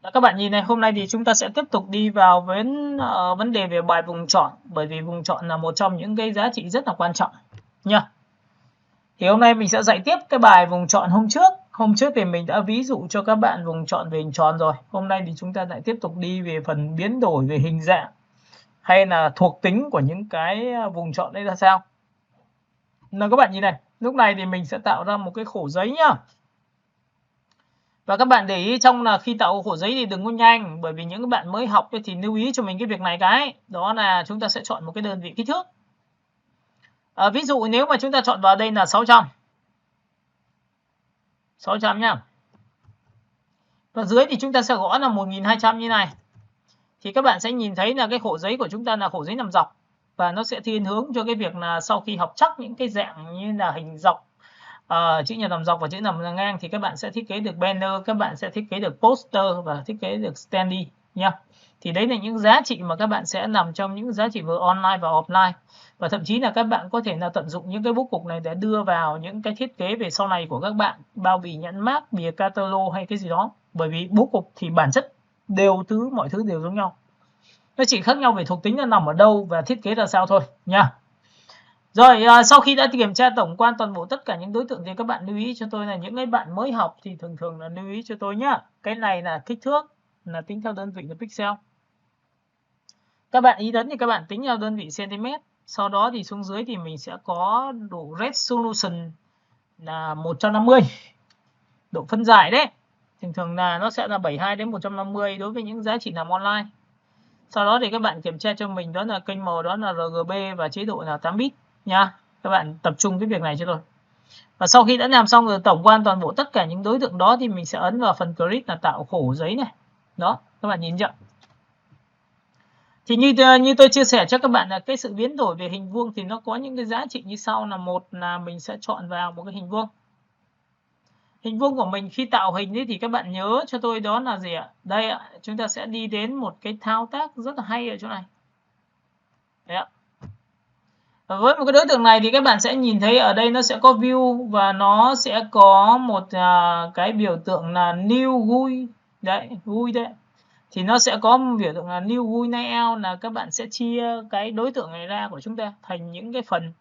Các bạn nhìn này, hôm nay thì chúng ta sẽ tiếp tục đi vào với vấn đề về bài vùng chọn, bởi vì vùng chọn là một trong những cái giá trị rất là quan trọng nha. Thì hôm nay mình sẽ dạy tiếp cái bài vùng chọn hôm trước. Hôm trước thì mình đã ví dụ cho các bạn vùng chọn về hình tròn rồi. Hôm nay thì chúng ta lại tiếp tục đi về phần biến đổi về hình dạng hay là thuộc tính của những cái vùng chọn đấy ra sao. Nào các bạn nhìn này, lúc này thì mình sẽ tạo ra một cái khổ giấy nhá. Và các bạn để ý trong là khi tạo khổ giấy thì đừng có nhanh, bởi vì những các bạn mới học thì lưu ý cho mình cái việc này đó là chúng ta sẽ chọn một cái đơn vị kích thước. Ví dụ nếu mà chúng ta chọn vào đây là 600 nhá. Và dưới thì chúng ta sẽ gõ là 1200 như này. Thì các bạn sẽ nhìn thấy là cái khổ giấy của chúng ta là khổ giấy nằm dọc, và nó sẽ thiên hướng cho cái việc là sau khi học chắc những cái dạng như là hình dọc, chữ nhật nằm dọc và chữ nằm ngang thì các bạn sẽ thiết kế được banner, các bạn sẽ thiết kế được poster và thiết kế được standee nha. Thì đấy là những giá trị mà các bạn sẽ nằm trong những giá trị vừa online và offline, và thậm chí là các bạn có thể là tận dụng những cái bố cục này để đưa vào những cái thiết kế về sau này của các bạn, bao bì nhãn mác, bìa catalog hay cái gì đó, bởi vì bố cục thì bản chất mọi thứ đều giống nhau, nó chỉ khác nhau về thuộc tính là nằm ở đâu và thiết kế ra sao thôi nha. Rồi, sau khi đã kiểm tra tổng quan toàn bộ tất cả những đối tượng thì các bạn lưu ý cho tôi là những cái bạn mới học thì thường là lưu ý cho tôi nhá. Cái này là kích thước, là tính theo đơn vị là pixel. Các bạn ý đến thì các bạn tính theo đơn vị cm. Sau đó thì xuống dưới thì mình sẽ có độ resolution là 150. Độ phân giải đấy. Thường là nó sẽ là 72 đến 150 đối với những giá trị nằm online. Sau đó thì các bạn kiểm tra cho mình đó là kênh màu, đó là RGB và chế độ là 8 bit nha. Các bạn tập trung cái việc này cho tôi. Và sau khi đã làm xong rồi tổng quan toàn bộ tất cả những đối tượng đó thì mình sẽ ấn vào phần grid là tạo khổ giấy này. Đó, các bạn nhìn chưa? Thì như tôi chia sẻ cho các bạn là cái sự biến đổi về hình vuông thì nó có những cái giá trị như sau, là một là mình sẽ chọn vào một cái hình vuông. Hình vuông của mình khi tạo hình ấy thì các bạn nhớ cho tôi đó là gì ạ? Đây ạ, chúng ta sẽ đi đến một cái thao tác rất là hay ở chỗ này. Đấy ạ. Với một cái đối tượng này thì các bạn sẽ nhìn thấy ở đây nó sẽ có view và nó sẽ có một cái biểu tượng là new GUI. Đấy, GUI đấy. Thì nó sẽ có một biểu tượng là new GUI layout, là các bạn sẽ chia cái đối tượng này ra của chúng ta thành những cái phần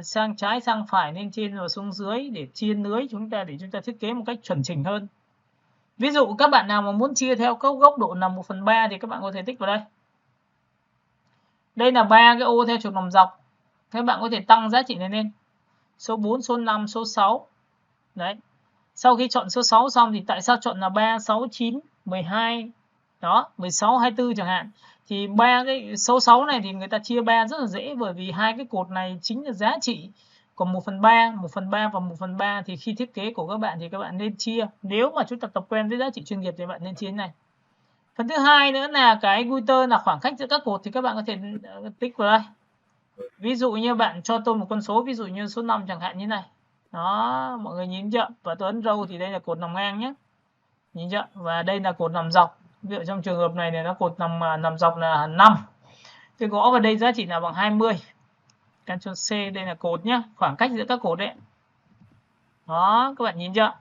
sang trái, sang phải, lên trên và xuống dưới để chia lưới chúng ta, để chúng ta thiết kế một cách chuẩn chỉnh hơn. Ví dụ các bạn nào mà muốn chia theo góc độ là 1/3 thì các bạn có thể tích vào đây. Đây là 3 cái ô theo trục nằm dọc. Các bạn có thể tăng giá trị này lên. Số 4, số 5, số 6. Đấy. Sau khi chọn số 6 xong thì tại sao chọn là 3, 6, 9, 12. Đó, 16, 24 chẳng hạn. Thì ba cái số 6 này thì người ta chia 3 rất là dễ, bởi vì hai cái cột này chính là giá trị của 1/3, 1/3 và 1/3 thì khi thiết kế của các bạn thì các bạn nên chia. Nếu mà chúng ta tập quen với giá trị chuyên nghiệp thì bạn nên chia này. Phần thứ hai nữa là cái guiter, là khoảng cách giữa các cột, thì các bạn có thể tích vào đây. Ví dụ như bạn cho tôi một con số, ví dụ như số 5 chẳng hạn như này. Đó, mọi người nhìn chưa? Và tôi ấn row thì đây là cột nằm ngang nhé. Nhìn chưa? Và đây là cột nằm dọc. Ví dụ trong trường hợp này nó cột nằm dọc là 5. Tôi gõ vào đây giá trị là bằng 20. Ctrl C, đây là cột nhé, khoảng cách giữa các cột đấy. Đó, các bạn nhìn chưa?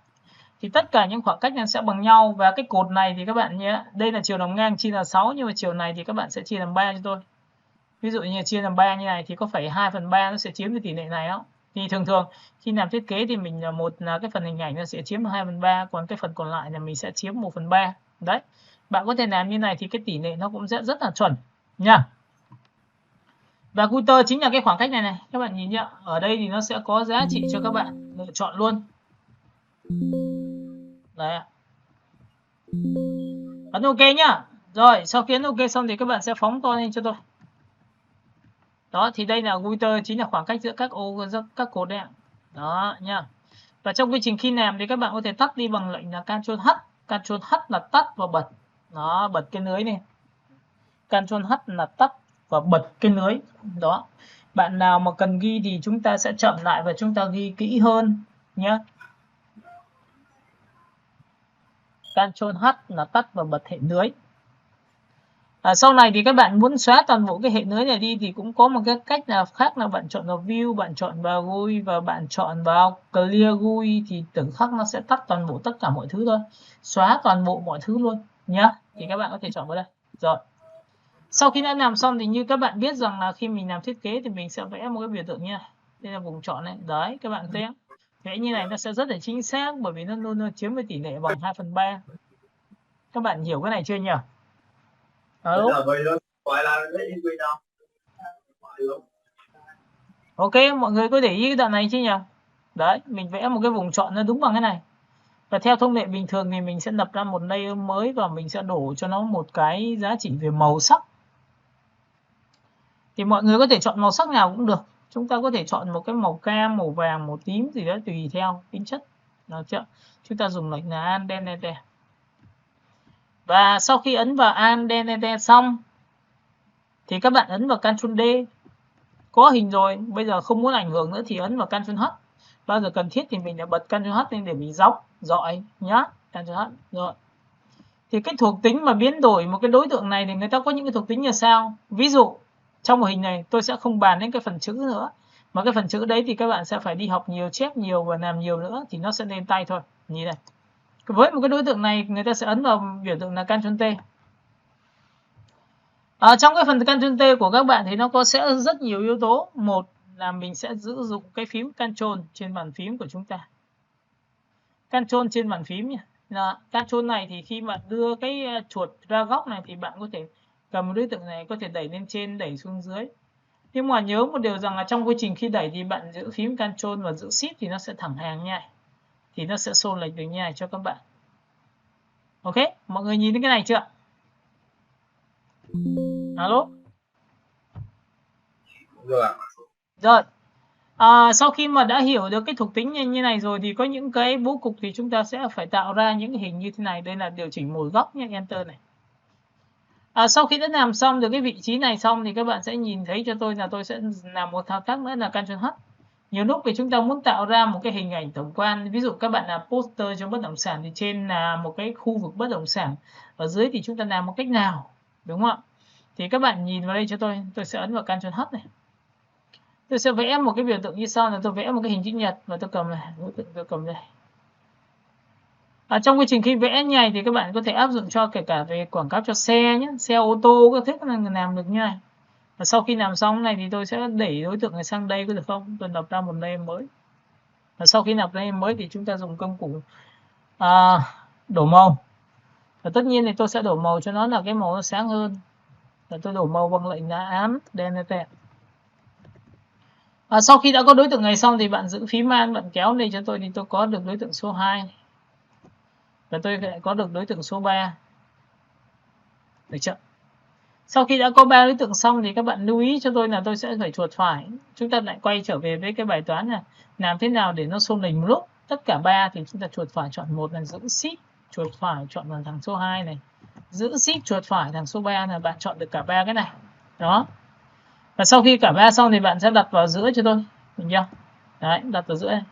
Thì tất cả những khoảng cách này sẽ bằng nhau, và cái cột này thì các bạn nhé, đây là chiều nằm ngang chia là 6, nhưng mà chiều này thì các bạn sẽ chia làm 3 cho tôi. Ví dụ như chia làm 3 như này thì có phải 2/3 nó sẽ chiếm được tỷ lệ này không? Thì thường khi làm thiết kế thì mình một là cái phần hình ảnh nó sẽ chiếm 2/3, còn cái phần còn lại là mình sẽ chiếm 1/3. Đấy. Bạn có thể làm như này thì cái tỷ lệ nó cũng sẽ rất là chuẩn nha. Và guiter chính là cái khoảng cách này. Các bạn nhìn nhá, ở đây thì nó sẽ có giá trị cho các bạn lựa chọn luôn. Đấy. Ấn OK nhá. Rồi, sau khi ấn OK xong thì các bạn sẽ phóng to lên cho tôi. Đó, thì đây là guiter, chính là khoảng cách giữa các ô, các cột đấy ạ. Đó nha. Và trong quy trình khi làm thì các bạn có thể tắt đi bằng lệnh là Ctrl H. Ctrl H là tắt và bật. Đó, bật cái lưới này. Ctrl H là tắt và bật cái lưới. Đó. Bạn nào mà cần ghi thì chúng ta sẽ chậm lại và chúng ta ghi kỹ hơn nhé. Ctrl H là tắt và bật hệ lưới. Sau này thì các bạn muốn xóa toàn bộ cái hệ lưới này đi thì cũng có một cái cách nào khác, là bạn chọn vào View, bạn chọn vào GUI và bạn chọn vào Clear GUI, thì tự khắc nó sẽ tắt toàn bộ tất cả mọi thứ thôi, xóa toàn bộ mọi thứ luôn nhá. Thì các bạn có thể chọn vào đây. Rồi. Sau khi đã làm xong thì như các bạn biết rằng là khi mình làm thiết kế thì mình sẽ vẽ một cái biểu tượng như này. Đây là vùng chọn này. Đấy, các bạn thấy không? Vẽ như này nó sẽ rất là chính xác bởi vì nó luôn chiếm với tỷ lệ bằng 2/3. Các bạn hiểu cái này chưa nhỉ? Alo. Ok, mọi người có để ý cái đoạn này chứ nhỉ? Đấy, mình vẽ một cái vùng chọn nó đúng bằng cái này. Và theo thông lệ bình thường thì mình sẽ lập ra một layer mới và mình sẽ đổ cho nó một cái giá trị về màu sắc. Thì mọi người có thể chọn màu sắc nào cũng được. Chúng ta có thể chọn một cái màu cam, màu vàng, màu tím gì đó tùy theo tính chất. Được chưa? Chúng ta dùng lệnh là Andente. Và sau khi ấn vào Andente xong thì các bạn ấn vào Ctrl D. Có hình rồi, bây giờ không muốn ảnh hưởng nữa thì ấn vào Ctrl H. Bao giờ cần thiết thì mình đã bật Ctrl H lên để mình dọi nhá. Ctrl H rồi. Thì cái thuộc tính mà biến đổi một cái đối tượng này thì người ta có những cái thuộc tính như sau. Ví dụ trong mô hình này tôi sẽ không bàn đến cái phần chữ nữa, mà cái phần chữ đấy thì các bạn sẽ phải đi học nhiều, chép nhiều và làm nhiều nữa thì nó sẽ lên tay thôi. Nhìn này. Với một cái đối tượng này người ta sẽ ấn vào biểu tượng là Ctrl T. Trong cái phần Ctrl T của các bạn thì nó sẽ rất nhiều yếu tố. Một là mình sẽ sử dụng cái phím Ctrl trên bàn phím của chúng ta. Ctrl trên bàn phím nhé. Ctrl này thì khi bạn đưa cái chuột ra góc này thì bạn có thể cầm đối tượng này, có thể đẩy lên trên, đẩy xuống dưới. Nhưng mà nhớ một điều rằng là trong quá trình khi đẩy thì bạn giữ phím Ctrl và giữ Shift thì nó sẽ thẳng hàng như này. Thì nó sẽ xô lệch được như này cho các bạn. Ok, mọi người nhìn thấy cái này chưa? Alo? Rồi. Sau khi mà đã hiểu được cái thuộc tính như này rồi thì có những cái bố cục thì chúng ta sẽ phải tạo ra những cái hình như thế này. Đây là điều chỉnh một góc nhé, Enter này. Sau khi đã làm xong được cái vị trí này xong thì các bạn sẽ nhìn thấy cho tôi là tôi sẽ làm một thao tác nữa là Ctrl H. Nhiều lúc thì chúng ta muốn tạo ra một cái hình ảnh tổng quan, ví dụ các bạn làm poster cho bất động sản thì trên là một cái khu vực bất động sản, ở dưới thì chúng ta làm một cách nào, đúng không ạ? Thì các bạn nhìn vào đây cho tôi sẽ ấn vào Ctrl H này. Tôi sẽ vẽ một cái biểu tượng như sau là tôi vẽ một cái hình chữ nhật và tôi cầm này, tôi cầm đây. Trong quá trình khi vẽ như này thì các bạn có thể áp dụng cho kể cả về quảng cáo cho xe nhé, xe ô tô các thứ là làm được như này. Và sau khi làm xong này thì tôi sẽ đẩy đối tượng này sang đây có được không? Tôi lập ra một layer mới. Và sau khi lập layer mới thì chúng ta dùng công cụ đổ màu. Và tất nhiên thì tôi sẽ đổ màu cho nó là cái màu nó sáng hơn. Và tôi đổ màu bằng lệnh là Andente. Sau khi đã có đối tượng này xong thì bạn giữ phím Alt, bạn kéo lên cho tôi thì tôi có được đối tượng số 2. Và tôi lại có được đối tượng số 3. Được chưa? Sau khi đã có 3 đối tượng xong thì các bạn lưu ý cho tôi là tôi sẽ phải chuột phải. Chúng ta lại quay trở về với cái bài toán là làm thế nào để nó xô lệch một lúc. Tất cả 3 thì chúng ta chuột phải chọn một là giữ Shift, chuột phải chọn vào thằng số 2 này. Giữ Shift chuột phải thằng số 3 là bạn chọn được cả 3 cái này. Đó. Và sau khi cả 3 xong thì bạn sẽ đặt vào giữa cho tôi. Được chưa? Đấy, đặt vào giữa này.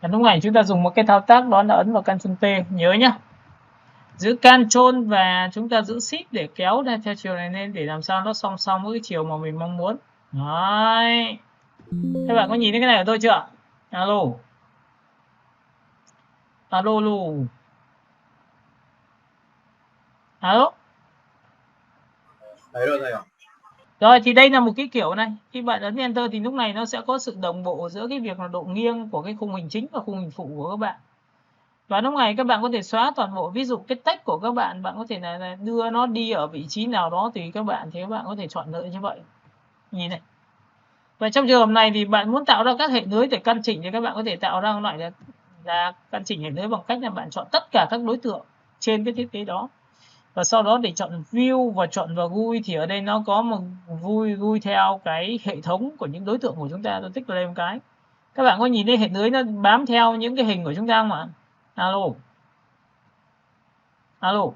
Và lúc này chúng ta dùng một cái thao tác đó là ấn vào Ctrl T, nhớ nhá. Giữ Ctrl và chúng ta giữ Shift để kéo ra theo chiều này lên để làm sao nó song song với cái chiều mà mình mong muốn. Đấy. Các bạn có nhìn thấy cái này của tôi chưa? Alo. Alo lu. Alo. Thấy rồi thầy ạ. Rồi thì đây là một cái kiểu này. Khi bạn ấn Enter thì lúc này nó sẽ có sự đồng bộ giữa cái việc là độ nghiêng của cái khung hình chính và khung hình phụ của các bạn. Và lúc này các bạn có thể xóa toàn bộ, ví dụ cái text của các bạn có thể là đưa nó đi ở vị trí nào đó tùy các bạn, thì các bạn có thể chọn lựa như vậy. Nhìn này. Và trong trường hợp này thì bạn muốn tạo ra các hệ lưới để căn chỉnh thì các bạn có thể tạo ra loại là căn chỉnh hệ lưới bằng cách là bạn chọn tất cả các đối tượng trên cái thiết kế đó. Và sau đó để chọn view và chọn vào GUI thì ở đây nó có một GUI theo cái hệ thống của những đối tượng của chúng ta. Tôi tích vào đây một cái. Các bạn có nhìn thấy hệ lưới nó bám theo những cái hình của chúng ta không ạ? Alo. Alo.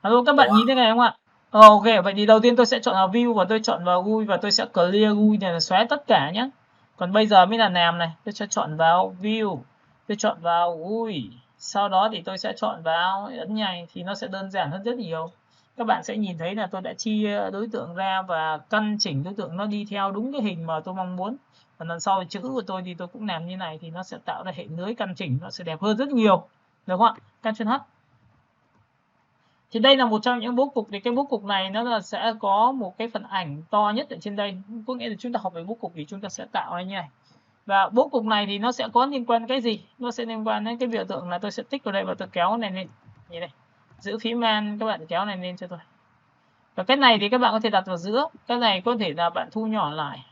Alo, các bạn nhìn thấy này không ạ? Ok, vậy thì đầu tiên tôi sẽ chọn vào view và tôi chọn vào GUI và tôi sẽ clear GUI này là xóa tất cả nhé. Còn bây giờ mới là làm này, tôi sẽ chọn vào view, tôi chọn vào GUI. Sau đó thì tôi sẽ chọn vào ấn nhảy thì nó sẽ đơn giản hơn rất nhiều. Các bạn sẽ nhìn thấy là tôi đã chia đối tượng ra và căn chỉnh đối tượng nó đi theo đúng cái hình mà tôi mong muốn. Còn lần sau chữ của tôi thì tôi cũng làm như này thì nó sẽ tạo ra hệ lưới căn chỉnh, nó sẽ đẹp hơn rất nhiều. Được không ạ? Ctrl H. Thì đây là một trong những bố cục, thì cái bố cục này nó là sẽ có một cái phần ảnh to nhất ở trên đây, có nghĩa là chúng ta học về bố cục thì chúng ta sẽ tạo ra như này. Và bố cục này thì nó sẽ có liên quan cái gì? Nó sẽ liên quan đến cái biểu tượng là tôi sẽ tích vào đây và tôi kéo này lên như này. Giữ phím Alt các bạn kéo này lên cho tôi. Và cái này thì các bạn có thể đặt vào giữa, cái này có thể là bạn thu nhỏ lại.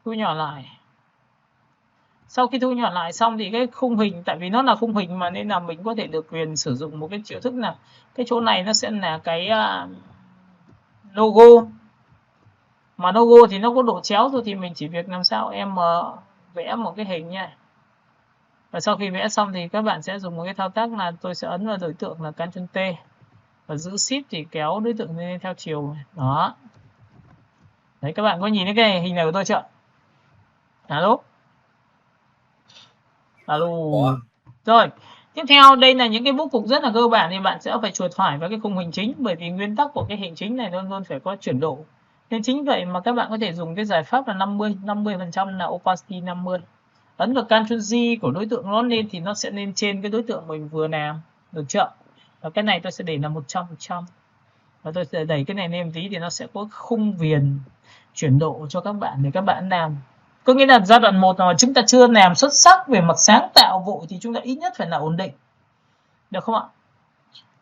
Thu nhỏ lại. Sau khi thu nhỏ lại xong thì cái khung hình, tại vì nó là khung hình mà nên là mình có thể được quyền sử dụng một cái chiêu thức là cái chỗ này nó sẽ là cái logo. Mà logo thì nó có độ chéo rồi thì mình chỉ việc làm sao em vẽ một cái hình nha. Và sau khi vẽ xong thì các bạn sẽ dùng một cái thao tác là tôi sẽ ấn vào đối tượng là Ctrl T và giữ Shift thì kéo đối tượng lên theo chiều đó. Đấy, các bạn có nhìn thấy cái hình này của tôi chưa? Alo. Alo. Rồi, tiếp theo đây là những cái bố cục rất là cơ bản thì bạn sẽ phải chuột phải vào cái khung hình chính, bởi vì nguyên tắc của cái hình chính này luôn luôn phải có chuyển độ. Nên chính vậy mà các bạn có thể dùng cái giải pháp là 50% là opacity 50. Ấn vào Ctrl G của đối tượng nó lên thì nó sẽ lên trên cái đối tượng mình vừa làm, được chưa? Và cái này tôi sẽ để là 100%. Và tôi sẽ đẩy cái này lên một tí thì nó sẽ có khung viền chuyển độ cho các bạn để các bạn làm. Có nghĩa là giai đoạn 1 mà chúng ta chưa làm xuất sắc về mặt sáng tạo vội thì chúng ta ít nhất phải là ổn định. Được không ạ?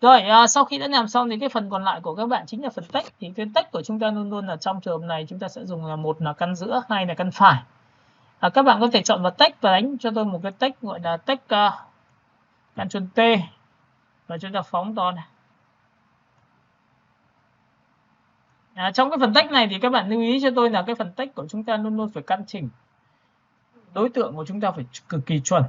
Rồi, sau khi đã làm xong thì cái phần còn lại của các bạn chính là phần text. Thì cái text của chúng ta luôn luôn là trong trường hợp này chúng ta sẽ dùng là một là căn giữa, hai là căn phải. Các bạn có thể chọn vào text và đánh cho tôi một cái text gọi là text Ctrl T và chúng ta phóng to này. Trong cái phần text này thì các bạn lưu ý cho tôi là cái phần text của chúng ta luôn luôn phải căn chỉnh. Đối tượng của chúng ta phải cực kỳ chuẩn.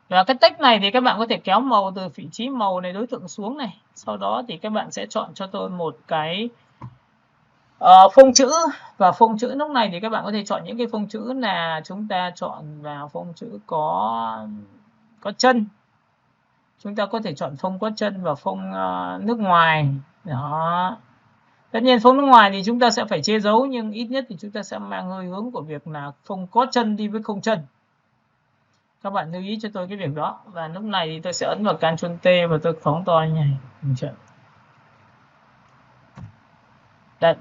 Và cái text này thì các bạn có thể kéo màu từ vị trí màu này đối tượng xuống này. Sau đó thì các bạn sẽ chọn cho tôi một cái phông chữ. Và phông chữ lúc này thì các bạn có thể chọn những cái phông chữ là chúng ta chọn vào phông chữ có chân. Chúng ta có thể chọn phông có chân và phông nước ngoài. Đó. Tất nhiên phông nước ngoài thì chúng ta sẽ phải che giấu, nhưng ít nhất thì chúng ta sẽ mang hơi hướng của việc là phông có chân đi với không chân. Các bạn lưu ý cho tôi cái việc đó. Và lúc này thì tôi sẽ ấn vào Ctrl T và tôi phóng to như này. Đấy.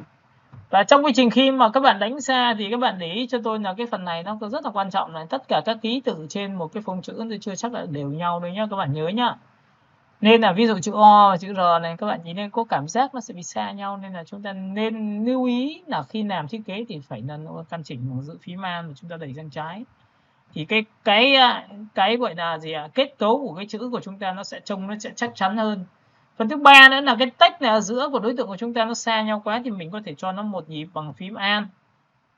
Và trong quy trình khi mà các bạn đánh xa thì các bạn để ý cho tôi là cái phần này nó rất là quan trọng này. Tất cả các ký tự trên một cái phông chữ thì chưa chắc là đều nhau đâu nhá, các bạn nhớ nhá. Nên là ví dụ chữ O và chữ R này các bạn nhìn nên có cảm giác nó sẽ bị xa nhau, nên là chúng ta nên lưu ý là khi làm thiết kế thì phải là căn chỉnh bằng giữ phím Alt và chúng ta đẩy sang trái. Thì cái gọi là gì ạ? Kết cấu của cái chữ của chúng ta nó sẽ trông nó sẽ chắc chắn hơn. Phần thứ ba nữa là cái text này ở giữa của đối tượng của chúng ta nó xa nhau quá thì mình có thể cho nó một nhịp bằng phím Alt.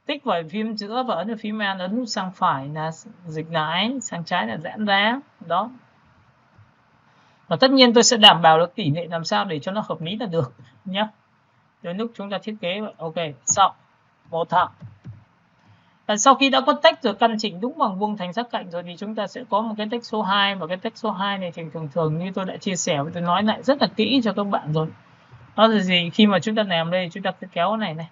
Tích vào phím giữa và ấn vào phím Alt, ấn nút sang phải là dịch lại, sang trái là giãn ra. Đó. Và tất nhiên tôi sẽ đảm bảo được tỷ lệ làm sao để cho nó hợp lý là được nhé. Đến lúc chúng ta thiết kế ok, xong một thẳng. Và sau khi đã có text rồi căn chỉnh đúng bằng vuông thành sắc cạnh rồi thì chúng ta sẽ có một cái text số 2, và cái text số 2 này thì thường như tôi đã chia sẻ và tôi nói lại rất là kỹ cho các bạn rồi. Đó là gì? Khi mà chúng ta làm đây chúng ta sẽ kéo cái này.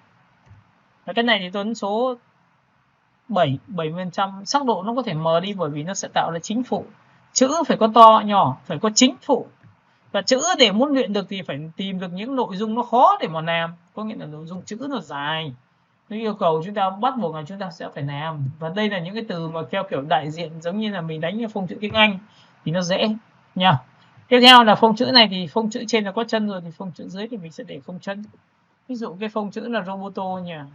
Và cái này thì tôi ấn số 70%, sắc độ nó có thể mờ đi bởi vì nó sẽ tạo ra chính phụ. Chữ phải có to nhỏ, phải có chính phụ. Và chữ để muốn luyện được thì phải tìm được những nội dung nó khó để mà làm. Có nghĩa là nội dung chữ nó dài. Nó yêu cầu chúng ta bắt buộc là chúng ta sẽ phải làm. Và đây là những cái từ mà theo kiểu đại diện, giống như là mình đánh như phông chữ tiếng Anh thì nó dễ nha. Tiếp theo là phông chữ này thì phông chữ trên là có chân rồi thì phông chữ dưới thì mình sẽ để không chân. Ví dụ cái phông chữ là Roboto nha.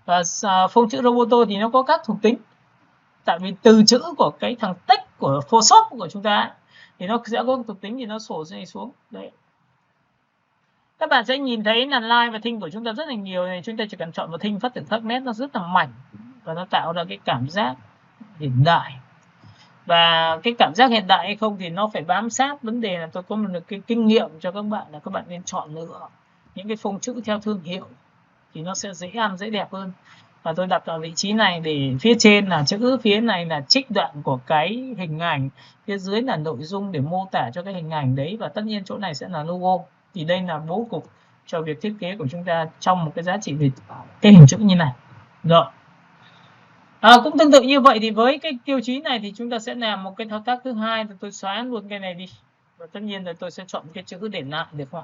Và phông chữ Roboto thì nó có các thuộc tính. Tại vì từ chữ của cái thằng text của Photoshop của chúng ta thì nó sẽ có thuộc tính thì nó sổ này xuống. Đấy. Các bạn sẽ nhìn thấy là line và thinh của chúng ta rất là nhiều này. Chúng ta chỉ cần chọn vào thinh phát triển sắc nét nó rất là mảnh và nó tạo ra cái cảm giác hiện đại. Và cái cảm giác hiện đại hay không thì nó phải bám sát vấn đề là tôi có một cái kinh nghiệm cho các bạn là các bạn nên chọn lựa những cái phông chữ theo thương hiệu thì nó sẽ dễ ăn dễ đẹp hơn. Và tôi đặt ở vị trí này để phía trên là chữ, phía này là trích đoạn của cái hình ảnh, phía dưới là nội dung để mô tả cho cái hình ảnh đấy, và tất nhiên chỗ này sẽ là logo. Thì đây là bố cục cho việc thiết kế của chúng ta trong một cái giá trị về cái hình chữ như này. Rồi. Cũng tương tự như vậy thì với cái tiêu chí này thì chúng ta sẽ làm một cái thao tác thứ hai là tôi xóa luôn cái này đi. Và tất nhiên là tôi sẽ chọn cái chữ để lại được không?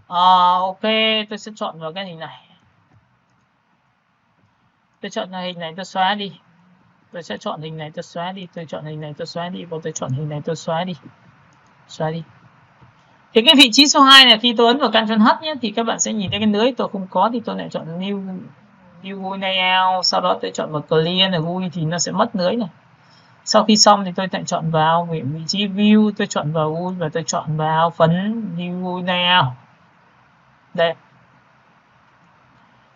Ok, tôi sẽ chọn vào cái hình này. Tôi chọn hình này tôi xóa đi. Tôi sẽ chọn hình này tôi xóa đi. Tôi chọn hình này tôi xóa đi. Và tôi chọn hình này tôi xóa đi. Xóa đi. Thì cái vị trí số 2 này khi tôi ấn vào Ctrl H nhé thì các bạn sẽ nhìn thấy cái lưới tôi không có thì tôi lại chọn New GUI Layout, sau đó tôi chọn vào Clear là GUI thì nó sẽ mất lưới này. Sau khi xong thì tôi lại chọn vào vị trí View, tôi chọn vào GUI và tôi chọn vào phấn New GUI Layout. Đây.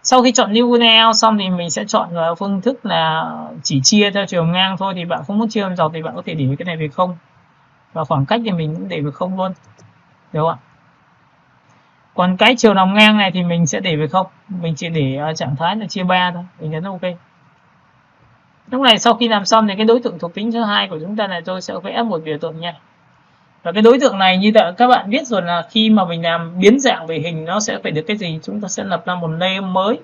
Sau khi chọn New GUI Layout xong thì mình sẽ chọn vào phương thức là chỉ chia theo chiều ngang thôi, thì bạn không muốn chia theo dọc thì bạn có thể để cái này về không. Và khoảng cách thì mình cũng để về không luôn. Được không ạ? Còn cái chiều nằm ngang này thì mình sẽ để về không, mình chỉ để trạng thái là chia 3 thôi, mình nhấn ok. Lúc này sau khi làm xong thì cái đối tượng thuộc tính thứ hai của chúng ta này tôi sẽ vẽ một biểu tượng nha. Và cái đối tượng này như các bạn biết rồi là khi mà mình làm biến dạng về hình nó sẽ phải được cái gì, chúng ta sẽ lập ra một layer mới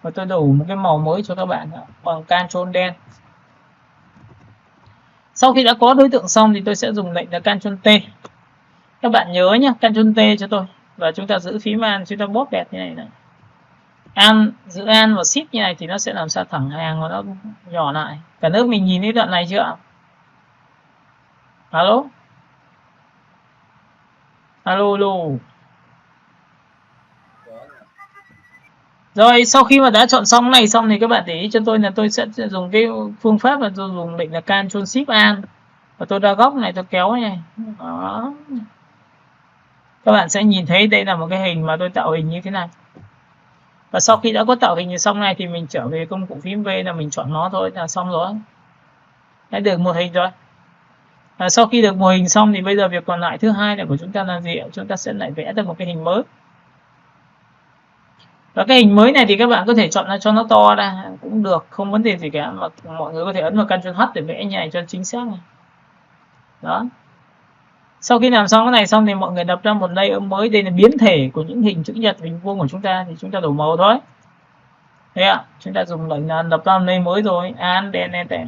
và tôi đổ một cái màu mới cho các bạn bằng Ctrl đen. Sau khi đã có đối tượng xong thì tôi sẽ dùng lệnh là Ctrl T. Các bạn nhớ nhé, Ctrl T cho tôi và chúng ta giữ phím Alt, chúng ta bóp bẹt như này này. Giữ Alt và Shift như này thì nó sẽ làm sao thẳng hàng và nó nhỏ lại. Cả nước mình nhìn thấy đoạn này chưa ạ? Alo? Alo, alo. Rồi sau khi mà đã chọn xong cái này xong thì các bạn để ý cho tôi là tôi sẽ dùng cái phương pháp là tôi dùng lệnh là Ctrl Shift Alt và tôi ra góc này tôi kéo này. Đó. Các bạn sẽ nhìn thấy đây là một cái hình mà tôi tạo hình như thế này. Và sau khi đã có tạo hình xong này thì mình trở về công cụ phím V là mình chọn nó thôi là xong rồi. Đã được một hình rồi. Sau khi được một hình xong thì bây giờ việc còn lại thứ hai là của chúng ta là gì ạ? Chúng ta sẽ lại vẽ được một cái hình mới. Và cái hình mới này thì các bạn có thể chọn ra cho nó to ra cũng được, không vấn đề gì cả, mà mọi người có thể ấn vào Ctrl H để vẽ như này cho chính xác này. Đó. Sau khi làm xong cái này xong thì mọi người đập ra một layer mới, đây là biến thể của những hình chữ nhật hình vuông của chúng ta thì chúng ta đổi màu thôi. Thế ạ, chúng ta dùng lệnh là đập ra một layer mới rồi, Alt đen enter.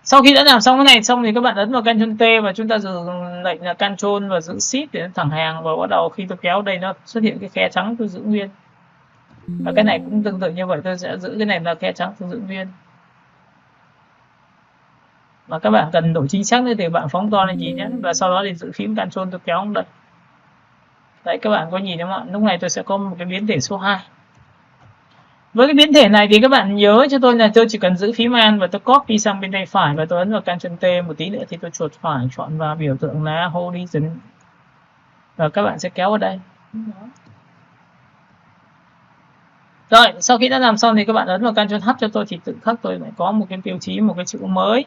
Sau khi đã làm xong cái này xong thì các bạn ấn vào Ctrl T và chúng ta dùng lệnh là Ctrl và giữ Shift để thẳng hàng, và bắt đầu khi tôi kéo đây nó xuất hiện cái khe trắng tôi giữ nguyên. Và cái này cũng tương tự như vậy, tôi sẽ giữ cái này là khe trắng tôi giữ nguyên. Và các bạn cần độ chính xác nữa thì bạn phóng to lên nhìn nhé, và sau đó thì giữ phím Ctrl tôi kéo đây. Đấy, các bạn có nhìn đúng không ạ? Lúc này tôi sẽ có một cái biến thể số 2. Với cái biến thể này thì các bạn nhớ cho tôi là tôi chỉ cần giữ phím Alt và tôi copy sang bên tay phải và tôi ấn vào Ctrl T, một tí nữa thì tôi chuột phải chọn vào biểu tượng là Horizon và các bạn sẽ kéo vào đây. Rồi sau khi đã làm xong thì các bạn ấn vào Ctrl H cho tôi thì tự khắc tôi lại có một cái tiêu chí, một cái chữ mới.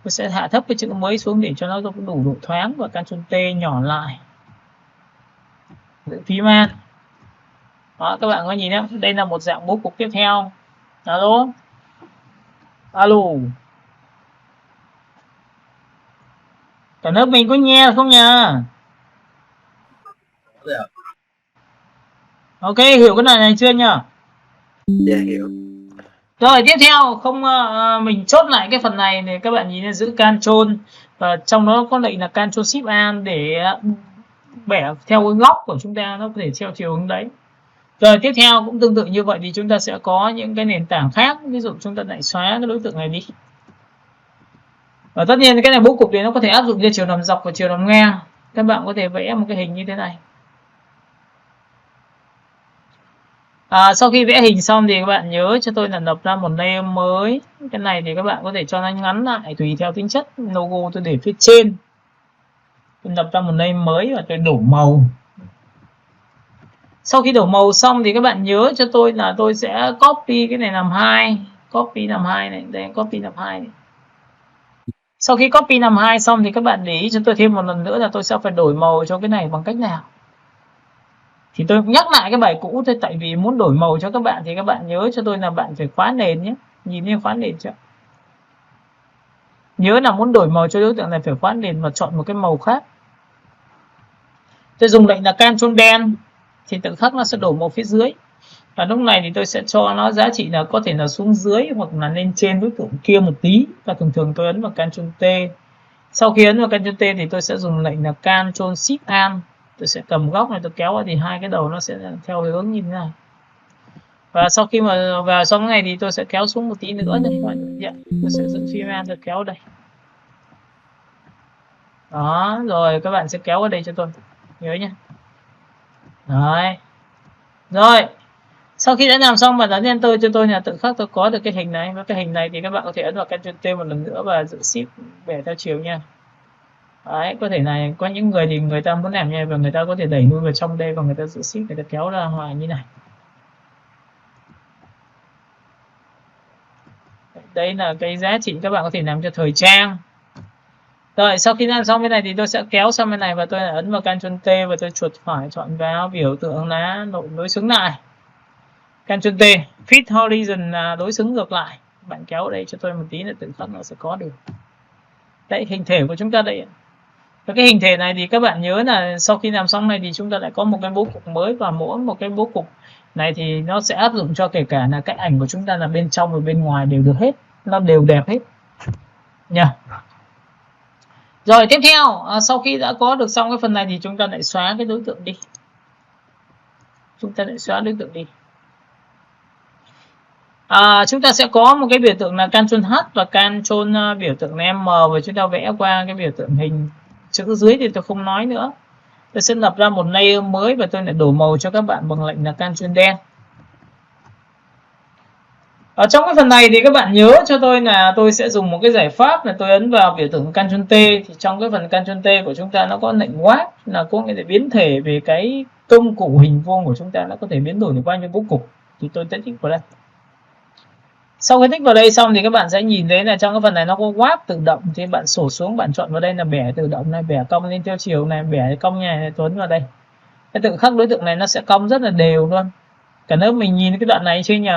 Tôi sẽ hạ thấp cái chữ mới xuống để cho nó đủ độ thoáng và Ctrl T nhỏ lại. Giữ phím Alt. Đó, các bạn có nhìn nhé, đây là một dạng bố cục tiếp theo. Alo. Alo. Cả nước mình có nghe không nhờ? Ok, hiểu cái này chưa nhờ? Dạ hiểu. Rồi tiếp theo mình chốt lại cái phần này thì các bạn nhìn giữ Ctrl và trong đó có lệnh là Ctrl Shift Alt để bẻ theo cái góc của chúng ta, nó có thể theo chiều hướng đấy. Rồi tiếp theo cũng tương tự như vậy thì chúng ta sẽ có những cái nền tảng khác, ví dụ chúng ta lại xóa cái đối tượng này đi. Và tất nhiên cái này bố cục thì nó có thể áp dụng cho chiều nằm dọc và chiều nằm ngang. Các bạn có thể vẽ một cái hình như thế này. Sau khi vẽ hình xong thì các bạn nhớ cho tôi là lập ra một layer mới. Cái này thì các bạn có thể cho nó ngắn lại tùy theo tính chất. Logo tôi để phía trên. Tôi lập ra một layer mới và tôi đổ màu. Sau khi đổ màu xong thì các bạn nhớ cho tôi là tôi sẽ copy cái này làm 2. Copy làm 2 này, đây copy làm 2 này. Sau khi copy làm 2 xong thì các bạn để ý cho tôi thêm một lần nữa là tôi sẽ phải đổi màu cho cái này bằng cách nào. Thì tôi nhắc lại cái bài cũ thôi, tại vì muốn đổi màu cho các bạn thì các bạn nhớ cho tôi là bạn phải khóa nền nhé. Nhìn thấy khóa nền chưa? Nhớ là muốn đổi màu cho đối tượng này phải khóa nền và chọn một cái màu khác. Tôi dùng lệnh là Ctrl đen thì tự khắc nó sẽ đổi màu phía dưới. Và lúc này thì tôi sẽ cho nó giá trị là có thể là xuống dưới hoặc là lên trên đối tượng kia một tí, và thường thường tôi ấn vào Ctrl T. Sau khi ấn vào Ctrl T thì tôi sẽ dùng lệnh là Ctrl Shift Alt, tôi sẽ cầm góc này tôi kéo vào thì hai cái đầu nó sẽ theo hướng như thế này. Và sau khi mà vào xong cái này thì tôi sẽ kéo xuống một tí nữa này, tôi sẽ dựng phim ra tôi kéo đây. Đó, rồi các bạn sẽ kéo vào đây cho tôi, nhớ nhé. Đấy. Rồi, sau khi đã làm xong và ấn Enter cho tôi là tự khắc tôi có được cái hình này. Và cái hình này thì các bạn có thể ấn vào Ctrl T một lần nữa và giữ Shift bẻ theo chiều nha. Đấy, có thể này có những người thì người ta muốn làm như và người ta có thể đẩy lui vào trong đây và người ta giữ Shift người ta kéo ra ngoài như này. Đây là cái giá trị các bạn có thể làm cho thời trang. Rồi sau khi làm xong bên này thì tôi sẽ kéo sang bên này và tôi ấn vào Ctrl T và tôi chuột phải chọn vào biểu tượng là đối xứng lại. Ctrl T, Fit Horizon là đối xứng ngược lại. Bạn kéo ở đây cho tôi một tí là tự khắc nó sẽ có được. Đấy, hình thể của chúng ta đây. Và cái hình thể này thì các bạn nhớ là sau khi làm xong này thì chúng ta lại có một cái bố cục mới, và mỗi một cái bố cục này thì nó sẽ áp dụng cho kể cả là cái ảnh của chúng ta là bên trong và bên ngoài đều được hết, nó đều đẹp hết nha. Rồi tiếp theo, sau khi đã có được xong cái phần này thì chúng ta lại xóa cái đối tượng đi. Chúng ta lại xóa đối tượng đi. Chúng ta sẽ có một cái biểu tượng là Ctrl H và Ctrl biểu tượng là M, và chúng ta vẽ qua cái biểu tượng hình chữ dưới thì tôi không nói nữa. Tôi sẽ lập ra một layer mới và tôi lại đổ màu cho các bạn bằng lệnh là Ctrl đen. Ở trong cái phần này thì các bạn nhớ cho tôi là tôi sẽ dùng một cái giải pháp là tôi ấn vào biểu tượng Ctrl T, thì trong cái phần Ctrl T của chúng ta nó có lệnh warp là có nghĩa là biến thể về cái công cụ hình vuông của chúng ta, nó có thể biến đổi được bao nhiêu bố cục, thì tôi sẽ tích vào đây. Sau khi tích vào đây xong thì các bạn sẽ nhìn thấy là trong cái phần này nó có warp tự động, thì bạn sổ xuống bạn chọn vào đây là bẻ tự động này, bẻ cong lên theo chiều này, bẻ cong như này, tuấn vào đây. Cái tự khắc đối tượng này nó sẽ cong rất là đều luôn. Cả lớp mình nhìn cái đoạn này chưa nhỉ?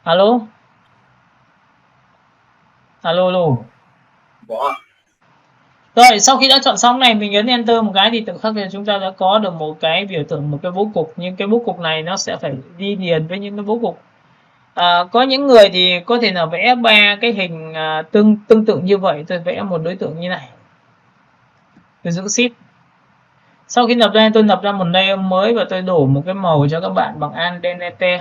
Alo? Alo. Bỏ. Rồi sau khi đã chọn xong này mình ấn Enter một cái thì tự khắc thì chúng ta đã có được một cái biểu tượng, một cái bố cục. Nhưng cái bố cục này nó sẽ phải đi liền với những cái bố cục. Có những người thì có thể là vẽ ba cái hình tương tự như vậy. Tôi vẽ một đối tượng như này, tôi giữ Shift. Sau khi lập ra tôi lập ra một layer mới và tôi đổ một cái màu cho các bạn bằng Al-Dente.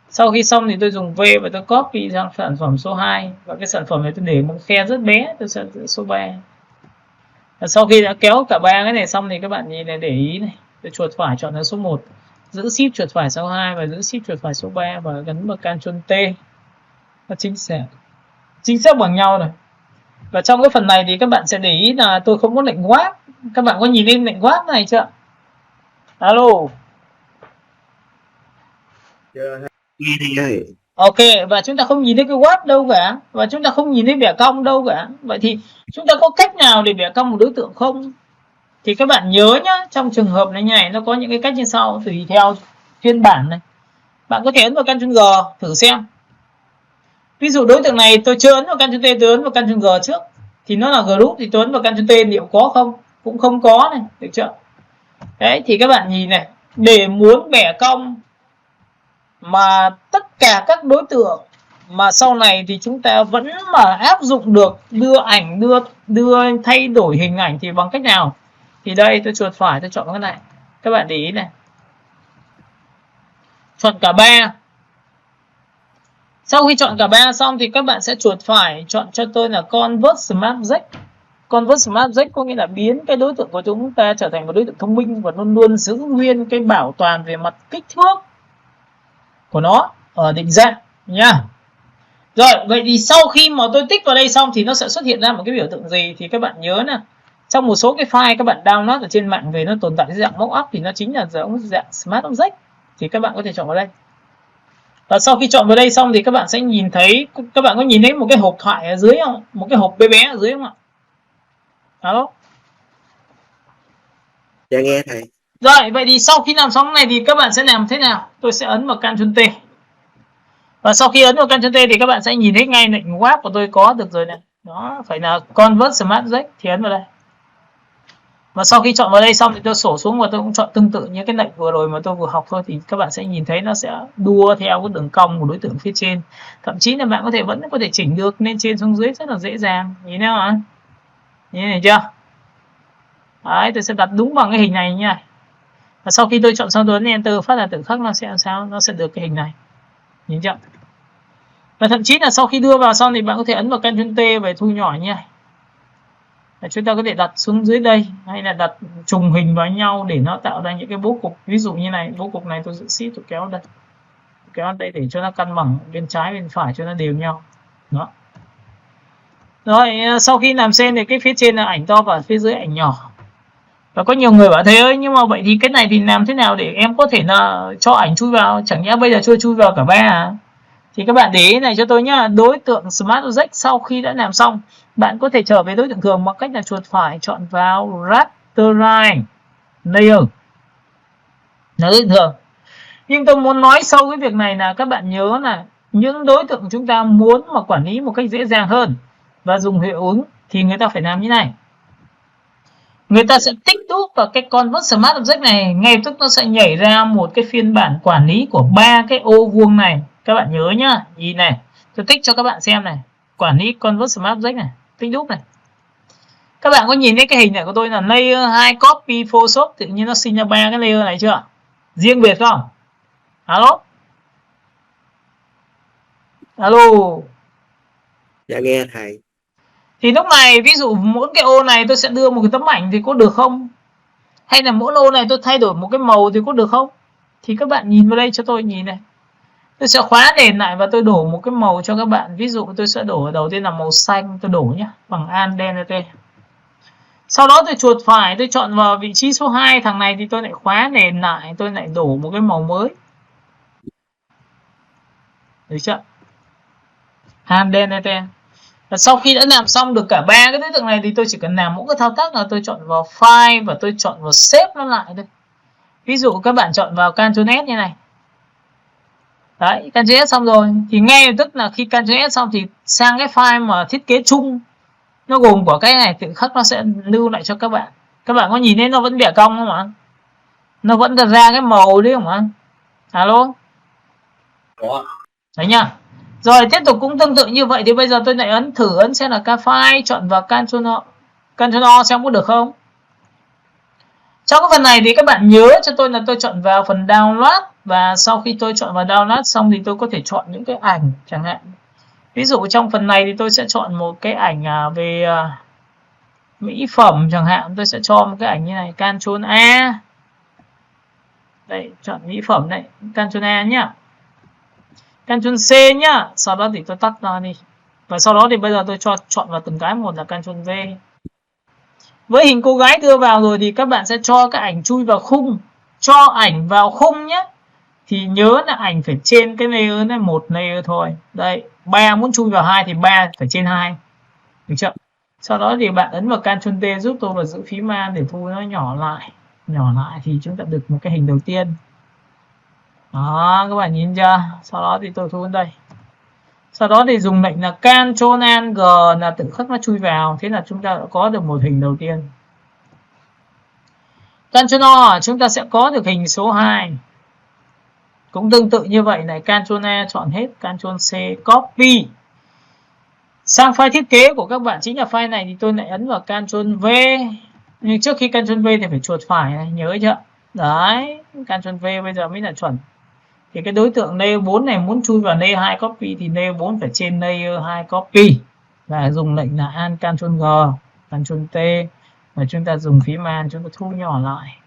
Sau khi xong thì tôi dùng V và tôi copy sang sản phẩm số 2, và cái sản phẩm này tôi để một khe rất bé, tôi sẽ giữ số 3. Và sau khi đã kéo cả ba cái này xong thì các bạn nhìn này, để ý này, tôi chuột phải chọn là số 1, giữ Shift chuột phải số 2 và giữ Shift chuột phải số 3 và gắn vào Ctrl T. Nó chính xác bằng nhau rồi. Và trong cái phần này thì các bạn sẽ để ý là tôi không có lệnh warp. Các bạn có nhìn lên lệnh warp này chưa? Alo. Ok, và chúng ta không nhìn thấy cái warp đâu cả, và chúng ta không nhìn thấy bẻ cong đâu cả. Vậy thì chúng ta có cách nào để bẻ cong một đối tượng không? Thì các bạn nhớ nhá, trong trường hợp này như này nó có những cái cách như sau, tùy theo phiên bản này. Bạn có thể ấn vào Ctrl G thử xem. Ví dụ đối tượng này tôi chưa ấn vào Ctrl T, tôi ấn vào Ctrl G trước thì nó là group, thì tôi ấn vào Ctrl T liệu có không? Cũng không có này, được chưa? Đấy, thì các bạn nhìn này, để muốn bẻ cong mà tất cả các đối tượng mà sau này thì chúng ta vẫn mà áp dụng được đưa ảnh, đưa thay đổi hình ảnh thì bằng cách nào? Thì đây tôi chuột phải tôi chọn cái này. Các bạn để ý này. Chọn cả ba. Sau khi chọn cả ba xong thì các bạn sẽ chuột phải chọn cho tôi là Convert Smart Object. Convert Smart Object có nghĩa là biến cái đối tượng của chúng ta trở thành một đối tượng thông minh và luôn luôn giữ nguyên cái bảo toàn về mặt kích thước của nó ở định dạng nha. Rồi, vậy thì sau khi mà tôi tích vào đây xong thì nó sẽ xuất hiện ra một cái biểu tượng gì? Thì các bạn nhớ nè, trong một số cái file các bạn download ở trên mạng về nó tồn tại dạng mockup thì nó chính là dạng Smart Object. Thì các bạn có thể chọn vào đây. Và sau khi chọn vào đây xong thì các bạn sẽ nhìn thấy, các bạn có nhìn thấy một cái hộp thoại ở dưới không? Một cái hộp bé bé ở dưới không ạ? Alo? Dạ nghe thầy. Rồi, vậy thì sau khi làm xong này thì các bạn sẽ làm thế nào? Tôi sẽ ấn vào Ctrl T. Và sau khi ấn vào Ctrl T thì các bạn sẽ nhìn thấy ngay lệnh warp của tôi có được rồi này. Đó, phải là Convert Smart Object thì ấn vào đây. Và sau khi chọn vào đây xong thì tôi sổ xuống và tôi cũng chọn tương tự như cái lệnh vừa rồi mà tôi vừa học thôi, thì các bạn sẽ nhìn thấy nó sẽ đua theo cái đường cong của đối tượng phía trên. Thậm chí là bạn vẫn có thể chỉnh được lên trên xuống dưới rất là dễ dàng. Nhìn thấy không ạ? Như này chưa? Đấy, tôi sẽ đặt đúng bằng cái hình này nha. Và sau khi tôi chọn xong tôi ấn enter phát là tự khắc nó sẽ làm sao? Nó sẽ được cái hình này. Nhìn chưa? Và thậm chí là sau khi đưa vào xong thì bạn có thể ấn vào Ctrl T về thu nhỏ nha. Chúng ta có thể đặt xuống dưới đây hay là đặt trùng hình vào nhau để nó tạo ra những cái bố cục. Ví dụ như này, bố cục này tôi giữ shift tôi kéo đây, kéo đây để cho nó cân bằng bên trái bên phải cho nó đều nhau. Đó. Rồi sau khi làm xem thì cái phía trên là ảnh to và phía dưới ảnh nhỏ. Và có nhiều người bảo thế ơi, nhưng mà vậy thì cái này thì làm thế nào để em có thể là cho ảnh chui vào, chẳng nhẽ bây giờ chui vào cả ba à? Thì các bạn để ý này cho tôi nhá, đối tượng Smart Object sau khi đã làm xong, bạn có thể trở về đối tượng thường bằng cách là chuột phải chọn vào Raster Layer là đối tượng thường. Nhưng tôi muốn nói sâu cái việc này là các bạn nhớ là những đối tượng chúng ta muốn mà quản lý một cách dễ dàng hơn và dùng hiệu ứng thì người ta phải làm như này. Người ta sẽ tích đúp vào cái Convert Smart Object này, ngay tức nó sẽ nhảy ra một cái phiên bản quản lý của ba cái ô vuông này. Các bạn nhớ nhá, nhìn này, tôi tích cho các bạn xem này, quản lý Convert Smart Object này, tích đúp này. Các bạn có nhìn thấy cái hình này của tôi là layer 2 copy Photoshop, tự nhiên nó sinh ra ba cái layer này chưa? Riêng biệt không? Alo? Alo? Dạ nghe thầy. Thì lúc này ví dụ mỗi cái ô này tôi sẽ đưa một cái tấm ảnh thì có được không? Hay là mỗi ô này tôi thay đổi một cái màu thì có được không? Thì các bạn nhìn vào đây cho tôi nhìn này. Tôi sẽ khóa nền lại và tôi đổ một cái màu cho các bạn. Ví dụ tôi sẽ đổ đầu tiên là màu xanh, tôi đổ nhé, bằng Alt-Delete. Sau đó tôi chuột phải, tôi chọn vào vị trí số 2 thằng này thì tôi lại khóa nền lại, tôi lại đổ một cái màu mới. Được chưa? Alt-Delete. Và sau khi đã làm xong được cả ba cái đối tượng này thì tôi chỉ cần làm mỗi cái thao tác là tôi chọn vào File và tôi chọn vào Save nó lại thôi. Ví dụ các bạn chọn vào Ctrl S như này. Đấy, Ctrl S xong rồi thì ngay lập tức là khi Ctrl S xong thì sang cái file mà thiết kế chung nó gồm của cái này tự khắc nó sẽ lưu lại cho các bạn. Các bạn có nhìn thấy nó vẫn bẻ cong không ạ? Nó vẫn ra cái màu đấy không ạ? Alo? Đấy nhá. Rồi tiếp tục cũng tương tự như vậy thì bây giờ tôi lại ấn xem là cái file, chọn vào Ctrl O xem có được không? Trong cái phần này thì các bạn nhớ cho tôi là tôi chọn vào phần download, và sau khi tôi chọn vào download xong thì tôi có thể chọn những cái ảnh chẳng hạn. Ví dụ trong phần này thì tôi sẽ chọn một cái ảnh về mỹ phẩm chẳng hạn, tôi sẽ cho một cái ảnh như này, Ctrl A. Đây, chọn mỹ phẩm này, Ctrl A nhá. Ctrl C nhá, sau đó thì tôi tắt ra đi. Và sau đó thì bây giờ tôi chọn vào từng cái một là Ctrl V. Với hình cô gái đưa vào rồi thì các bạn sẽ cho cái ảnh chui vào khung. Cho ảnh vào khung nhé. Thì nhớ là ảnh phải trên cái layer này, một layer thôi. Đây, 3 muốn chui vào 2 thì 3 phải trên 2. Được chưa? Sau đó thì bạn ấn vào Ctrl T giúp tôi và giữ phím Man để thu nó nhỏ lại. Nhỏ lại thì chúng ta được một cái hình đầu tiên. Đó, các bạn nhìn chưa? Sau đó thì tôi thu đến đây. Sau đó thì dùng lệnh là Ctrl Alt G là tự khắc nó chui vào. Thế là chúng ta đã có được một hình đầu tiên. Ctrl O chúng ta sẽ có được hình số 2. Cũng tương tự như vậy này, Ctrl A chọn hết, Ctrl C copy. Sang file thiết kế của các bạn chính là file này thì tôi lại ấn vào Ctrl V. Nhưng trước khi Ctrl V thì phải chuột phải này, nhớ chưa? Đấy, Ctrl V bây giờ mới là chuẩn. Thì cái đối tượng layer 4 này muốn chui vào layer 2 copy thì layer 4 phải trên layer 2 copy. Và dùng lệnh là Alt Ctrl G, Ctrl T. Và chúng ta dùng phím Man chúng ta thu nhỏ lại.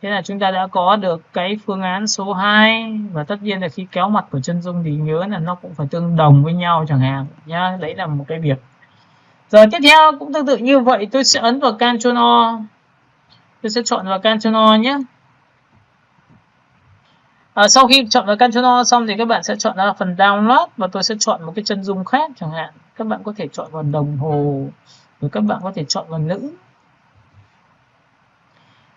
Thế là chúng ta đã có được cái phương án số 2. Và tất nhiên là khi kéo mặt của chân dung thì nhớ là nó cũng phải tương đồng với nhau chẳng hạn nhá. Đấy là một cái việc. Rồi tiếp theo cũng tương tự như vậy, tôi sẽ ấn vào Ctrl O. Tôi sẽ chọn vào Ctrl O nhé. Sau khi chọn vào Ctrl O xong thì các bạn sẽ chọn ra phần download và tôi sẽ chọn một cái chân dung khác chẳng hạn. Các bạn có thể chọn vào đồng hồ, rồi các bạn có thể chọn vào nữ.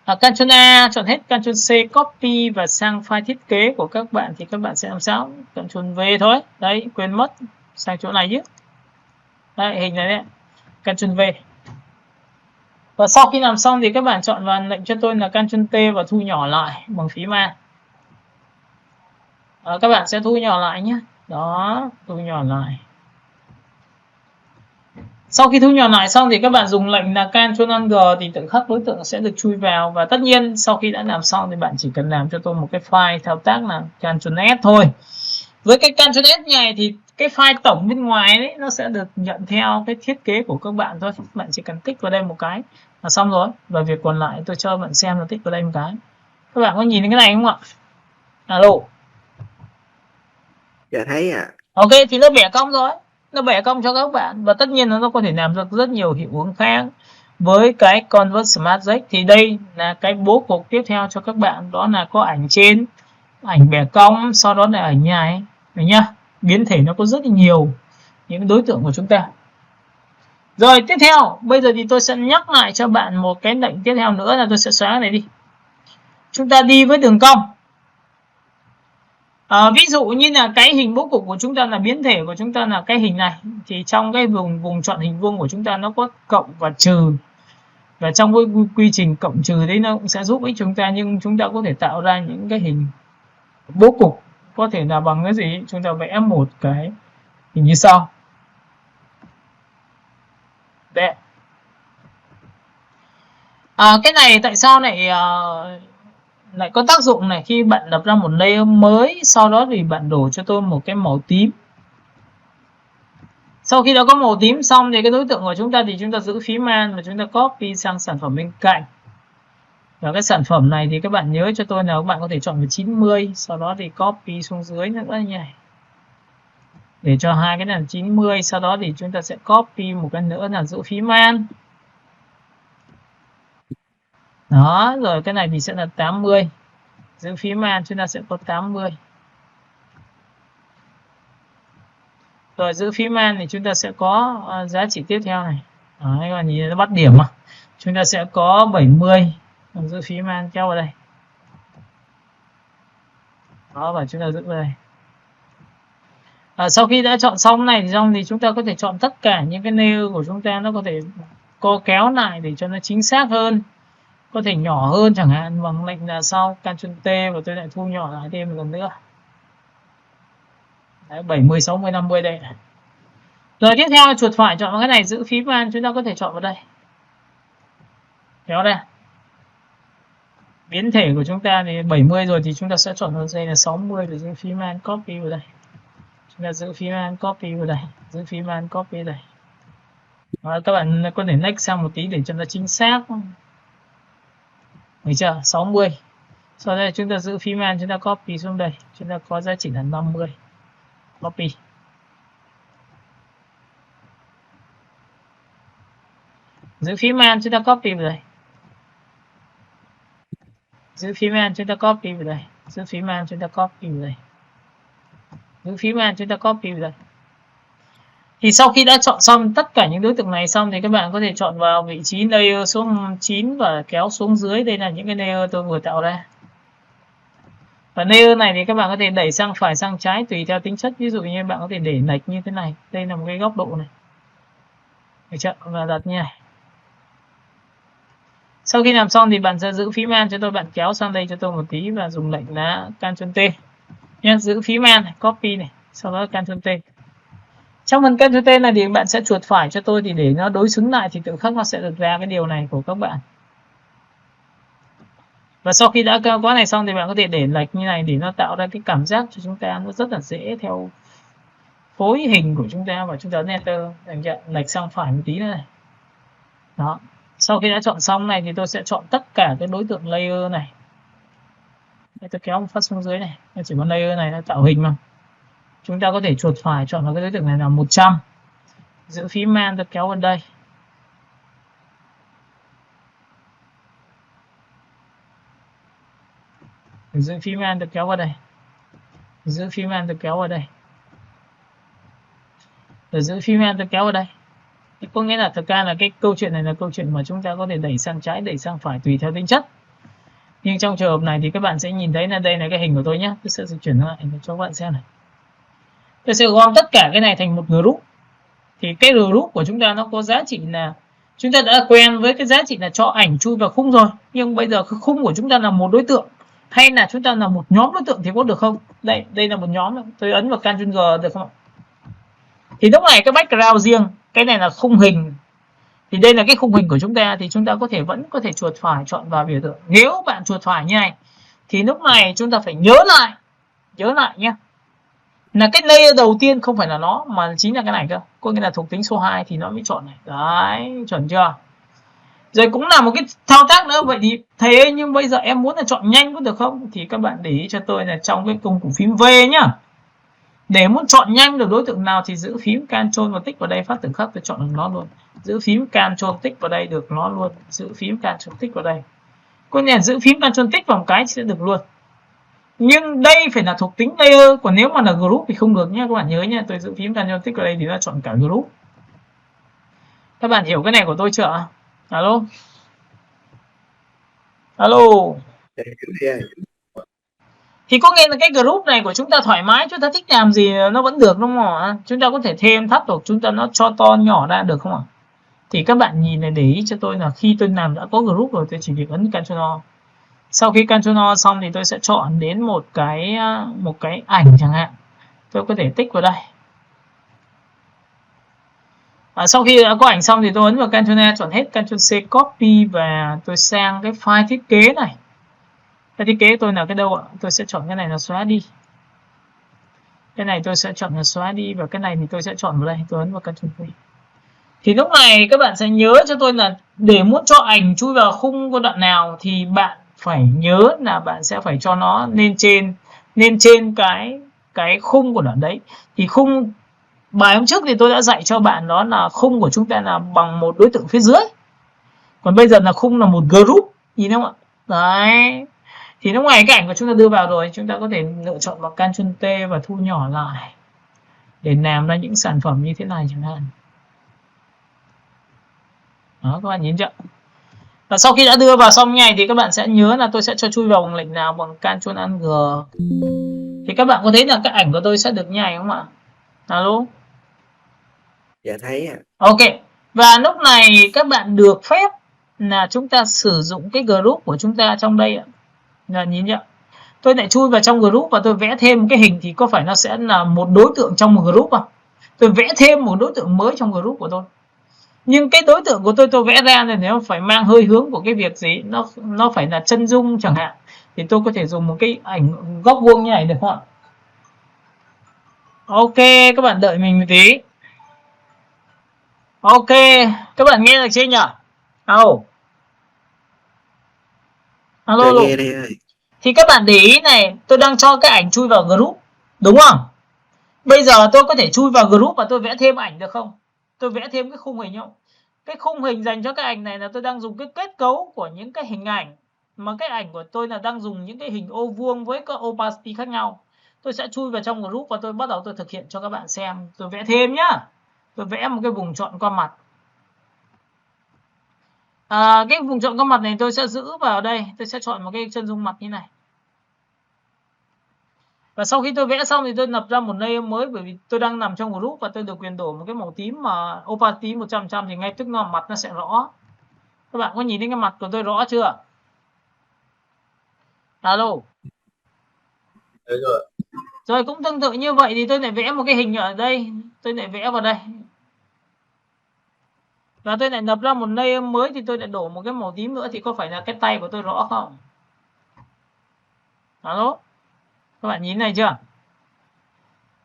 Ctrl A chọn hết, Ctrl C copy và sang file thiết kế của các bạn thì các bạn sẽ làm sao? Ctrl V thôi. Đấy, quên mất sang chỗ này chứ. Đây, hình này đấy. Ctrl V. Và sau khi làm xong thì các bạn chọn vào lệnh cho tôi là Ctrl T và thu nhỏ lại bằng phím A. Các bạn sẽ thu nhỏ lại nhé. Đó, thu nhỏ lại. Sau khi thu nhỏ lại xong thì các bạn dùng lệnh là Ctrl G thì tự khắc đối tượng sẽ được chui vào. Và tất nhiên sau khi đã làm xong thì bạn chỉ cần làm cho tôi một cái file thao tác là Ctrl S thôi. Với cái Ctrl S này thì cái file tổng bên ngoài đấy nó sẽ được nhận theo cái thiết kế của các bạn thôi. Bạn chỉ cần tích vào đây một cái là xong rồi. Và việc còn lại tôi cho bạn xem là tích vào đây một cái. Các bạn có nhìn thấy cái này không ạ? Alo. Dạ thấy ạ. Ok thì nó bẻ cong rồi. Nó bẻ cong cho các bạn. Và tất nhiên nó có thể làm được rất nhiều hiệu ứng khác. Với cái Convert Smart Text thì đây là cái bố cục tiếp theo cho các bạn. Đó là có ảnh trên, ảnh bẻ cong, sau đó là ảnh này. Đấy nhá. Biến thể nó có rất là nhiều những đối tượng của chúng ta. Rồi tiếp theo, bây giờ thì tôi sẽ nhắc lại cho bạn một cái lệnh tiếp theo nữa là tôi sẽ xóa cái này đi. Chúng ta đi với đường cong. Ví dụ như là cái hình bố cục của chúng ta là biến thể của chúng ta là cái hình này, thì trong cái vùng chọn hình vuông của chúng ta nó có cộng và trừ, và trong cái quy trình cộng trừ đấy nó cũng sẽ giúp ích chúng ta, nhưng chúng ta có thể tạo ra những cái hình bố cục có thể là bằng cái gì, chúng ta vẽ một cái hình như sau. Đấy. Cái này tại sao lại có tác dụng này, khi bạn lập ra một layer mới, sau đó thì bạn đổ cho tôi một cái màu tím. Sau khi đã có màu tím xong thì cái đối tượng của chúng ta thì chúng ta giữ phím Alt và chúng ta copy sang sản phẩm bên cạnh. Và cái sản phẩm này thì các bạn nhớ cho tôi là các bạn có thể chọn vào 90, sau đó thì copy xuống dưới nữa như này. Để cho hai cái này là 90, sau đó thì chúng ta sẽ copy một cái nữa là giữ phím Alt. Đó, rồi cái này thì sẽ là 80. Giữ phím Alt chúng ta sẽ có 80. Rồi giữ phím Alt thì chúng ta sẽ có giá trị tiếp theo này. Đấy, còn nhìn nó bắt điểm mà. Chúng ta sẽ có 70. Còn giữ phím Alt kéo vào đây. Đó, và chúng ta giữ vào đây. Sau khi đã chọn xong này thì chúng ta có thể chọn tất cả những cái layer của chúng ta, nó có thể co kéo lại để cho nó chính xác hơn, có thể nhỏ hơn chẳng hạn, bằng lệnh là sau Ctrl T và tôi lại thu nhỏ lại thêm một lần nữa. Đấy, 70, 60, 50 đây này. Rồi tiếp theo chuột phải chọn vào cái này, giữ phím Alt chúng ta có thể chọn vào đây. Kéo ra. Biến thể của chúng ta thì 70 rồi thì chúng ta sẽ chọn vào đây là 60 để giữ phím Alt copy vào đây. Chúng ta giữ phím Alt copy vào đây, giữ phím Alt copy đây. Đó, các bạn có thể next sang một tí để cho nó chính xác. Được chưa? 60. Sau đây chúng ta giữ phím Alt chúng ta copy xuống đây, chúng ta có giá trị là 50. Copy. Giữ phím Alt chúng ta copy vào đây. Giữ phím Alt chúng ta copy vào đây. Giữ phím Alt chúng ta copy vào đây. Giữ phím Alt chúng ta copy vào đây. Thì sau khi đã chọn xong tất cả những đối tượng này xong thì các bạn có thể chọn vào vị trí layer số 9 và kéo xuống dưới. Đây là những cái layer tôi vừa tạo ra. Và layer này thì các bạn có thể đẩy sang phải sang trái tùy theo tính chất. Ví dụ như bạn có thể để lệch như thế này. Đây là một cái góc độ này. Được chưa? Và đặt như này. Sau khi làm xong thì bạn sẽ giữ phím Alt cho tôi, bạn kéo sang đây cho tôi một tí và dùng lệnh là Ctrl T nhé. Giữ phím Alt này, copy này, sau đó Ctrl T. Trong phần Ctrl T này thì bạn sẽ chuột phải cho tôi thì để nó đối xứng lại thì tự khắc nó sẽ được ra cái điều này của các bạn. Và sau khi đã có này xong thì bạn có thể để lệch như này để nó tạo ra cái cảm giác cho chúng ta nó rất là dễ theo phối hình của chúng ta, và chúng ta enter lệch sang phải một tí nữa này. Đó. Sau khi đã chọn xong này thì tôi sẽ chọn tất cả cái đối tượng layer này. Đây, tôi kéo một phát xuống dưới này, chỉ có layer này là tạo hình mà. Chúng ta có thể chuột phải chọn vào cái đối tượng này là 100. Giữ phím Alt tôi kéo vào đây. Giữ phím Alt tôi kéo vào đây. Giữ phím Alt tôi kéo vào đây. Rồi giữ phím Alt tôi kéo vào đây. Thì có nghĩa là thực ra là cái câu chuyện này là câu chuyện mà chúng ta có thể đẩy sang trái, đẩy sang phải tùy theo tính chất. Nhưng trong trường hợp này thì các bạn sẽ nhìn thấy là đây là cái hình của tôi nhé. Tôi sẽ dịch chuyển lại cho các bạn xem này. Tôi sẽ gom tất cả cái này thành một group. Thì cái group của chúng ta nó có giá trị là Chúng ta đã quen với cái giá trị là cho ảnh chui vào khung rồi, nhưng bây giờ cái khung của chúng ta là một đối tượng hay là chúng ta là một nhóm đối tượng thì có được không? Đây là một nhóm, tôi ấn vào Ctrl G được không ạ? Thì lúc này cái background riêng, cái này là khung hình, thì đây là cái khung hình của chúng ta, thì chúng ta vẫn có thể chuột phải chọn vào biểu tượng. Nếu bạn chuột phải như này thì lúc này chúng ta phải nhớ lại nhé, là cái layer đầu tiên không phải là nó mà chính là cái này cơ, có nghĩa là thuộc tính số 2 thì nó mới chọn này. Đấy, chuẩn chưa? Rồi cũng là một cái thao tác nữa. Vậy thì thầy ơi, nhưng bây giờ em muốn là chọn nhanh có được không? Thì các bạn để ý cho tôi là trong cái công cụ phím V nhá, để muốn chọn nhanh được đối tượng nào thì giữ phím Ctrl và tích vào đây, phát tử khắc tôi chọn được nó luôn. Giữ phím Ctrl tích vào đây được nó luôn. Giữ phím Ctrl tích vào đây. Có nghĩa là giữ phím Ctrl tích vào một cái sẽ được luôn. Nhưng đây phải là thuộc tính layer, còn nếu mà là group thì không được nhé. Các bạn nhớ nhé, tôi giữ phím Ctrl tích vào đây thì nó chọn cả group. Các bạn hiểu cái này của tôi chưa? Alo? Alo? Thì có nghĩa là cái group này của chúng ta thoải mái, chúng ta thích làm gì nó vẫn được đúng không ạ? Chúng ta có thể thêm thắt hoặc chúng ta nó cho to nhỏ ra được không ạ? Thì các bạn nhìn này, để ý cho tôi là khi tôi làm đã có group rồi, tôi chỉ việc ấn Ctrl O. Sau khi Ctrl O xong thì tôi sẽ chọn đến một cái ảnh chẳng hạn. Tôi có thể tích vào đây. Sau khi đã có ảnh xong thì tôi ấn vào Ctrl A, chọn hết Ctrl C copy và tôi sang cái file thiết kế này. Cái thiết kế tôi là cái đâu ạ? Tôi sẽ chọn cái này là xóa đi. Cái này tôi sẽ chọn là xóa đi và cái này thì tôi sẽ chọn vào đây, tôi ấn vào Ctrl V. Thì lúc này các bạn sẽ nhớ cho tôi là để muốn cho ảnh chui vào khung của đoạn nào thì bạn phải nhớ là bạn sẽ phải cho nó lên trên cái khung của đoạn đấy. Thì khung bài hôm trước thì tôi đã dạy cho bạn đó là khung của chúng ta là bằng một đối tượng phía dưới. Còn bây giờ là khung là một group, nhìn không ạ? Đấy. Thì lúc này cái ảnh của chúng ta đưa vào rồi, chúng ta có thể lựa chọn vào Ctrl T và thu nhỏ lại để làm ra những sản phẩm như thế này chẳng hạn. Đó, các bạn nhìn chưa? Và sau khi đã đưa vào xong như này thì các bạn sẽ nhớ là tôi sẽ cho chui vào bằng lệnh nào, bằng Ctrl Alt G. Thì các bạn có thấy là cái ảnh của tôi sẽ được như này không ạ? Alo? Dạ thấy ạ. Ok. Và lúc này các bạn được phép là chúng ta sử dụng cái group của chúng ta trong đây ạ. Là nhìn chưa? Tôi lại chui vào trong group và tôi vẽ thêm cái hình thì có phải nó sẽ là một đối tượng trong một group không? Tôi vẽ thêm một đối tượng mới trong group của tôi. Nhưng cái đối tượng của tôi vẽ ra này nếu phải mang hơi hướng của cái việc gì, nó phải là chân dung chẳng hạn, thì tôi có thể dùng một cái ảnh góc vuông như này được không ạ? Ok, các bạn đợi mình một tí. Ok, các bạn nghe được chưa nhỉ? Alo. Alo. Dạ nghe đây ơi. Thì các bạn để ý này, tôi đang cho cái ảnh chui vào group, đúng không? Bây giờ tôi có thể chui vào group và tôi vẽ thêm ảnh được không? Tôi vẽ thêm cái khung hình không? Cái khung hình dành cho cái ảnh này là tôi đang dùng cái kết cấu của những cái hình ảnh, mà cái ảnh của tôi là đang dùng những cái hình ô vuông với các opacity khác nhau. Tôi sẽ chui vào trong group và tôi bắt đầu tôi thực hiện cho các bạn xem. Tôi vẽ thêm nhá. Tôi vẽ một cái vùng chọn qua mặt. Cái vùng chọn qua mặt này tôi sẽ giữ vào đây. Tôi sẽ chọn một cái chân dung mặt như này. Và sau khi tôi vẽ xong thì tôi lập ra một layer mới, bởi vì tôi đang nằm trong group và tôi được quyền đổi một cái màu tím mà opacity 100% thì ngay tức là mặt nó sẽ rõ. Các bạn có nhìn thấy cái mặt của tôi rõ chưa? Alo. Rồi. Rồi cũng tương tự như vậy thì tôi lại vẽ một cái hình ở đây, tôi lại vẽ vào đây. Và tôi lại lập ra một layer mới thì tôi lại đổ một cái màu tím nữa, thì có phải là cái tay của tôi rõ không? Alo. Các bạn nhìn này chưa?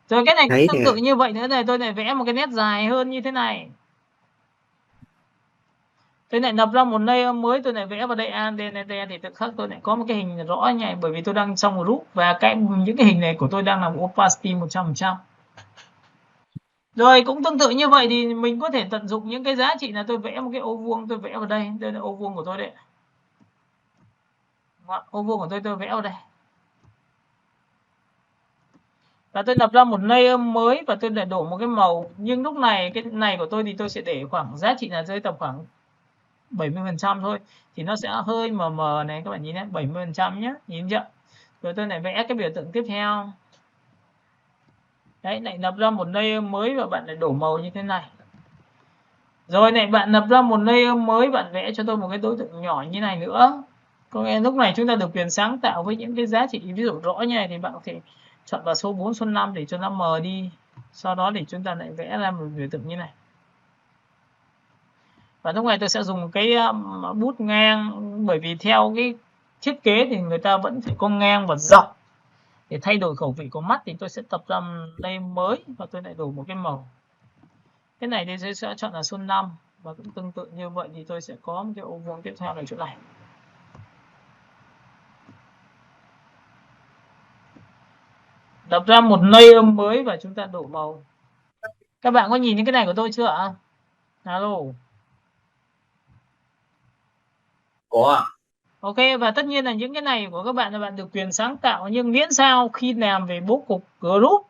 Rồi cái này cũng tương tự như vậy nữa này, tôi lại vẽ một cái nét dài hơn như thế này. Tôi lại lập ra một layer mới, tôi lại vẽ vào đây ADNT thì tự khắc tôi lại có một cái hình rõ như này, bởi vì tôi đang trong group và những cái hình này của tôi đang làm opacity 100%. Rồi cũng tương tự như vậy thì mình có thể tận dụng những cái giá trị là tôi vẽ một cái ô vuông, tôi vẽ vào đây, đây là ô vuông của tôi đấy. Ô vuông của tôi vẽ vào đây. Và tôi lập ra một layer mới và tôi lại đổ một cái màu, nhưng lúc này cái này của tôi thì tôi sẽ để khoảng giá trị là rơi tầm khoảng 70% thôi, thì nó sẽ hơi mờ mờ này, các bạn nhìn nhé, 70% nhé, nhìn chưa? Rồi tôi lại vẽ cái biểu tượng tiếp theo. Đấy, lại lập ra một layer mới và bạn lại đổ màu như thế này. Rồi này, bạn lập ra một layer mới, bạn vẽ cho tôi một cái đối tượng nhỏ như này nữa. Có nghĩa lúc này chúng ta được quyền sáng tạo với những cái giá trị ví dụ rõ như này thì bạn có thể chọn vào số 4, số 5 để cho nó mờ đi. Sau đó thì chúng ta lại vẽ ra một biểu tượng như này. Và lúc này tôi sẽ dùng cái bút ngang, bởi vì theo cái thiết kế thì người ta vẫn phải có ngang và dọc. Để thay đổi khẩu vị của mắt thì tôi sẽ tập ra layer mới và tôi lại đổi một cái màu. Cái này thì tôi sẽ chọn là số 5 và cũng tương tự như vậy thì tôi sẽ có một cái ô vuông tiếp theo ở chỗ này. Lập ra một layer mới và chúng ta đổ màu. Các bạn có nhìn những cái này của tôi chưa ạ? Alo. Có. Ok, và tất nhiên là những cái này của các bạn là bạn được quyền sáng tạo, nhưng miễn sao khi làm về bố cục group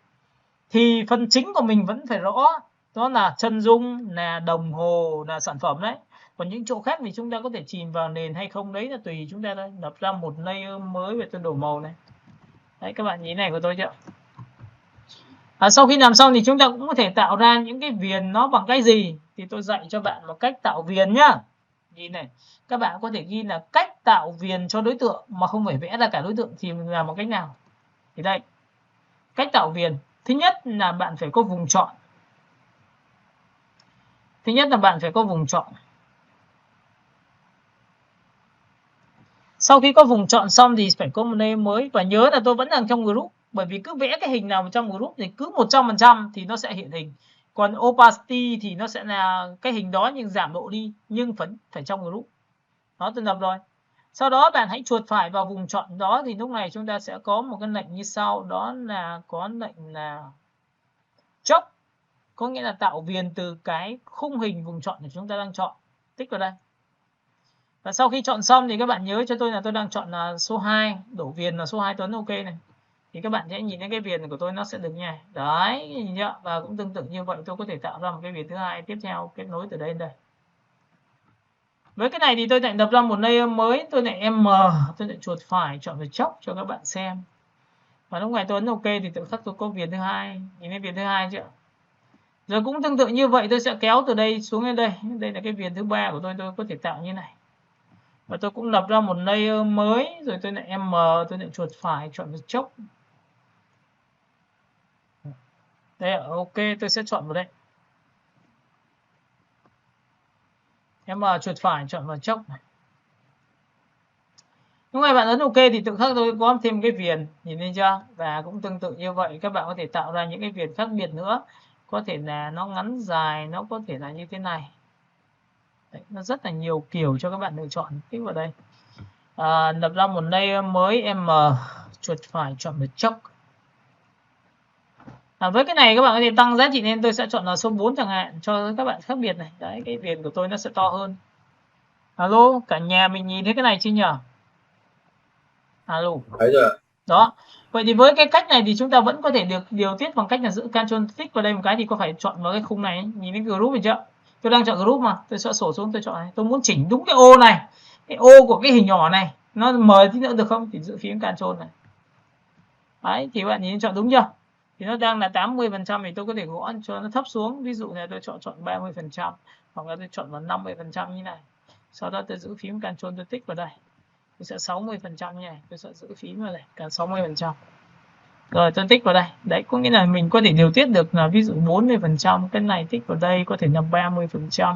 thì phần chính của mình vẫn phải rõ. Đó là chân dung, là đồng hồ, là sản phẩm đấy. Còn những chỗ khác thì chúng ta có thể chìm vào nền hay không đấy là tùy chúng ta thôi. Lập ra một layer mới về tôi đổ màu này. Đấy, các bạn nhìn này của tôi chưa? Sau khi làm xong thì chúng ta cũng có thể tạo ra những cái viền nó bằng cái gì thì tôi dạy cho bạn một cách tạo viền nhá. Nhìn này, các bạn có thể ghi là cách tạo viền cho đối tượng mà không phải vẽ ra cả đối tượng thì là một cách nào. Thì đây, cách tạo viền. Thứ nhất là bạn phải có vùng chọn. Sau khi có vùng chọn xong thì phải có một layer mới, và nhớ là tôi vẫn đang trong group, bởi vì cứ vẽ cái hình nào trong group thì cứ 100% thì nó sẽ hiện hình. Còn opacity thì nó sẽ là cái hình đó nhưng giảm độ đi, nhưng vẫn phải trong group. Đó, tôi lập rồi. Sau đó bạn hãy chuột phải vào vùng chọn đó thì lúc này chúng ta sẽ có một cái lệnh như sau, đó là có lệnh là chốc, có nghĩa là tạo viền từ cái khung hình vùng chọn của chúng ta đang chọn. Tích vào đây. Và sau khi chọn xong thì các bạn nhớ cho tôi là tôi đang chọn là số 2, đổ viền là số 2 Tuấn, ok này. Thì các bạn sẽ nhìn thấy cái viền của tôi nó sẽ được như này. Đấy, nhìn chưa? Và cũng tương tự như vậy tôi có thể tạo ra một cái viền thứ hai tiếp theo kết nối từ đây đến đây. Với cái này thì tôi lại lập ra một layer mới, tôi lại tôi lại chuột phải chọn về chốc cho các bạn xem. Và lúc này tôi ấn ok thì tự khắc tôi có viền thứ hai, nhìn thấy viền thứ hai chưa? Rồi cũng tương tự như vậy tôi sẽ kéo từ đây xuống đến đây. Đây là cái viền thứ ba của tôi có thể tạo như này. Và tôi cũng lập ra một layer mới, rồi tôi lại tôi lại chuột phải chọn về chốc. Đây, ok, tôi sẽ chọn vào đây. Chuột phải chọn vào chốc này. Lúc này bạn ấn ok thì tự khắc tôi có thêm cái viền, nhìn thấy chưa? Và cũng tương tự như vậy các bạn có thể tạo ra những cái viền khác biệt nữa. Có thể là nó ngắn dài, nó có thể là như thế này. Đấy, nó rất là nhiều kiểu cho các bạn lựa chọn. Tích vào đây. Lập ra một layer mới, chuột phải chọn vào chốc. Với cái này các bạn có thể tăng giá trị lên, tôi sẽ chọn là số 4 chẳng hạn cho các bạn khác biệt này. Đấy, cái viền của tôi nó sẽ to hơn. Alo, cả nhà mình nhìn thấy cái này chưa nhỉ? Alo. Thấy rồi. Đó. Vậy thì với cái cách này thì chúng ta vẫn có thể được điều tiết bằng cách là giữ Ctrl tích vào đây một cái thì có phải chọn vào cái khung này, nhìn cái group này chưa? Tôi đang chọn group mà, tôi sẽ sổ xuống tôi chọn này. Tôi muốn chỉnh đúng cái ô này. Cái ô của cái hình nhỏ này nó mờ tí nữa được không? Thì giữ phím Ctrl này. Đấy, thì bạn nhìn chọn đúng chưa? Thì nó đang là 80% thì tôi có thể gõ cho nó thấp xuống, ví dụ là tôi chọn 30% hoặc là tôi chọn vào 50% như này. Sau đó tôi giữ phím Ctrl tôi tích vào đây. Tôi sẽ 60% như này, tôi sẽ giữ phím vào đây, cả 60%. Rồi tôi tích vào đây. Đấy có nghĩa là mình có thể điều tiết được là ví dụ 40%, cái này tích vào đây có thể là 30%.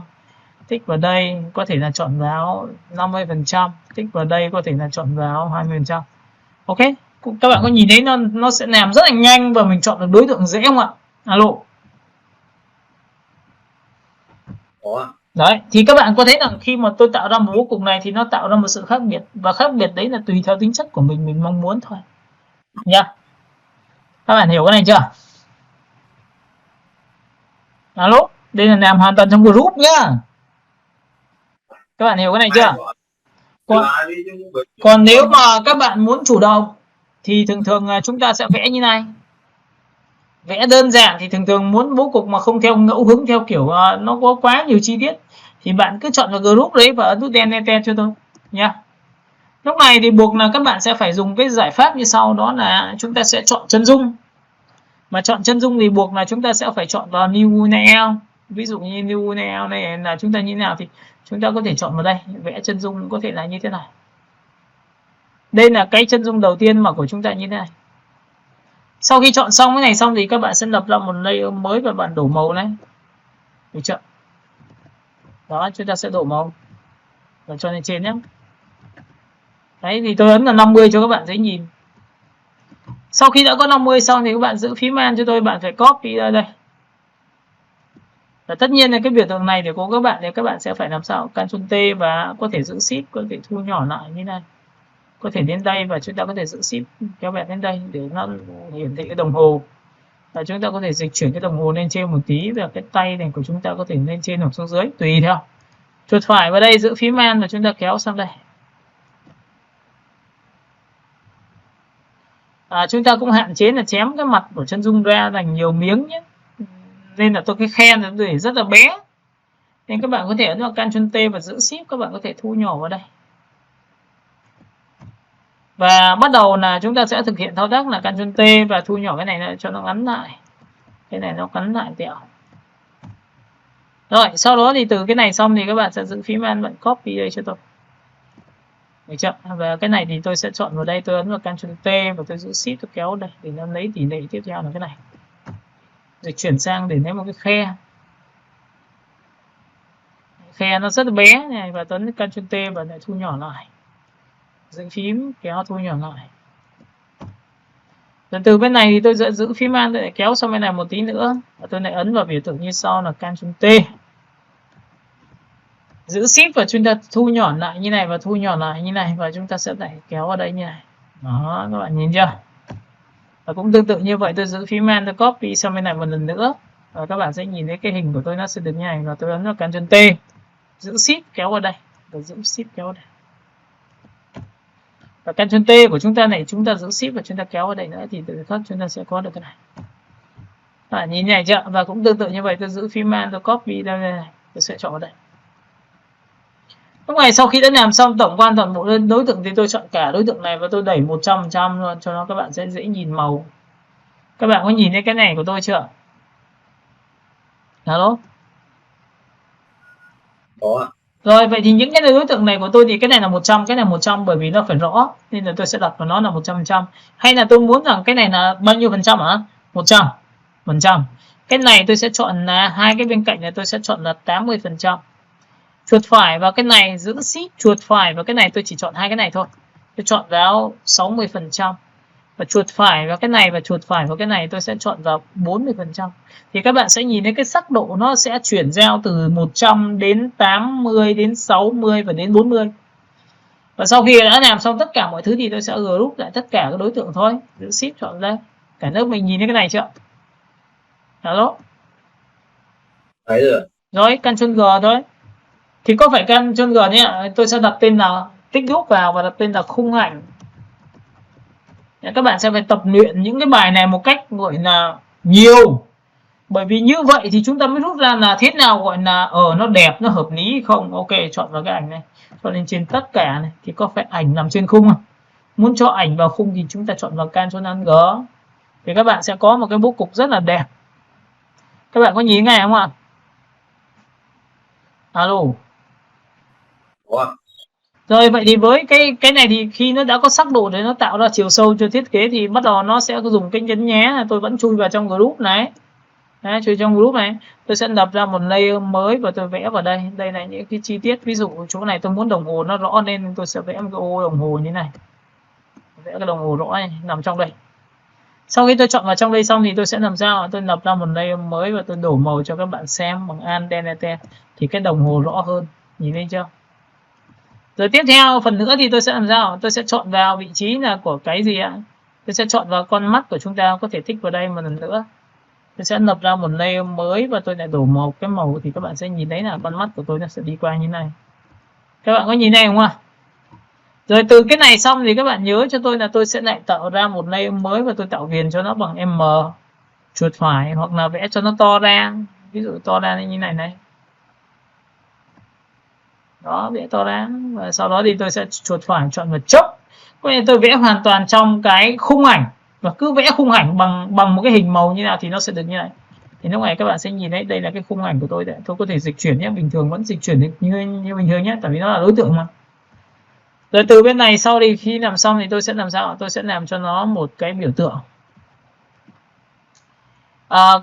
Tích vào đây có thể là chọn vào 50%, tích vào đây có thể là chọn vào 20%. Ok, các bạn có nhìn thấy nó sẽ làm rất là nhanh và mình chọn được đối tượng dễ không ạ? Alo. Ủa? Đấy, thì các bạn có thấy là khi mà tôi tạo ra một bố cục này thì nó tạo ra một sự khác biệt, và khác biệt đấy là tùy theo tính chất của mình mong muốn thôi nha. Các bạn hiểu cái này chưa? Alo, đây là làm hoàn toàn trong group nhá. Các bạn hiểu cái này chưa? Còn nếu mà các bạn muốn chủ động thì thường chúng ta sẽ vẽ như này. Vẽ đơn giản thì thường muốn bố cục mà không theo ngẫu hứng, theo kiểu nó có quá nhiều chi tiết thì bạn cứ chọn vào group đấy và ấn nút Enter cho tôi nha. Lúc này thì buộc là các bạn sẽ phải dùng cái giải pháp như sau, đó là chúng ta sẽ chọn chân dung. Mà chọn chân dung thì buộc là chúng ta sẽ phải chọn vào New Layout. ví dụ như new nail này là chúng ta như thế nào thì chúng ta có thể chọn vào đây, vẽ chân dung có thể là như thế này. Đây là cái chân dung đầu tiên mà của chúng ta như thế này. Sau khi chọn xong cái này xong thì các bạn sẽ lập ra một layer mới và bạn đổ màu này, được chưa? Đó, chúng ta sẽ đổ màu và cho lên trên nhé. Đấy thì tôi ấn là 50 cho các bạn dễ nhìn. Sau khi đã có 50 xong thì các bạn giữ phím Alt cho tôi, bạn phải copy ra đây. Và tất nhiên là cái biểu tượng này để của các bạn thì các bạn sẽ phải làm sao Ctrl T và có thể giữ Shift, có thể thu nhỏ lại như này. Có thể đến đây và chúng ta có thể giữ Shift kéo bẹt đến đây để nó hiển thị cái đồng hồ. Và chúng ta có thể dịch chuyển cái đồng hồ lên trên một tí, và cái tay này của chúng ta có thể lên trên hoặc xuống dưới tùy theo. Chuột phải vào đây giữ phím Alt và chúng ta kéo sang đây. Chúng ta cũng hạn chế là chém cái mặt của chân dung ra thành nhiều miếng nhé. Nên là tôi cái khe này để rất là bé. Nên các bạn có thể ấn vào Ctrl T và giữ Shift, các bạn có thể thu nhỏ vào đây. Và bắt đầu là chúng ta sẽ thực hiện thao tác là Ctrl T và thu nhỏ cái này cho nó ngắn lại. Cái này nó ngắn lại tẹo. Rồi, sau đó thì từ cái này xong thì các bạn sẽ giữ phím Alt, bạn copy đây cho tôi. Được chưa? Và cái này thì tôi sẽ chọn vào đây, tôi ấn vào Ctrl T và tôi giữ Shift tôi kéo đây để nó lấy tỷ lệ tiếp theo là cái này. Rồi chuyển sang để lấy một cái khe. Khe nó rất là bé này và tôi ấn Ctrl T và lại thu nhỏ lại. Giữ phím kéo thu nhỏ lại. Rồi từ bên này thì tôi sẽ giữ phím Alt để kéo sang bên này một tí nữa và tôi lại ấn vào biểu tượng như sau là Ctrl T. Giữ Shift và chúng ta thu nhỏ lại như này và thu nhỏ lại như này và chúng ta sẽ lại kéo vào đây như này. Đó, các bạn nhìn chưa? Và cũng tương tự như vậy, tôi giữ phím Alt, tôi copy sang bên này một lần nữa và các bạn sẽ nhìn thấy cái hình của tôi nó sẽ được như này. Và tôi ấn vào Ctrl T, giữ Shift kéo vào đây và giữ Shift kéo vào đây. Và Ctrl T của chúng ta này, chúng ta giữ Shift và chúng ta kéo vào đây nữa thì từ khắc chúng ta sẽ có được cái này. Nhìn này chưa? Và cũng tương tự như vậy, tôi giữ phím Alt, tôi copy đây này, tôi sẽ chọn vào đây. Lúc này sau khi đã làm xong tổng quan toàn bộ đối tượng thì tôi chọn cả đối tượng này và tôi đẩy 100% luôn cho nó các bạn sẽ dễ nhìn màu. Các bạn có nhìn thấy cái này của tôi chưa? Alo? Có. Rồi vậy thì những cái đối tượng này của tôi thì cái này là 100, cái này 100 bởi vì nó phải rõ nên là tôi sẽ đặt vào nó là 100%. Hay là tôi muốn rằng cái này là bao nhiêu phần trăm hả? 100%. Cái này tôi sẽ chọn là hai cái bên cạnh này tôi sẽ chọn là 80%. Chuột phải vào cái này giữ Shift, chuột phải vào cái này tôi chỉ chọn hai cái này thôi. Tôi chọn vào 60%. Và chuột phải vào cái này và chuột phải vào cái này tôi sẽ chọn vào 40%. Thì các bạn sẽ nhìn thấy cái sắc độ nó sẽ chuyển giao từ 100 đến 80 đến 60 và đến 40. Và sau khi đã làm xong tất cả mọi thứ thì tôi sẽ group lại tất cả các đối tượng thôi. Giữ Shift chọn đây. Cả nước mình nhìn thấy cái này chưa? Đó. Thấy rồi. Rồi, Ctrl G thôi. Thì có phải Ctrl G nhé, tôi sẽ đặt tên là tích group vào và đặt tên là khung ảnh. Các bạn sẽ phải tập luyện những cái bài này một cách gọi là nhiều. Bởi vì như vậy thì chúng ta mới rút ra là thế nào gọi là nó đẹp, nó hợp lý không. Ok, chọn vào cái ảnh này, cho lên trên tất cả này thì có phải ảnh nằm trên khung không? Muốn cho ảnh vào khung thì chúng ta chọn vào Ctrl Alt G. Thì các bạn sẽ có một cái bố cục rất là đẹp. Các bạn có nhìn ngay không ạ? Alo. Có. Rồi vậy thì với cái này thì khi nó đã có sắc độ để nó tạo ra chiều sâu cho thiết kế thì bắt đầu nó sẽ dùng cái nhấn nhé. Tôi vẫn chui vào trong group này. Đấy, chui trong group này, tôi sẽ lập ra một layer mới và tôi vẽ vào đây. Đây là những cái chi tiết, ví dụ chỗ này tôi muốn đồng hồ nó rõ nên tôi sẽ vẽ một cái ô đồng hồ như này. Vẽ cái đồng hồ rõ này nằm trong đây. Sau khi tôi chọn vào trong đây xong thì tôi sẽ làm sao? Tôi lập ra một layer mới và tôi đổ màu cho các bạn xem bằng Alt Delete thì cái đồng hồ rõ hơn. Nhìn thấy chưa? Rồi tiếp theo phần nữa thì tôi sẽ làm sao? Tôi sẽ chọn vào vị trí là của cái gì ạ? Tôi sẽ chọn vào con mắt của chúng ta, có thể tích vào đây một lần nữa. Tôi sẽ lập ra một layer mới và tôi lại đổ màu cái màu thì các bạn sẽ nhìn thấy là con mắt của tôi nó sẽ đi qua như này. Các bạn có nhìn thấy không ạ? Rồi từ cái này xong thì các bạn nhớ cho tôi là tôi sẽ lại tạo ra một layer mới và tôi tạo viền cho nó bằng M chuột phải hoặc là vẽ cho nó to ra. Ví dụ to ra như này này. Đó, vẽ to ra và sau đó thì tôi sẽ chuột phải chọn vào chốc. Có nghĩa tôi vẽ hoàn toàn trong cái khung ảnh và cứ vẽ khung ảnh bằng một cái hình màu như nào thì nó sẽ được như này. Thì lúc này các bạn sẽ nhìn thấy đây là cái khung ảnh của tôi đấy. Tôi có thể dịch chuyển nhé, bình thường vẫn dịch chuyển được như bình thường nhé, tại vì nó là đối tượng mà. Rồi từ bên này sau thì khi làm xong thì tôi sẽ làm sao? Tôi sẽ làm cho nó một cái biểu tượng.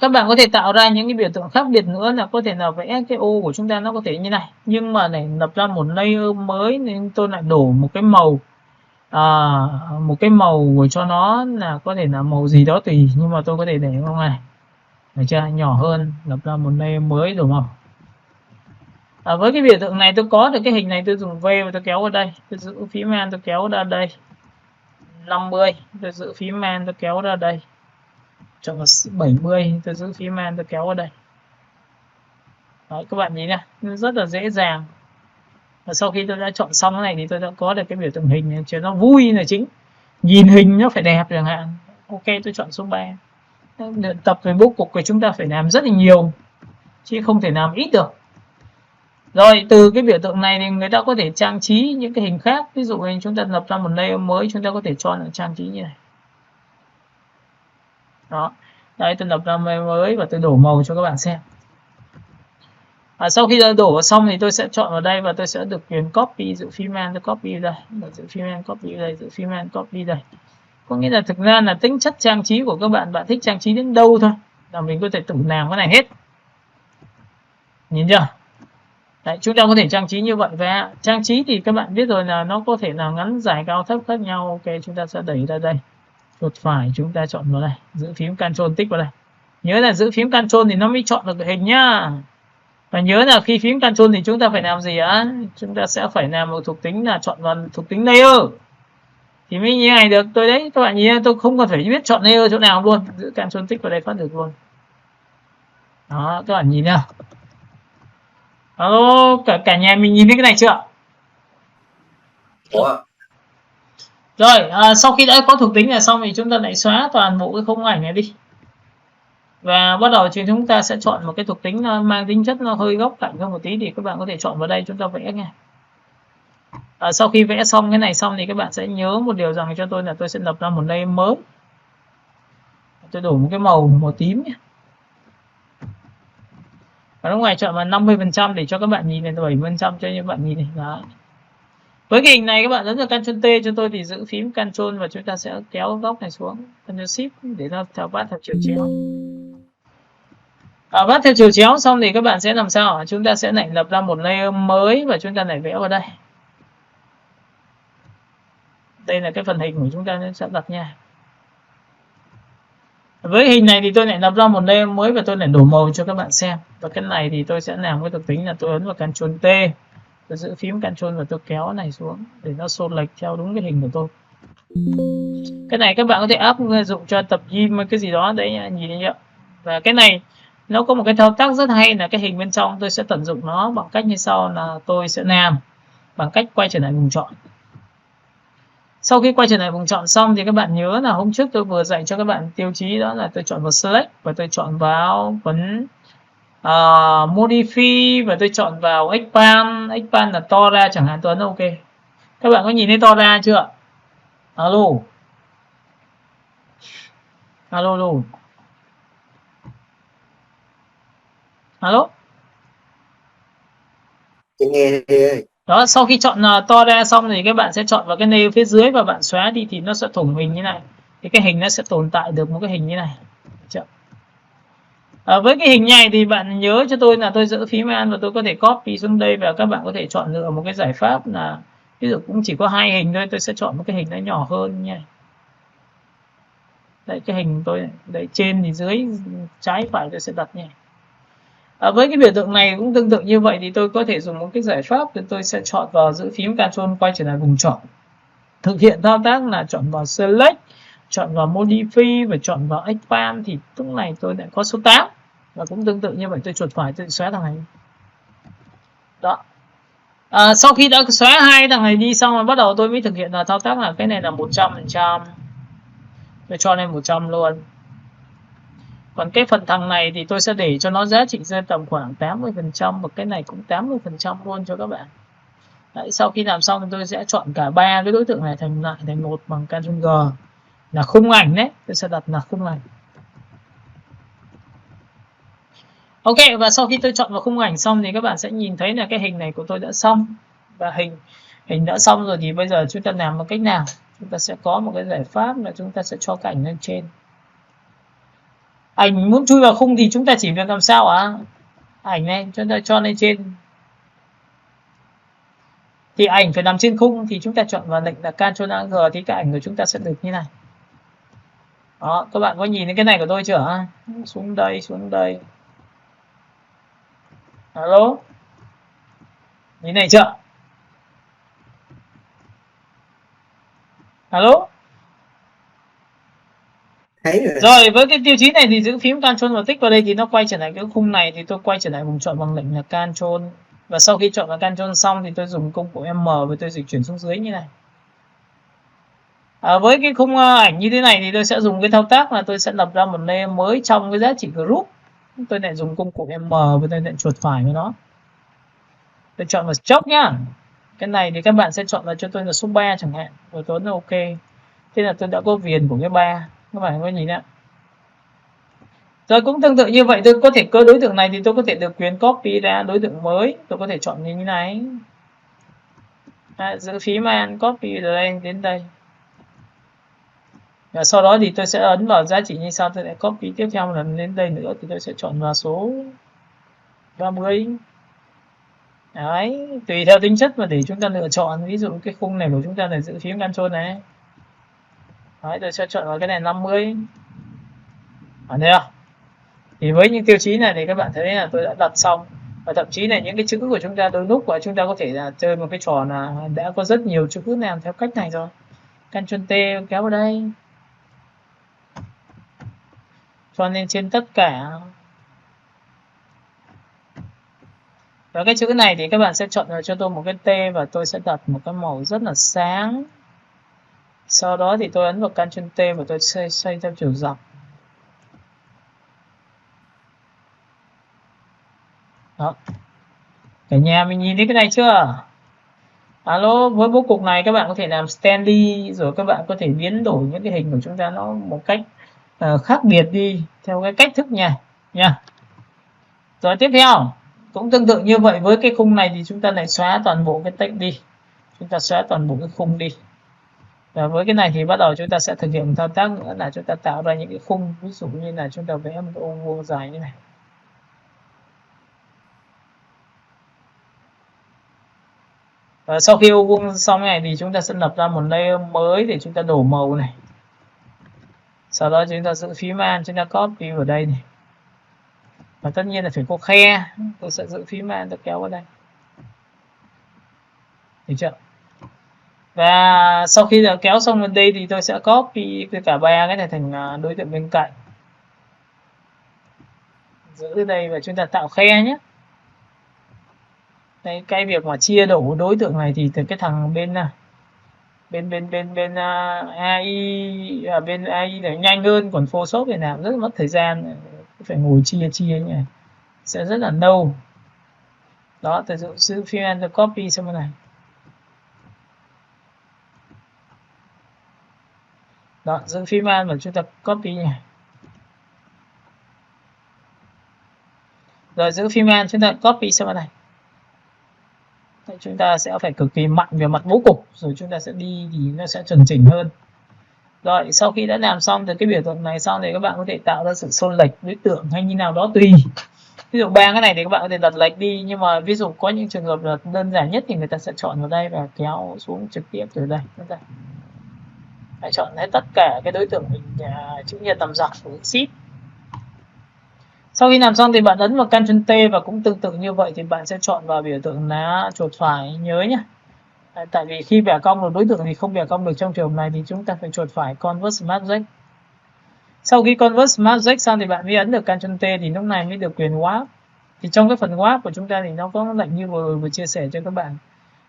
Các bạn có thể tạo ra những cái biểu tượng khác biệt nữa, là có thể là vẽ cái ô của chúng ta nó có thể như này, nhưng mà để lập ra một layer mới nên tôi lại đổ một cái màu, một cái màu cho nó là có thể là màu gì đó tùy, nhưng mà tôi có thể để không này, được chưa, nhỏ hơn, lập ra một layer mới đổ màu. Với cái biểu tượng này tôi có được cái hình này, tôi dùng V và tôi kéo vào đây, tôi giữ phím Alt tôi kéo ra đây 50, tôi giữ phím Alt tôi kéo ra đây chọn vào 70, tôi giữ phím Alt tôi kéo vào đây. Đấy, các bạn nhìn nha, rất là dễ dàng. Và sau khi tôi đã chọn xong cái này thì tôi đã có được cái biểu tượng hình cho nó vui là chính, nhìn hình nó phải đẹp chẳng hạn. Ok, tôi chọn số 3. Luyện tập về bố cục của chúng ta phải làm rất là nhiều chứ không thể làm ít được. Rồi từ cái biểu tượng này thì người ta có thể trang trí những cái hình khác, ví dụ như chúng ta lập ra một layer mới, chúng ta có thể cho nó trang trí như này. Đó, đây tôi lập ra layer mới và tôi đổ màu cho các bạn xem. Sau khi đã đổ xong thì tôi sẽ chọn vào đây và tôi sẽ được quyền copy, giữ phím Alt tôi copy đây, giữ phím Alt copy đây, giữ phím Alt copy đây. Có nghĩa là thực ra là tính chất trang trí của các bạn, bạn thích trang trí đến đâu thôi là mình có thể tự làm cái này hết. Nhìn chưa? Đấy, chúng ta có thể trang trí như vậy. Và trang trí thì các bạn biết rồi là nó có thể là ngắn dài cao thấp khác nhau. Ok, chúng ta sẽ đẩy ra đây, chuột phải chúng ta chọn vào đây, giữ phím Ctrl tích vào đây. Nhớ là giữ phím Ctrl thì nó mới chọn được hình nhá. Và nhớ là khi phím Ctrl thì chúng ta phải làm gì á? Chúng ta sẽ phải làm một thuộc tính là chọn vào thuộc tính layer thì mới như này được. Tôi đấy, các bạn nhìn tôi không cần phải biết chọn layer chỗ nào luôn, giữ Ctrl tích vào đây phát được luôn. Đó, các bạn nhìn nào. Alo, cả nhà mình nhìn thấy cái này chưa? Có. Rồi, sau khi đã có thuộc tính là xong thì chúng ta lại xóa toàn bộ cái khung ảnh này đi. Và bắt đầu chúng ta sẽ chọn một cái thuộc tính nó mang tính chất nó hơi góc cạnh hơn một tí, thì các bạn có thể chọn vào đây chúng ta vẽ nha. Sau khi vẽ xong cái này xong thì các bạn sẽ nhớ một điều rằng cho tôi là tôi sẽ lập ra một layer mới. Tôi đổ một cái màu tím nhé. Và lúc này chọn vào 50% để cho các bạn nhìn này, 7% cho các bạn nhìn này. Đó. Với cái hình này các bạn ấn vào Ctrl T cho tôi thì giữ phím Ctrl và chúng ta sẽ kéo góc này xuống, Ctrl Shift để nó theo vát theo chiều chéo. Vát theo chiều chéo xong thì các bạn sẽ làm sao? Chúng ta sẽ lại lập ra một layer mới và chúng ta lại vẽ vào đây. Đây là cái phần hình của chúng ta sẽ đặt nha. Với hình này thì tôi lại lập ra một layer mới và tôi lại đổ màu cho các bạn xem. Và cái này thì tôi sẽ làm cái thuộc tính là tôi ấn vào Ctrl T, tôi giữ phím Ctrl và tôi kéo này xuống để nó xô lệch theo đúng cái hình của tôi. Cái này các bạn có thể áp dụng cho tập gym hay cái gì đó đấy, nhìn thấy chưa? Và cái này nó có một cái thao tác rất hay là cái hình bên trong tôi sẽ tận dụng nó bằng cách như sau, là tôi sẽ làm bằng cách quay trở lại vùng chọn. Sau khi quay trở lại vùng chọn xong thì các bạn nhớ là hôm trước tôi vừa dạy cho các bạn tiêu chí, đó là tôi chọn vào Select và tôi chọn vào phấn Modify và tôi chọn vào Expand. Expand là to ra chẳng hạn, tôi ấn OK. Các bạn có nhìn thấy to ra chưa? Alo. Alo, alo. Alo. Nghe ơi. Đó, sau khi chọn to ra xong thì các bạn sẽ chọn vào cái layer phía dưới và bạn xóa đi thì nó sẽ thủng hình như này. Thì cái hình nó sẽ tồn tại được một cái hình như này. Với cái hình này thì bạn nhớ cho tôi là tôi giữ phím Alt và tôi có thể copy xuống đây và các bạn có thể chọn lựa một cái giải pháp là ví dụ cũng chỉ có 2 hình thôi, tôi sẽ chọn một cái hình nó nhỏ hơn nha. Đây cái hình tôi đấy, trên thì dưới, trái phải tôi sẽ đặt nha. Với cái biểu tượng này cũng tương tự như vậy thì tôi có thể dùng một cái giải pháp thì tôi sẽ chọn vào giữ phím Ctrl quay trở lại vùng chọn. Thực hiện thao tác là chọn vào Select, chọn vào Modify và chọn vào Expand thì lúc này tôi lại có số 8. Và cũng tương tự như vậy tôi chuột phải tôi xóa thằng này. Đó. Sau khi đã xóa hai thằng này đi xong rồi bắt đầu tôi mới thực hiện là thao tác là cái này là 100%. Tôi cho lên 100 luôn. Còn cái phần thằng này thì tôi sẽ để cho nó giá trị rơi tầm khoảng 80% và cái này cũng 80% luôn cho các bạn. Đấy, sau khi làm xong thì tôi sẽ chọn cả ba cái đối tượng này thành một bằng Ctrl G là khung ảnh đấy, tôi sẽ đặt là khung ảnh. Ok, và sau khi tôi chọn vào khung ảnh xong thì các bạn sẽ nhìn thấy là cái hình này của tôi đã xong. Và hình đã xong rồi thì bây giờ chúng ta làm một cách nào? Chúng ta sẽ có một cái giải pháp là chúng ta sẽ cho cái ảnh lên trên. Ảnh muốn chui vào khung thì chúng ta chỉ việc làm sao ảnh này chúng ta cho lên trên. Thì ảnh phải nằm trên khung thì chúng ta chọn vào lệnh là Ctrl A G thì cái ảnh của chúng ta sẽ được như này. Đó, các bạn có nhìn thấy cái này của tôi chưa? Xuống đây, xuống đây. Alo. Nhìn này chưa? Alo. Thấy rồi. Rồi với cái tiêu chí này thì giữ phím Ctrl và tích vào đây thì nó quay trở lại cái khung này thì tôi quay trở lại vùng chọn bằng lệnh là Ctrl. Và sau khi chọn vào Ctrl xong thì tôi dùng công cụ M và tôi dịch chuyển xuống dưới như này. Với cái khung ảnh như thế này thì tôi sẽ dùng cái thao tác là tôi sẽ lập ra một layer mới trong cái giá trị group. Tôi lại dùng công cụ M và tôi lại chuột phải với nó. Tôi chọn vào stroke nhá. Cái này thì các bạn sẽ chọn vào cho tôi là số 3 chẳng hạn. Rồi tôi là ok. Thế là tôi đã có viền của cái 3. Các bạn có nhìn ạ. Rồi cũng tương tự như vậy tôi có thể cơ đối tượng này thì tôi có thể được quyền copy ra đối tượng mới. Tôi có thể chọn như thế này. Giữ phím Alt copy từ đây đến đây. Và sau đó thì tôi sẽ ấn vào giá trị như sau, tôi lại copy tiếp theo một lần đến đây nữa thì tôi sẽ chọn vào số 30. Đấy, tùy theo tính chất mà để chúng ta lựa chọn. Ví dụ cái khung này của chúng ta là giữ phím Ctrl này. Đấy, tôi sẽ chọn vào cái này 50. Thấy không? Thì với những tiêu chí này thì các bạn thấy là tôi đã đặt xong. Và thậm chí là những cái chữ của chúng ta đôi lúc và chúng ta có thể là chơi một cái trò là đã có rất nhiều chữ làm theo cách này rồi. Ctrl T kéo vào đây. Cho nên trên tất cả. Và cái chữ này thì các bạn sẽ chọn cho tôi một cái T và tôi sẽ đặt một cái màu rất là sáng. Sau đó thì tôi ấn vào Ctrl T và tôi xoay theo chiều dọc. Đó. Cả nhà mình nhìn thấy cái này chưa? Alo, với bố cục này các bạn có thể làm standy rồi các bạn có thể biến đổi những cái hình của chúng ta nó một cách khác biệt đi theo cái cách thức nha. Rồi tiếp theo cũng tương tự như vậy với cái khung này thì chúng ta lại xóa toàn bộ cái text đi. Chúng ta xóa toàn bộ cái khung đi. Và với cái này thì bắt đầu chúng ta sẽ thực hiện thao tác nữa là chúng ta tạo ra những cái khung, ví dụ như là chúng ta vẽ một cái ô vuông dài như này. Và sau khi ô vuông xong này thì chúng ta sẽ lập ra một layer mới để chúng ta đổ màu này. Sau đó chúng ta giữ phím Alt, chúng ta copy vào đây này. Và tất nhiên là phải có khe, tôi sẽ giữ phím Alt tôi kéo vào đây. Được chưa? Và sau khi đã kéo xong lên đây thì tôi sẽ copy cả ba cái này thành đối tượng bên cạnh. Giữ đây và chúng ta tạo khe nhé. Đây, cái việc mà chia đổ đối tượng này thì từ cái thằng bên AI bên AI là nhanh hơn, còn Photoshop thì làm rất mất thời gian, phải ngồi chia như này sẽ rất là lâu. Đó, tôi giữ phím Alt tôi copy sang bên này. Đó, giữ phím Alt và chúng ta copy nhỉ. Rồi giữ phím Alt chúng ta copy sang bên này. Chúng ta sẽ phải cực kỳ mạnh về mặt bố cục rồi chúng ta sẽ đi thì nó sẽ chuẩn chỉnh hơn. Rồi sau khi đã làm xong từ cái biểu tượng này xong thì các bạn có thể tạo ra sự xô lệch đối tượng hay như nào đó tùy. Ví dụ ba cái này thì các bạn có thể đặt lệch đi, nhưng mà ví dụ có những trường hợp là đơn giản nhất thì người ta sẽ chọn vào đây và kéo xuống trực tiếp từ đây. Hãy chọn hết tất cả cái đối tượng hình chữ nhật tầm dọc của sheet. Sau khi làm xong thì bạn ấn vào Ctrl T và cũng tương tự như vậy thì bạn sẽ chọn vào biểu tượng lá chuột phải, nhớ nhé. Tại vì khi bẻ cong được đối tượng thì không bẻ cong được trong trường hợp này thì chúng ta phải chuột phải Convert Smart Object. Sau khi Convert Smart Object xong thì bạn mới ấn được Ctrl T thì lúc này mới được quyền Warp. Thì trong cái phần Warp của chúng ta thì nó có lệnh như vừa chia sẻ cho các bạn.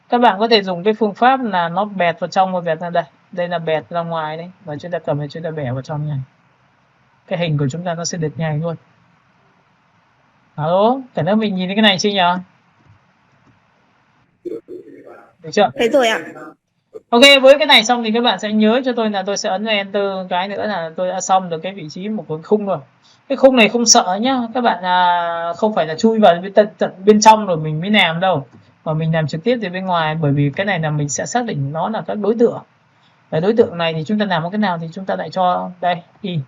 Các bạn có thể dùng cái phương pháp là nó bẹt vào trong và bẹt ra đây. Đây là bẹt ra ngoài đấy và chúng ta cầm và chúng ta bẻ vào trong này. Cái hình của chúng ta nó sẽ được nhanh luôn. Alo, cả lớp mình nhìn thấy cái này chưa nhỉ? Được chưa? Thấy rồi ạ. Ok, với cái này xong thì các bạn sẽ nhớ cho tôi là tôi sẽ ấn vào Enter, cái nữa là tôi đã xong được cái vị trí một cái khung rồi. Cái khung này không sợ nhá, các bạn không phải là chui vào tận bên trong rồi mình mới làm đâu, mà mình làm trực tiếp từ bên ngoài, bởi vì cái này là mình sẽ xác định nó là các đối tượng. Và đối tượng này thì chúng ta làm một cái nào thì chúng ta lại cho đây thì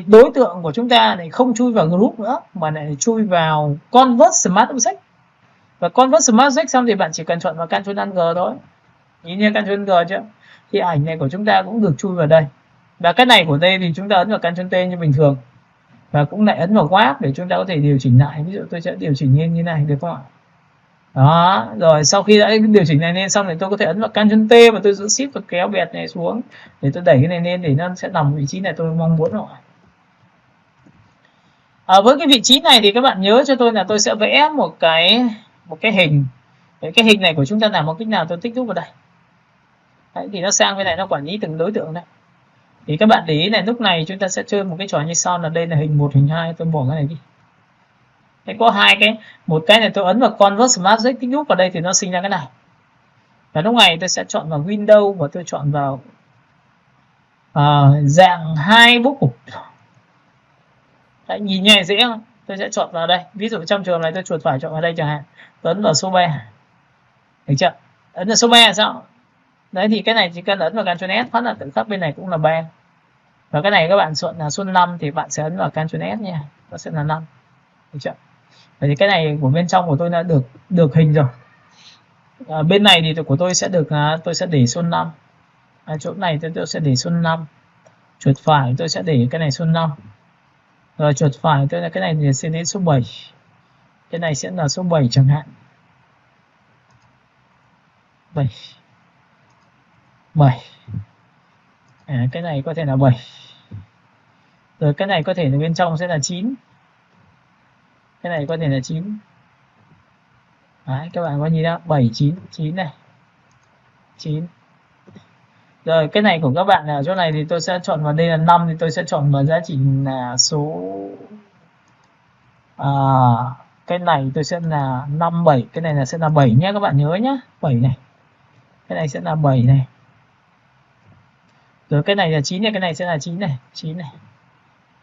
đối tượng của chúng ta này không chui vào group nữa mà lại chui vào Convert Smart Object. Và Convert Smart Object xong thì bạn chỉ cần chọn vào Ctrl G thôi. Nhìn như Ctrl G chưa? Thì ảnh này của chúng ta cũng được chui vào đây. Và cái này của đây thì chúng ta ấn vào Ctrl T như bình thường. Và cũng lại ấn vào Warp để chúng ta có thể điều chỉnh lại. Ví dụ tôi sẽ điều chỉnh lên như này được không ạ? Đó, rồi sau khi đã điều chỉnh này lên xong thì tôi có thể ấn vào Ctrl T và tôi giữ Shift và kéo bẹt này xuống để tôi đẩy cái này lên để nó sẽ nằm vị trí này tôi mong muốn rồi. Với cái vị trí này thì các bạn nhớ cho tôi là tôi sẽ vẽ một cái hình. Cái hình này của chúng ta làm một cách nào tôi tích đúc vào đây. Đấy, thì nó sang bên này nó quản lý từng đối tượng đây. Thì các bạn để ý này, lúc này chúng ta sẽ chơi một cái trò như sau, là đây là hình 1, hình 2, tôi bỏ cái này đi. Đấy, có hai cái, một cái này tôi ấn vào Convert Smart Object tích đúc vào đây thì nó sinh ra cái này. Và lúc này tôi sẽ chọn vào Windows và tôi chọn vào dạng 2 bố cục. Đấy, nhìn như này dễ không? Tôi sẽ chọn vào đây. Ví dụ trong trường này tôi chuột phải chọn vào đây chẳng hạn. Tôi ấn vào số 3. Được chưa? Ấn vào số 3 là sao? Đấy thì cái này chỉ cần ấn vào Ctrl S phát là tự khắc bên này cũng là 3. Và cái này các bạn chọn là số 5 thì bạn sẽ ấn vào Ctrl S nha. Nó sẽ là 5. Được chưa? Vậy thì cái này của bên trong của tôi đã được hình rồi. Bên này thì của tôi sẽ được tôi sẽ để số 5. Chỗ này tôi sẽ để số 5. Chuột phải tôi sẽ để cái này số 5. Rồi chuột phải tôi là cái này thì sẽ đến số 7. Cái này sẽ là số 7 chẳng hạn. 7. Cái này có thể là 7. Rồi cái này có thể là bên trong sẽ là 9. Cái này có thể là 9. Đấy, các bạn có nhìn đó, 7, 9, 9 này. 9. Rồi cái này của các bạn là chỗ này thì tôi sẽ chọn vào đây là 5 thì tôi sẽ chọn vào giá trị là số cái này tôi sẽ là 5, 7, cái này là sẽ là 7 nhé, các bạn nhớ nhé, 7 này. Cái này sẽ là 7 này. Rồi cái này là 9 này, cái này sẽ là 9 này, 9 này.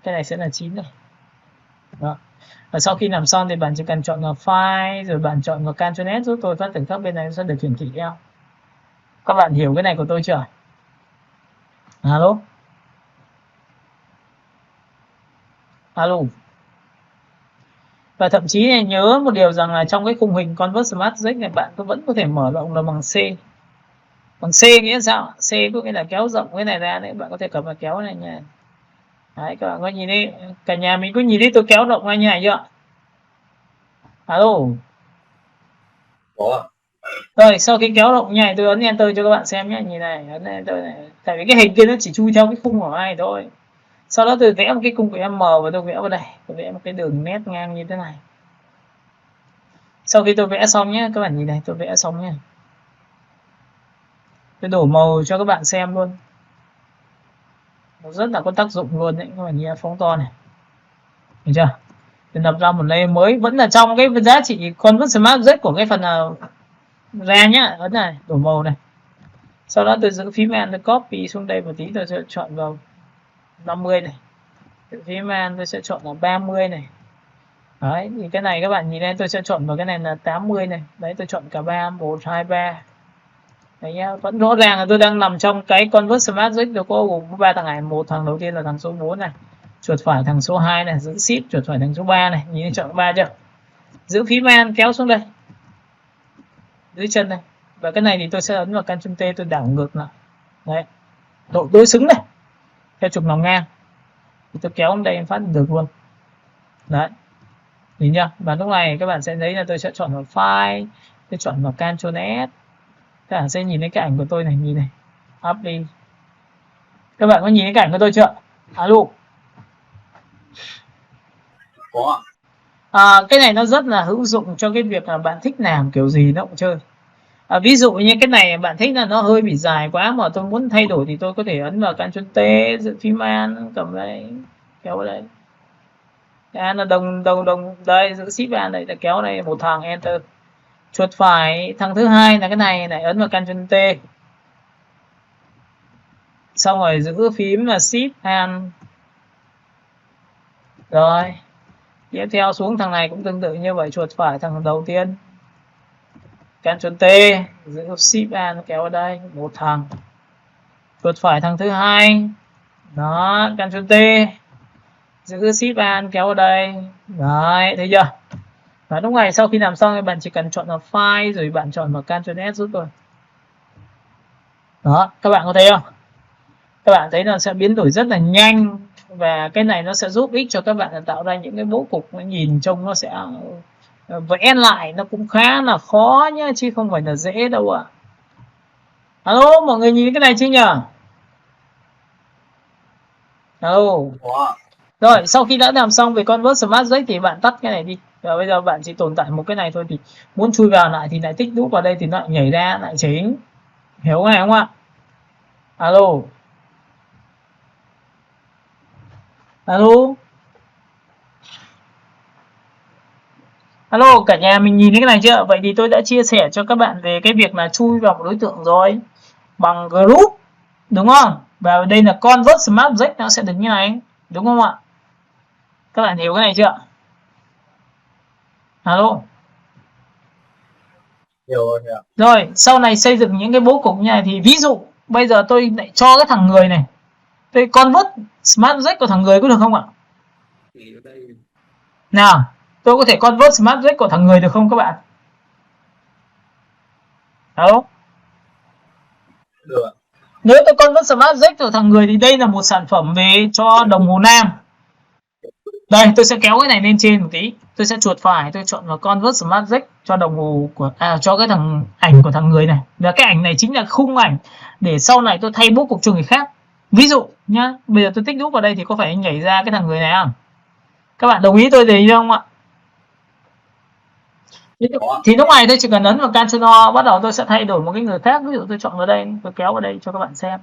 Cái này sẽ là 9 này. Đó. Và sau khi làm xong thì bạn chỉ cần chọn vào file rồi bạn chọn vào Ctrl S giúp tôi, phát triển các bên này sẽ được hiển thị theo. Các bạn hiểu cái này của tôi chưa? Alo. Alo. Và thậm chí này nhớ một điều rằng là trong cái khung hình Convert Smart Object này bạn vẫn có thể mở rộng là bằng C. Bằng C nghĩa là sao? C có nghĩa là kéo rộng cái này ra đấy, bạn có thể cầm và kéo này nha. Đấy, các bạn có nhìn đi, cả nhà mình có nhìn thấy tôi kéo rộng ra như này chưa? Alo. Có. Rồi sau khi kéo rộng như này tôi ấn Enter cho các bạn xem nhé, nhìn này, ấn Enter này. Tại vì cái hình kia nó chỉ chui theo cái khung của ai thôi. Sau đó tôi vẽ một cái khung của M và tôi vẽ vào đây, tôi vẽ một cái đường nét ngang như thế này. Sau khi tôi vẽ xong nhé, các bạn nhìn này, tôi vẽ xong nhé. Tôi đổ màu cho các bạn xem luôn. Nó rất là có tác dụng luôn đấy, các bạn nhìn phóng to này. Được chưa? Tôi lập ra một layer mới, vẫn là trong cái giá trị Convert Smart Object của cái phần ra nhá, ấn này, đổ màu này. Sau đó tôi giữ phím Alt, tôi copy xuống đây một tí, tôi sẽ chọn vào 50 này. Giữ phím Alt tôi sẽ chọn là 30 này. Đấy, thì cái này các bạn nhìn đây, tôi sẽ chọn vào cái này là 80 này. Đấy, tôi chọn cả 3, 1, 2, 3. Đấy nhá, vẫn rõ ràng là tôi đang nằm trong cái Convert Smart Object, nó có gồm 3 thằng này. Một thằng đầu tiên là thằng số 4 này. Chuột phải thằng số 2 này, giữ Shift chuột phải thằng số 3 này, nhìn chọn 3 chưa? Giữ phím Alt kéo xuống đây. Dưới chân này. Và cái này thì tôi sẽ ấn vào Ctrl T, tôi đảo ngược lại. Đấy. Độ đối xứng này. Theo trục lòng ngang. Thì tôi kéo đến đây em phát được luôn. Đấy. Nhìn chưa? Và lúc này các bạn sẽ thấy là tôi sẽ chọn vào file, tôi chọn vào Ctrl S. Các bạn sẽ nhìn thấy cái ảnh của tôi này, nhìn này. Up đi. Các bạn có nhìn thấy cái ảnh của tôi chưa? Alo. Có. Cái này nó rất là hữu dụng cho cái việc là bạn thích làm kiểu gì nó cũng chơi. Ví dụ như cái này bạn thích là nó hơi bị dài quá mà tôi muốn thay đổi thì tôi có thể ấn vào Ctrl T, giữ phím Alt, cầm đây, kéo vào đây. Là đồng đây, giữ Shift Alt đây, là kéo đây một thằng Enter. Chuột phải thằng thứ hai là cái này ấn vào Ctrl T. xong rồi giữ phím là Shift and. Rồi tiếp theo xuống thằng này cũng tương tự như vậy, chuột phải thằng đầu tiên Ctrl T, giữ Shift and kéo ở đây một thằng, chuột phải thằng thứ hai đó, Ctrl T, giữ Shift and kéo ở đây. Đấy, thấy chưa? Và lúc này sau khi làm xong thì bạn chỉ cần chọn vào file rồi bạn chọn vào Ctrl S giúp rồi. Đó, các bạn có thấy không? Các bạn thấy nó sẽ biến đổi rất là nhanh, và cái này nó sẽ giúp ích cho các bạn là tạo ra những cái bố cục nó nhìn trông nó sẽ vẽ lại nó cũng khá là khó nhá, chứ không phải là dễ đâu ạ. Alo, mọi người nhìn cái này chưa nhỉ? Alo. Có. Rồi, sau khi đã làm xong về Convert Smart Object thì bạn tắt cái này đi. Và bây giờ bạn chỉ tồn tại một cái này thôi, thì muốn chui vào lại thì lại tích đúp vào đây thì nó lại nhảy ra lại chính. Hiểu cái này không ạ? Alo. Alo. Alo, cả nhà mình nhìn thấy cái này chưa? Vậy thì tôi đã chia sẻ cho các bạn về cái việc là chui vào một đối tượng rồi bằng group, đúng không? Và đây là Convert Smart Object, nó sẽ được như này, đúng không ạ? Các bạn hiểu cái này chưa? Alo. Hiểu rồi. Rồi, sau này xây dựng những cái bố cục như này thì ví dụ bây giờ tôi lại cho cái thằng người này, tôi convert smart object của thằng người có được không ạ? Nào, tôi có thể convert smart object của thằng người được không các bạn? Alo. Được. Nếu tôi convert smart object của thằng người thì đây là một sản phẩm về cho đồng hồ nam. Đây, tôi sẽ kéo cái này lên trên một tí. Tôi sẽ chuột phải, tôi chọn vào Convert Smart Object cho đồng hồ của cho cái thằng ảnh của thằng người này. Và cái ảnh này chính là khung ảnh để sau này tôi thay bố cục cho người khác. Ví dụ nhá, bây giờ tôi tích đúp vào đây thì có phải nhảy ra cái thằng người này không? Các bạn đồng ý tôi gì không ạ? Thì lúc này tôi chỉ cần ấn vào Ctrl O, bắt đầu tôi sẽ thay đổi một cái người khác. Ví dụ tôi chọn vào đây, tôi kéo vào đây cho các bạn xem.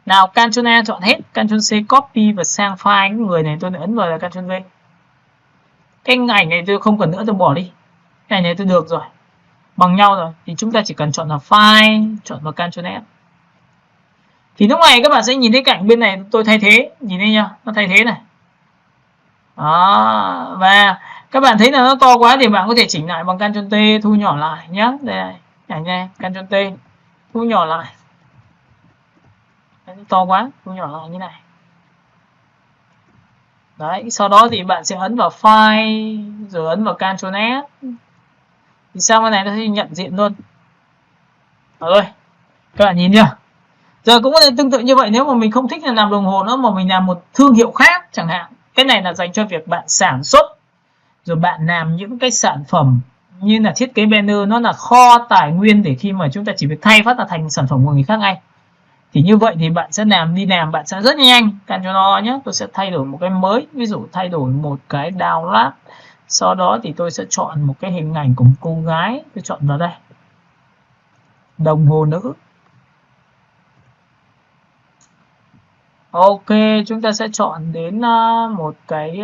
Nào, Ctrl A chọn hết, Ctrl C copy và sang file. Cái người này tôi ấn vào là Ctrl V. Cái ảnh này tôi không cần nữa, tôi bỏ đi. Cái ảnh này tôi được rồi, bằng nhau rồi. Thì chúng ta chỉ cần chọn vào file, chọn vào Ctrl S. Thì lúc này các bạn sẽ nhìn thấy cạnh bên này tôi thay thế, nhìn thấy nhá, nó thay thế này. Đó, và các bạn thấy là nó to quá thì bạn có thể chỉnh lại bằng Ctrl T, thu nhỏ lại nhé. Đây này, ảnh này, Ctrl T, thu nhỏ lại. Đấy, to quá, thu nhỏ lại như này. Đấy, sau đó thì bạn sẽ ấn vào file rồi ấn vào Ctrl S. Thì sang bên này nó sẽ nhận diện luôn. Rồi, các bạn nhìn chưa? Giờ cũng có thể tương tự như vậy, nếu mà mình không thích là làm đồng hồ nữa mà mình làm một thương hiệu khác chẳng hạn. Cái này là dành cho việc bạn sản xuất, rồi bạn làm những cái sản phẩm như là thiết kế banner, nó là kho tài nguyên để khi mà chúng ta chỉ việc thay phát là thành sản phẩm của người khác ngay. Thì như vậy thì bạn sẽ đi làm bạn sẽ rất nhanh. Ctrl O nhé, tôi sẽ thay đổi một cái mới, ví dụ thay đổi một cái download. Sau đó thì tôi sẽ chọn một cái hình ảnh của một cô gái, tôi chọn vào đây, đồng hồ nữ. Ok, chúng ta sẽ chọn đến một cái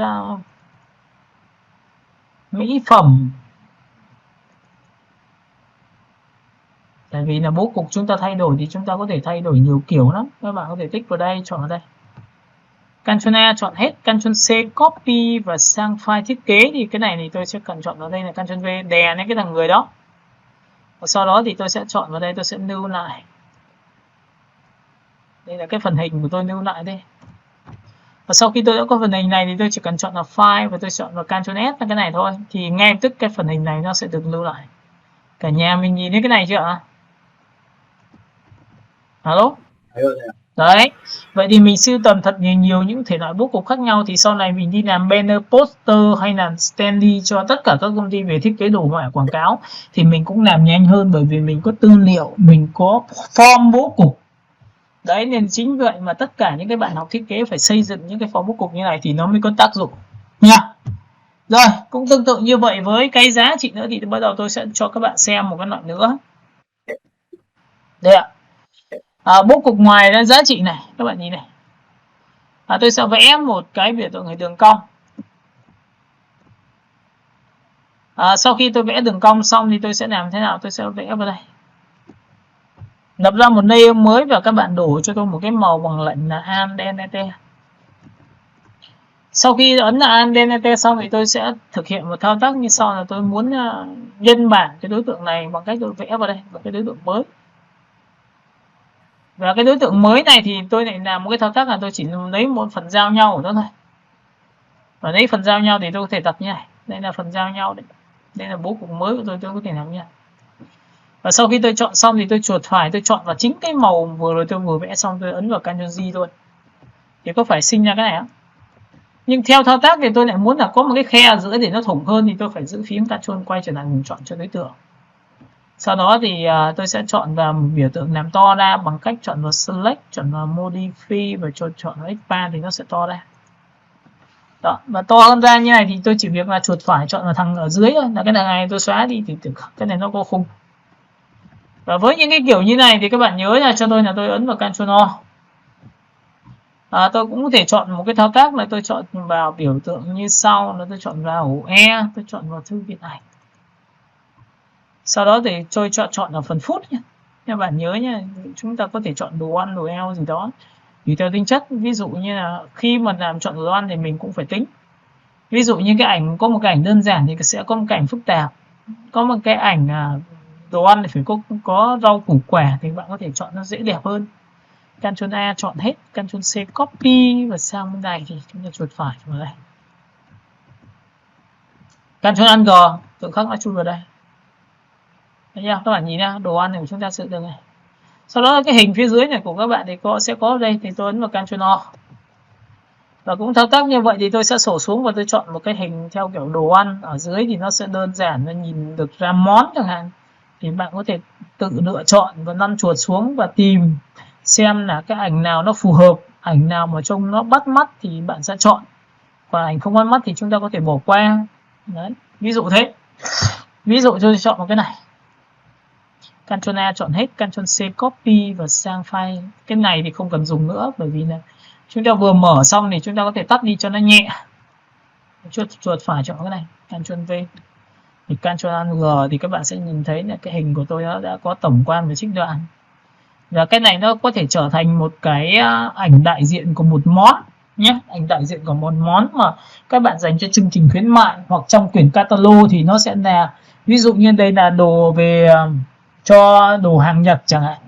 mỹ phẩm. Tại vì là bố cục chúng ta thay đổi thì chúng ta có thể thay đổi nhiều kiểu lắm. Các bạn có thể tích vào đây, chọn vào đây. Ctrl A chọn hết, Ctrl C copy và sang file thiết kế. Thì cái này thì tôi sẽ cần chọn vào đây là Ctrl V, đè lên cái thằng người đó. Và sau đó thì tôi sẽ chọn vào đây, tôi sẽ lưu lại. Đây là cái phần hình của tôi lưu lại đây. Và sau khi tôi đã có phần hình này thì tôi chỉ cần chọn vào file và tôi chọn vào Ctrl S là cái này thôi. Thì ngay lập tức cái phần hình này nó sẽ được lưu lại. Cả nhà mình nhìn thấy cái này chưa ạ? Alo? Đấy, vậy thì mình sưu tầm thật nhiều những thể loại bố cục khác nhau, thì sau này mình đi làm banner, poster hay là standee cho tất cả các công ty về thiết kế đồ họa quảng cáo thì mình cũng làm nhanh hơn, bởi vì mình có tư liệu, mình có form bố cục. Đấy, nên chính vậy mà tất cả những cái bạn học thiết kế phải xây dựng những cái form bố cục như này thì nó mới có tác dụng nha. Rồi, cũng tương tự như vậy với cái giá trị nữa thì bắt đầu tôi sẽ cho các bạn xem một cái loại nữa. Đây ạ. Bố cục ngoài ra giá trị này, các bạn nhìn này. Tôi sẽ vẽ một cái biểu tượng hình đường cong. Sau khi tôi vẽ đường cong xong thì tôi sẽ làm thế nào? Tôi sẽ vẽ vào đây. lập ra một layer mới và các bạn đổ cho tôi một cái màu bằng lệnh là Andente. Sau khi ấn là Andente xong thì tôi sẽ thực hiện một thao tác như sau, là tôi muốn nhân bản cái đối tượng này bằng cách tôi vẽ vào đây một cái đối tượng mới. Và cái đối tượng mới này thì tôi lại làm một cái thao tác là tôi chỉ lấy một phần giao nhau của nó thôi. Và lấy phần giao nhau thì tôi có thể đặt như này. Đây là phần giao nhau đấy. Đây là bố cục mới của tôi có thể làm như này. Và sau khi tôi chọn xong thì tôi chuột phải, tôi chọn vào chính cái màu vừa rồi tôi vừa vẽ xong, tôi ấn vào Ctrl G thôi. Thì có phải sinh ra cái này không? Nhưng theo thao tác thì tôi lại muốn là có một cái khe ở giữa để nó thủng hơn, thì tôi phải giữ phím Ctrl quay trở lại mình chọn cho đối tượng. Sau đó thì tôi sẽ chọn vào một biểu tượng làm to ra bằng cách chọn vào Select, chọn vào Modify và chọn vào Expand thì nó sẽ to ra. Đó, và to hơn ra như này thì tôi chỉ việc là chuột phải chọn vào thằng ở dưới thôi, là cái này tôi xóa đi thì cái này nó có khung. Và với những cái kiểu như này thì các bạn nhớ là cho tôi là tôi ấn vào Ctrl O. Tôi cũng có thể chọn một cái thao tác là tôi chọn vào biểu tượng như sau, là tôi chọn vào E, tôi chọn vào thư viện ảnh. Sau đó thì tôi chọn ở phần phút nhé. Các bạn nhớ nhé, chúng ta có thể chọn đồ ăn, đồ eo gì đó tùy theo tính chất. Ví dụ như là khi mà làm chọn đồ ăn thì mình cũng phải tính. Ví dụ như cái ảnh có một cái ảnh đơn giản thì sẽ có một cái ảnh phức tạp. Có một cái ảnh đồ ăn thì phải có rau củ quả thì bạn có thể chọn nó dễ đẹp hơn. Ctrl A chọn hết, Ctrl C copy và sang bên này thì chúng ta chuột phải vào đây. Ctrl Alt G tượng khắc nó chui vào đây. Thấy chưa? Các bạn nhìn nha, đồ ăn này của chúng ta sẽ được này. Sau đó cái hình phía dưới này của các bạn thì sẽ có đây, thì tôi ấn vào Ctrl O. Và cũng thao tác như vậy thì tôi sẽ sổ xuống và tôi chọn một cái hình theo kiểu đồ ăn. Ở dưới thì nó sẽ đơn giản, nó nhìn được ra món chẳng hạn. Thì bạn có thể tự lựa chọn và lăn chuột xuống và tìm xem là cái ảnh nào nó phù hợp, ảnh nào mà trông nó bắt mắt thì bạn sẽ chọn. Còn ảnh không bắt mắt thì chúng ta có thể bỏ qua. Đấy, ví dụ thế. Ví dụ tôi chọn một cái này. Ctrl A chọn hết, Ctrl C copy và sang file. Cái này thì không cần dùng nữa bởi vì là chúng ta vừa mở xong thì chúng ta có thể tắt đi cho nó nhẹ. Chuột phải chọn cái này, Ctrl V. Thì Ctrl Alt G thì các bạn sẽ nhìn thấy là cái hình của tôi nó đã có tổng quan và trích đoạn. Và cái này nó có thể trở thành một cái ảnh đại diện của một món nhé, ảnh đại diện của một món mà các bạn dành cho chương trình khuyến mại, hoặc trong quyển catalog thì nó sẽ là, ví dụ như đây là đồ về cho đồ hàng Nhật chẳng hạn,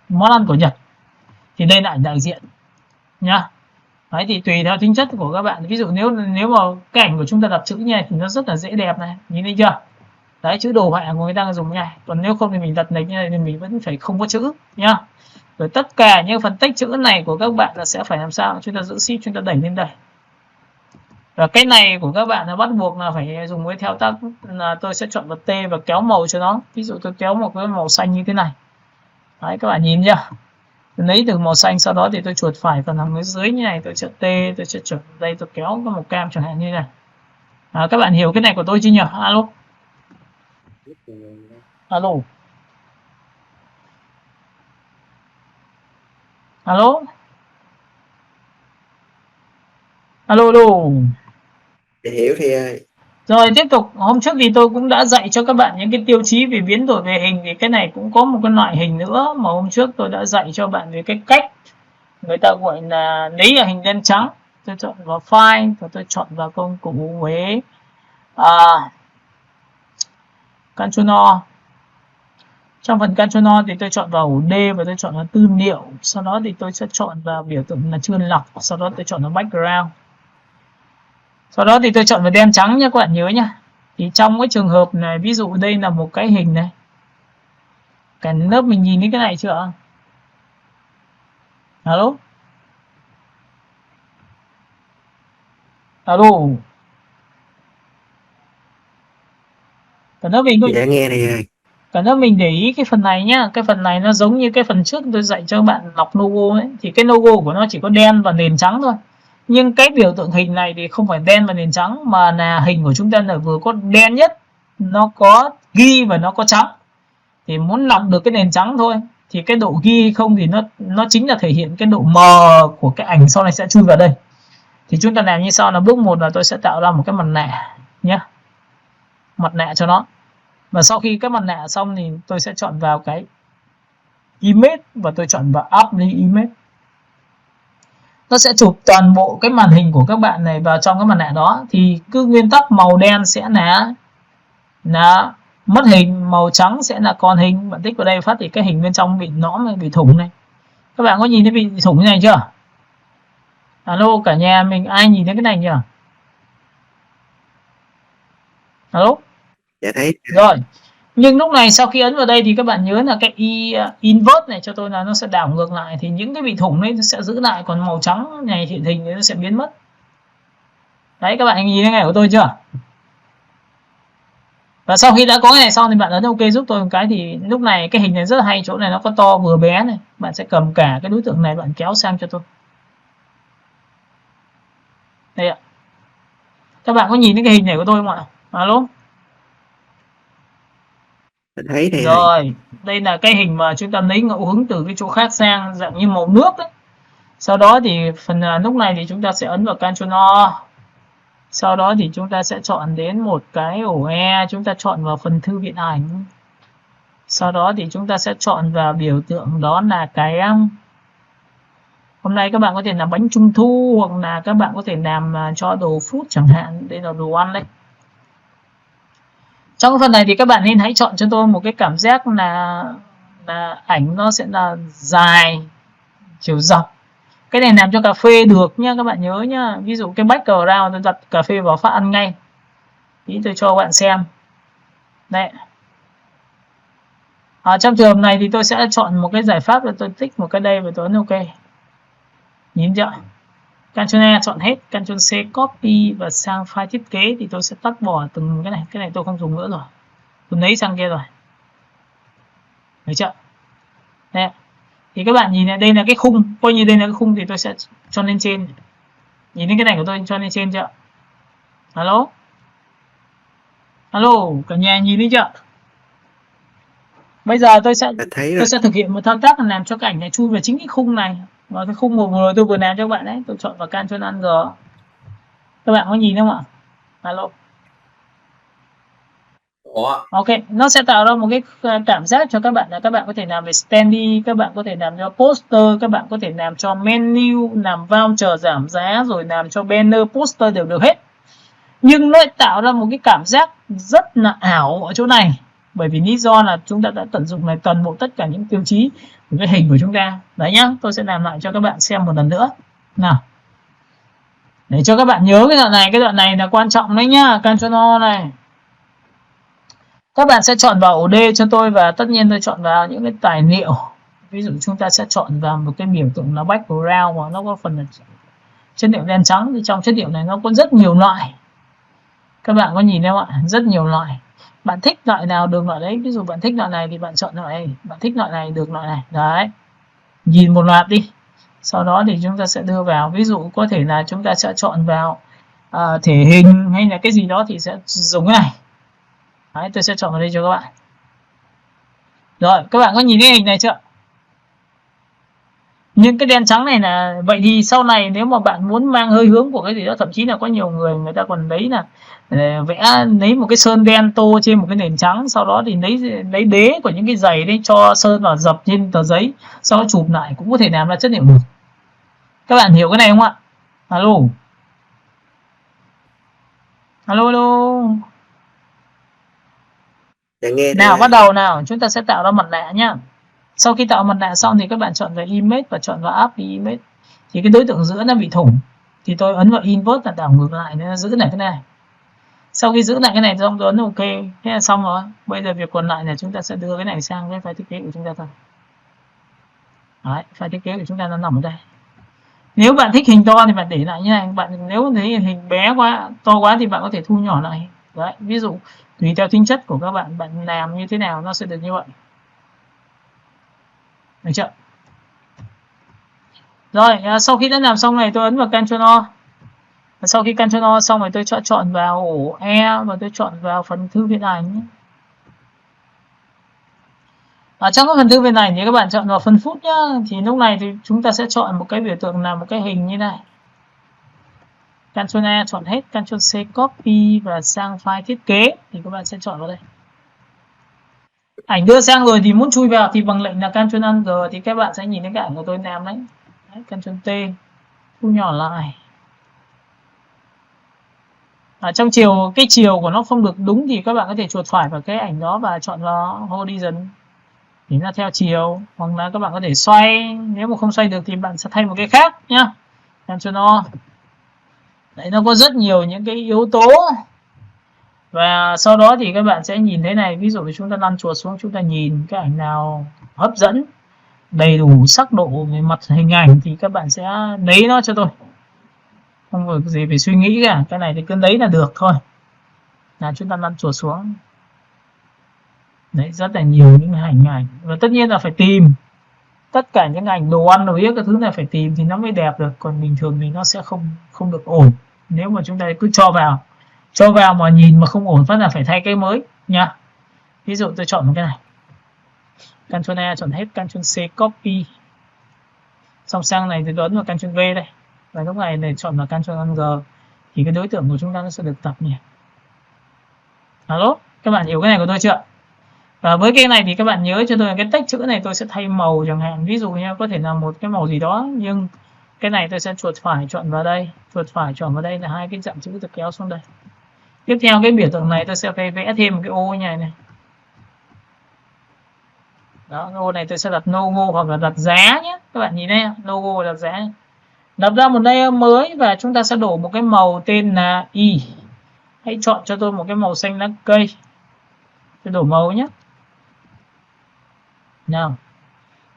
món ăn của Nhật, thì đây là ảnh đại diện nhá. Đấy, thì tùy theo tính chất của các bạn. Ví dụ nếu mà cái ảnh của chúng ta đặt chữ như này thì nó rất là dễ đẹp này, nhìn thấy chưa? Đấy, chữ đồ họa của người ta dùng như này. Còn nếu không thì mình đặt lệch như này thì mình vẫn phải không có chữ nhá. Rồi tất cả những phần text chữ này của các bạn là sẽ phải làm sao chúng ta giữ shift, chúng ta đẩy lên đây. Và cái này của các bạn là bắt buộc là phải dùng với thao tác là tôi sẽ chọn vào T và kéo màu cho nó. Ví dụ tôi kéo một cái màu xanh như thế này. Đấy, các bạn nhìn chưa? Tôi lấy từ màu xanh, sau đó thì tôi chuột phải phần hàng dưới như này, tôi chọn T, tôi sẽ chọn đây, tôi kéo cái màu cam chẳng hạn như này. Các bạn hiểu cái này của tôi chưa nhỉ? Alo. Alo. Alo. Alo, alo. Hiểu thì ơi. Rồi tiếp tục, hôm trước thì tôi cũng đã dạy cho các bạn những cái tiêu chí về biến đổi về hình, thì cái này cũng có một cái loại hình nữa mà hôm trước tôi đã dạy cho bạn về cái cách người ta gọi là lấy là hình đen trắng. Tôi chọn vào file và tôi chọn vào công cụ với Ctrl O. Trong phần Ctrl O thì tôi chọn vào ổ D và tôi chọn vào tư liệu. Sau đó thì tôi sẽ chọn vào biểu tượng là chưa lọc. Sau đó tôi chọn vào background. Sau đó thì tôi chọn vào đen trắng nhé, các bạn nhớ nhá. Thì trong cái trường hợp này, ví dụ đây là một cái hình này. Cả lớp mình nhìn thấy cái này chưa? Alo? Alo? Cả lớp mình Dạ nghe này ơi. Cả lớp mình để ý cái phần này nhá. Cái phần này nó giống như cái phần trước tôi dạy cho bạn lọc logo ấy. Thì cái logo của nó chỉ có đen và nền trắng thôi. Nhưng cái biểu tượng hình này thì không phải đen và nền trắng, mà là hình của chúng ta là vừa có đen nhất, nó có ghi và nó có trắng. Thì muốn lọc được cái nền trắng thôi, thì cái độ ghi không thì nó chính là thể hiện cái độ mờ của cái ảnh sau này sẽ chui vào đây. Thì chúng ta làm như sau, là bước 1 là tôi sẽ tạo ra một cái mặt nạ nhé, mặt nạ cho nó. Và sau khi cái mặt nạ xong thì tôi sẽ chọn vào cái image và tôi chọn vào upload image. Nó sẽ chụp toàn bộ cái màn hình của các bạn này vào trong cái mặt nạ đó. Thì cứ nguyên tắc màu đen sẽ là mất hình, màu trắng sẽ là còn hình. Bạn tích vào đây phát thì cái hình bên trong bị nõm, bị thủng này. Các bạn có nhìn thấy bị thủng như này chưa? Alo cả nhà mình, ai nhìn thấy cái này nhỉ? Alo. Dạ thấy. Rồi. Nhưng lúc này sau khi ấn vào đây thì các bạn nhớ là cái invert này cho tôi là nó sẽ đảo ngược lại, thì những cái bị thủng đấy nó sẽ giữ lại, còn màu trắng này hiện hình thì nó sẽ biến mất. Đấy, các bạn nhìn thấy ngày của tôi chưa? Và sau khi đã có cái này xong thì bạn ấn OK giúp tôi một cái, thì lúc này cái hình này rất là hay, chỗ này nó có to vừa bé này. Bạn sẽ cầm cả cái đối tượng này bạn kéo sang cho tôi. Đây ạ. Các bạn có nhìn thấy cái hình này của tôi không ạ? Alo. Mình thấy này. Rồi, đây là cái hình mà chúng ta lấy ngẫu hứng từ cái chỗ khác sang dạng như màu nước đấy. Sau đó thì phần lúc này thì chúng ta sẽ ấn vào Ctrl O. Sau đó thì chúng ta sẽ chọn đến một cái ổ E, chúng ta chọn vào phần thư viện ảnh. Sau đó thì chúng ta sẽ chọn vào biểu tượng đó là cái hôm nay các bạn có thể làm bánh trung thu, hoặc là các bạn có thể làm cho đồ food chẳng hạn, đây là đồ ăn đấy. Trong cái phần này thì các bạn nên hãy chọn cho tôi một cái cảm giác là ảnh nó sẽ là dài, chiều dọc. Cái này làm cho cà phê được nhá, các bạn nhớ nhá. Ví dụ cái background tôi đặt cà phê vào phát ăn ngay. Tí tôi cho các bạn xem. Đấy. Ở trong trường hợp này thì tôi sẽ chọn một cái giải pháp là tôi tích một cái đây và tôi ấn OK. Nhìn chưa? Ctrl A chọn hết, Ctrl C copy và sang file thiết kế thì tôi sẽ tắt bỏ từng cái này tôi không dùng nữa rồi. Tôi lấy sang kia rồi. Thấy chưa? Đây. Thì các bạn nhìn này, đây là cái khung, coi như đây là cái khung thì tôi sẽ cho lên trên. Nhìn thấy cái này của tôi cho lên trên chưa? Alo. Alo, cả nhà nhìn thấy chưa? Bây giờ tôi sẽ thực hiện một thao tác là làm cho cái ảnh này chui vào chính cái khung này. Và cái khung vừa tôi vừa làm cho các bạn đấy, tôi chọn vào Ctrl Alt G. Các bạn có nhìn không ạ? Alo. Ok, nó sẽ tạo ra một cái cảm giác cho các bạn là các bạn có thể làm về standee, các bạn có thể làm cho poster, các bạn có thể làm cho menu, làm voucher giảm giá, rồi làm cho banner, poster đều được hết. Nhưng nó tạo ra một cái cảm giác rất là ảo ở chỗ này. Bởi vì lý do là chúng ta đã tận dụng này toàn bộ tất cả những tiêu chí của cái hình của chúng ta. Đấy nhá, tôi sẽ làm lại cho các bạn xem một lần nữa. Nào. Để cho các bạn nhớ cái đoạn này là quan trọng đấy nhá, Ctrl O này. Các bạn sẽ chọn vào ổ D cho tôi và tất nhiên tôi chọn vào những cái tài liệu. Ví dụ chúng ta sẽ chọn vào một cái biểu tượng là background mà nó có phần là chất liệu đen trắng, thì trong chất liệu này nó có rất nhiều loại. Các bạn có nhìn thấy không ạ? Rất nhiều loại. Bạn thích loại nào được loại đấy. Ví dụ bạn thích loại này thì bạn chọn loại này. Bạn thích loại này được loại này. Đấy. Nhìn một loạt đi. Sau đó thì chúng ta sẽ đưa vào. Ví dụ có thể là chúng ta sẽ chọn vào thể hình hay là cái gì đó thì sẽ dùng cái này. Đấy, tôi sẽ chọn vào đây cho các bạn. Rồi, các bạn có nhìn thấy hình này chưa? Nhưng cái đen trắng này là vậy thì sau này nếu mà bạn muốn mang hơi hướng của cái gì đó, thậm chí là có nhiều người ta còn lấy là lấy một cái sơn đen tô trên một cái nền trắng, sau đó thì lấy đế của những cái giày đấy cho sơn vào dập trên tờ giấy, sau đó chụp lại cũng có thể làm ra chất liệu được. Các bạn hiểu cái này không ạ? Alo. Alo alo. Nào bắt đầu nào, chúng ta sẽ tạo ra mặt nạ nhá. Sau khi tạo mặt nạ xong thì các bạn chọn vào image và chọn vào app image. Thì cái đối tượng giữa nó bị thủng thì tôi ấn vào invert là đảo ngược lại, nó giữ lại cái này. Sau khi giữ lại cái này xong tôi ấn OK, thế là xong rồi. Bây giờ việc còn lại là chúng ta sẽ đưa cái này sang cái file thiết kế của chúng ta thôi. Đấy, file thiết kế của chúng ta nó nằm ở đây. Nếu bạn thích hình to thì bạn để lại như này, bạn nếu thấy hình bé quá, to quá thì bạn có thể thu nhỏ lại. Đấy, ví dụ tùy theo tính chất của các bạn, bạn làm như thế nào nó sẽ được như vậy. Được chưa? Rồi, sau khi đã làm xong này tôi ấn vào Ctrl O. Sau khi Ctrl O xong rồi tôi chọn vào ổ E và tôi chọn vào phần thư viện ảnh. Ở trong cái phần thư viện ảnh thì các bạn chọn vào phần phút nhá. Thì lúc này thì chúng ta sẽ chọn một cái biểu tượng là một cái hình như này. Ctrl A chọn hết, Ctrl C copy và sang file thiết kế thì các bạn sẽ chọn vào đây. Ảnh đưa sang rồi thì muốn chui vào thì bằng lệnh là Ctrl Alt G thì các bạn sẽ nhìn thấy cái ảnh của tôi làm đấy. Ctrl T, thu nhỏ lại. Trong cái chiều của nó không được đúng thì các bạn có thể chuột phải vào cái ảnh đó và chọn vào horizon để nó theo chiều, hoặc là các bạn có thể xoay, nếu mà không xoay được thì bạn sẽ thay một cái khác nhá. Ctrl O. Đấy, nó có rất nhiều những cái yếu tố, và sau đó thì các bạn sẽ nhìn thấy này, ví dụ chúng ta lăn chuột xuống, chúng ta nhìn cái ảnh nào hấp dẫn, đầy đủ sắc độ về mặt hình ảnh thì các bạn sẽ lấy nó cho tôi, không có gì phải suy nghĩ cả, cái này thì cứ lấy là được thôi. Là chúng ta lăn chuột xuống, đấy, rất là nhiều những hình ảnh, và tất nhiên là phải tìm tất cả những ảnh đồ ăn đồ yếc cái thứ này, phải tìm thì nó mới đẹp được, còn bình thường thì nó sẽ không không được ổn nếu mà chúng ta cứ cho vào mà nhìn mà không ổn phát là phải thay cái mới nha. Ví dụ tôi chọn một cái này, Ctrl A chọn hết, Ctrl C copy, xong sang này tôi ấn vào Ctrl V đây, và lúc này để chọn vào Ctrl G thì cái đối tượng của chúng ta nó sẽ được tập nhỉ. Alo, các bạn hiểu cái này của tôi chưa? Và với cái này thì các bạn nhớ cho tôi là cái text chữ này tôi sẽ thay màu chẳng hạn, ví dụ như có thể là một cái màu gì đó, nhưng cái này tôi sẽ chuột phải chọn vào đây, chuột phải chọn vào đây là hai cái dạng chữ tôi kéo xuống đây. Tiếp theo cái biểu tượng này tôi sẽ phải vẽ thêm một cái ô như này. Đó, ô này tôi sẽ đặt logo hoặc là đặt giá nhé. Các bạn nhìn thấy logo đặt giá. Lập ra một layer mới và chúng ta sẽ đổ một cái màu tên là Y. Hãy chọn cho tôi một cái màu xanh lá cây. Tôi đổ màu nhé. Nào.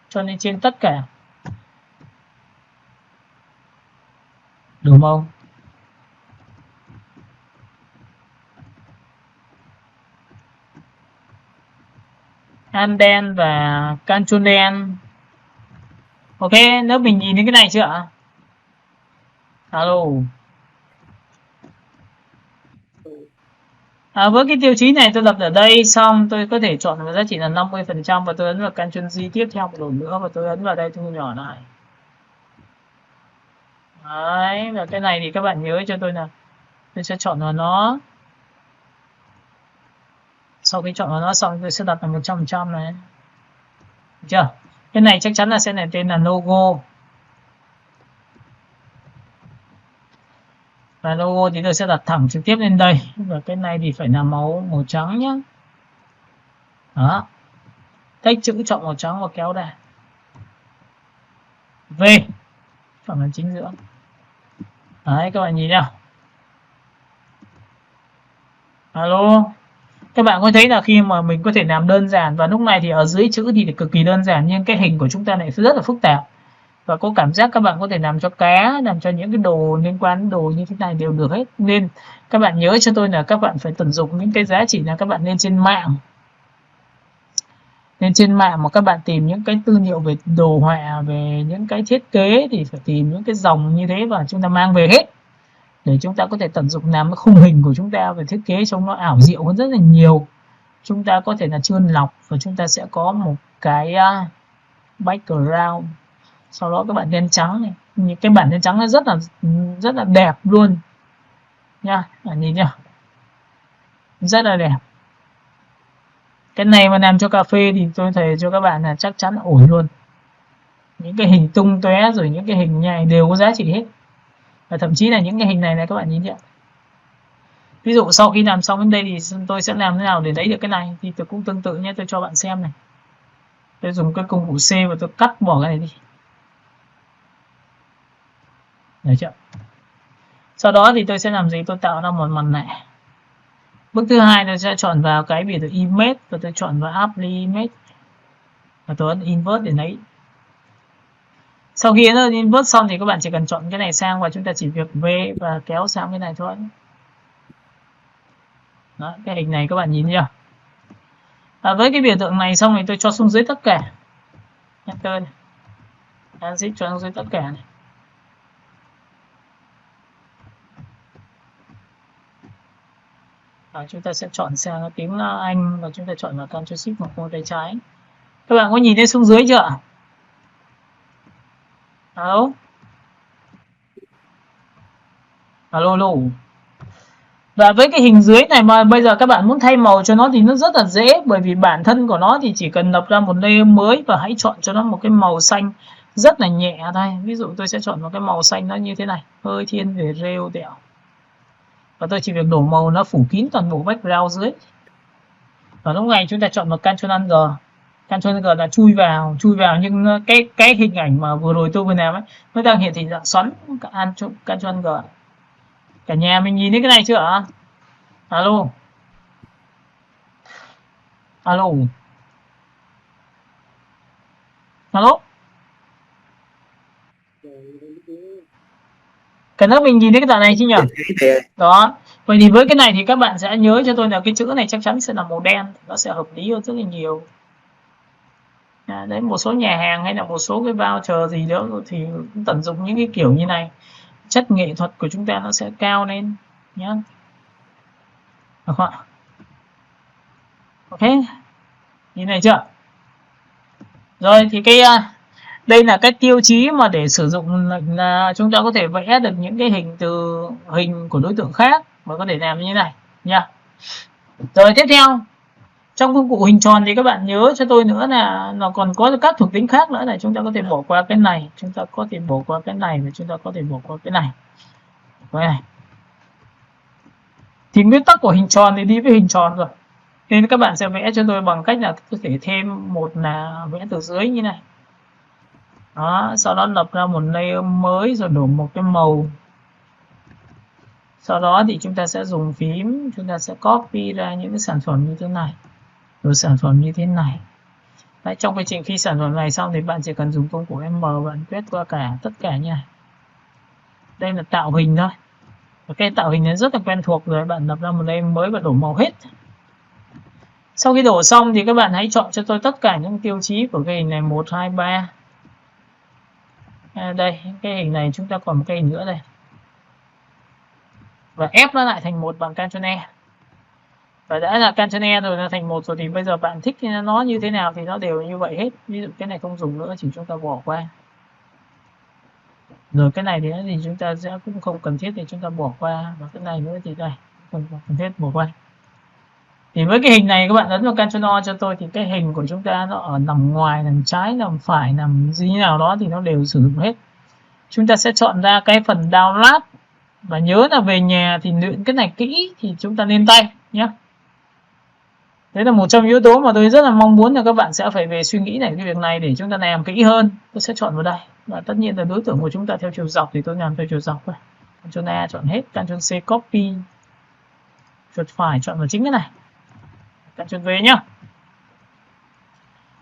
Cho lên trên tất cả. Đổ màu. An đen và Ctrl đen. Ok, nếu mình nhìn thấy cái này chưa ạ? Alo. Với cái tiêu chí này tôi lập ở đây, xong tôi có thể chọn vào giá trị là 50% và tôi ấn vào Ctrl Z tiếp theo một lần nữa và tôi ấn vào đây thu nhỏ lại. Đấy, và cái này thì các bạn nhớ cho tôi là tôi sẽ chọn vào nó. Sau khi chọn vào nó xong tôi sẽ đặt là 100% này. Được chưa? Cái này chắc chắn là sẽ là tên là logo. Và logo thì tôi sẽ đặt thẳng trực tiếp lên đây. Và cái này thì phải là màu trắng nhé. Đó. Text chữ chọn màu trắng và kéo ra. V. Chọn là chính giữa. Đấy, các bạn nhìn nào. Alo. Các bạn có thấy là khi mà mình có thể làm đơn giản, và lúc này thì ở dưới chữ thì cực kỳ đơn giản, nhưng cái hình của chúng ta lại rất là phức tạp. Và có cảm giác các bạn có thể làm cho cá, làm cho những cái đồ liên quan đến đồ như thế này đều được hết. Nên các bạn nhớ cho tôi là các bạn phải tận dụng những cái giá trị là các bạn lên trên mạng. Nên trên mạng mà các bạn tìm những cái tư liệu về đồ họa, về những cái thiết kế thì phải tìm những cái dòng như thế và chúng ta mang về hết. Để chúng ta có thể tận dụng làm cái khung hình của chúng ta về thiết kế trông nó ảo diệu hơn rất là nhiều. Chúng ta có thể là chươn lọc và chúng ta sẽ có một cái background. Sau đó các bạn đen trắng này, những cái bản đen trắng nó rất là đẹp luôn nha, bạn nhìn nhá, rất là đẹp. Cái này mà làm cho cà phê thì tôi thề cho các bạn là chắc chắn là ổn luôn. Những cái hình tung tóe rồi những cái hình này đều có giá trị hết, và thậm chí là những cái hình này các bạn nhìn nhá. Ví dụ sau khi làm xong đến đây thì tôi sẽ làm thế nào để lấy được cái này, thì tôi cũng tương tự nhé, tôi cho bạn xem này. Tôi dùng cái công cụ C và tôi cắt bỏ cái này đi. Được chưa? Sau đó thì tôi sẽ làm gì? Tôi tạo ra một mặt này. Bước thứ hai tôi sẽ chọn vào cái biểu tượng image và tôi chọn vào apply image và tôi ấn invert để lấy. Sau khi ấn invert xong thì các bạn chỉ cần chọn cái này sang và chúng ta chỉ việc V và kéo sang cái này thôi. Đó, cái hình này các bạn nhìn chưa? Với cái biểu tượng này xong thì tôi cho xuống dưới tất cả. Enter này. Exit cho xuống dưới tất cả này. Và chúng ta sẽ chọn sang tiếng Anh và chúng ta chọn vào Ctrl Shift hoặc ngón tay trái. Các bạn có nhìn thấy xuống dưới chưa? Alo. Alo. Và với cái hình dưới này mà bây giờ các bạn muốn thay màu cho nó thì nó rất là dễ, bởi vì bản thân của nó thì chỉ cần lập ra một layer mới và hãy chọn cho nó một cái màu xanh rất là nhẹ thôi. Ví dụ tôi sẽ chọn một cái màu xanh nó như thế này, hơi thiên về rêu tẹo. Và tôi chỉ việc đổ màu nó phủ kín toàn bộ background dưới. Và lúc này chúng ta chọn một Ctrl G. Ctrl G là chui vào nhưng cái hình ảnh mà vừa rồi tôi vừa làm ấy nó đang hiện thị dạng xoắn. Ctrl G. Cả nhà mình nhìn thấy cái này chưa ạ? Alo. Alo. Alo. Cả lớp mình nhìn thấy cái đoạn này chứ nhỉ? Đó. Vậy thì với cái này thì các bạn sẽ nhớ cho tôi là cái chữ này chắc chắn sẽ là màu đen, nó sẽ hợp lý hơn rất là nhiều. Đấy, một số nhà hàng hay là một số cái voucher gì đó thì tận dụng những cái kiểu như này, chất nghệ thuật của chúng ta nó sẽ cao lên nhá. Được không ạ? Ok, như này chưa? Rồi thì cái đây là cái tiêu chí mà để sử dụng là chúng ta có thể vẽ được những cái hình từ hình của đối tượng khác và có thể làm như thế này nha. Rồi tiếp theo, trong công cụ hình tròn thì các bạn nhớ cho tôi nữa là nó còn có các thuộc tính khác nữa, là chúng ta có thể bỏ qua cái này, chúng ta có thể bỏ qua cái này và chúng ta có thể bỏ qua cái này. Thì nguyên tắc của hình tròn thì đi với hình tròn rồi, nên các bạn sẽ vẽ cho tôi bằng cách là có thể thêm một là vẽ từ dưới như này. Đó, sau đó lập ra một layer mới rồi đổ một cái màu. Sau đó thì chúng ta sẽ dùng phím, chúng ta sẽ copy ra những cái sản phẩm như thế này, rồi sản phẩm như thế này. Đấy, trong quá trình khi sản phẩm này xong thì bạn chỉ cần dùng công cụ M, bạn quét qua tất cả nha. Đây là tạo hình thôi. Cái tạo hình này rất là quen thuộc rồi, bạn lập ra một layer mới và đổ màu hết. Sau khi đổ xong thì các bạn hãy chọn cho tôi tất cả những tiêu chí của cái hình này 1, 2, 3. Đây, cái hình này chúng ta còn một cái hình nữa đây. Và ép nó lại thành một bằng Ctrl E. Và đã là Ctrl E rồi, nó thành một rồi thì bây giờ bạn thích nó như thế nào thì nó đều như vậy hết. Ví dụ cái này không dùng nữa, chỉ chúng ta bỏ qua. Rồi cái này thì chúng ta sẽ cũng không cần thiết thì chúng ta bỏ qua. Và cái này nữa thì đây, không cần thiết bỏ qua. Thì với cái hình này các bạn ấn vào Ctrl O cho tôi thì cái hình của chúng ta nó ở nằm ngoài, nằm trái, nằm phải, nằm gì nào đó thì nó đều sử dụng hết. Chúng ta sẽ chọn ra cái phần download và nhớ là về nhà thì luyện cái này kỹ thì chúng ta lên tay nhé. Đấy là một trong những yếu tố mà tôi rất là mong muốn là các bạn sẽ phải về suy nghĩ này cái việc này để chúng ta làm kỹ hơn. Tôi sẽ chọn vào đây và tất nhiên là đối tượng của chúng ta theo chiều dọc thì tôi làm theo chiều dọc thôi. Ctrl A chọn hết, Ctrl C copy, chuột phải chọn vào chính cái này, Ctrl V nhá.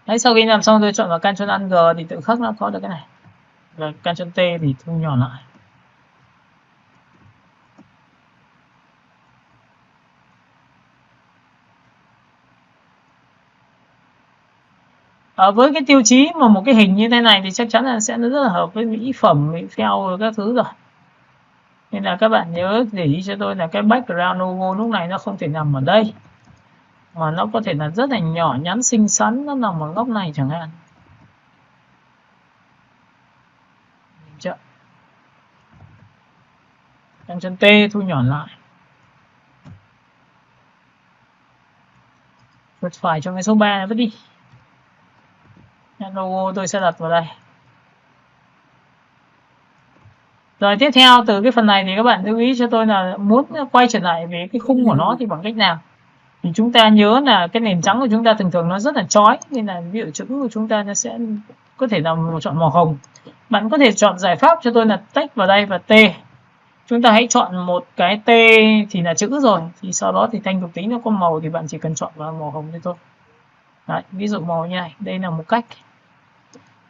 Đấy, sau khi làm xong tôi chọn vào Ctrl Alt G thì tự khắc nó có được cái này. Và Ctrl T thì thu nhỏ lại. Với cái tiêu chí mà một cái hình như thế này thì chắc chắn là sẽ rất là hợp với mỹ phẩm, mỹ phèo các thứ rồi. Nên là các bạn nhớ để ý cho tôi là cái background logo lúc này nó không thể nằm ở đây, mà nó có thể là rất là nhỏ nhắn xinh xắn, nó nằm ở góc này chẳng hạn. Ctrl T thu nhỏ lại. Chuột phải cho cái số 3 này vứt đi. Logo tôi sẽ đặt vào đây. Rồi tiếp theo từ cái phần này thì các bạn lưu ý cho tôi là muốn quay trở lại về cái khung của nó thì bằng cách nào. Thì chúng ta nhớ là cái nền trắng của chúng ta thường thường nó rất là chói, nên là ví dụ chữ của chúng ta nó sẽ có thể là chọn màu hồng. Bạn có thể chọn giải pháp cho tôi là text vào đây và T. Chúng ta hãy chọn một cái T thì là chữ rồi, thì sau đó thì thanh thuộc tính nó có màu thì bạn chỉ cần chọn vào màu hồng thôi. Đấy, ví dụ màu như này, đây là một cách.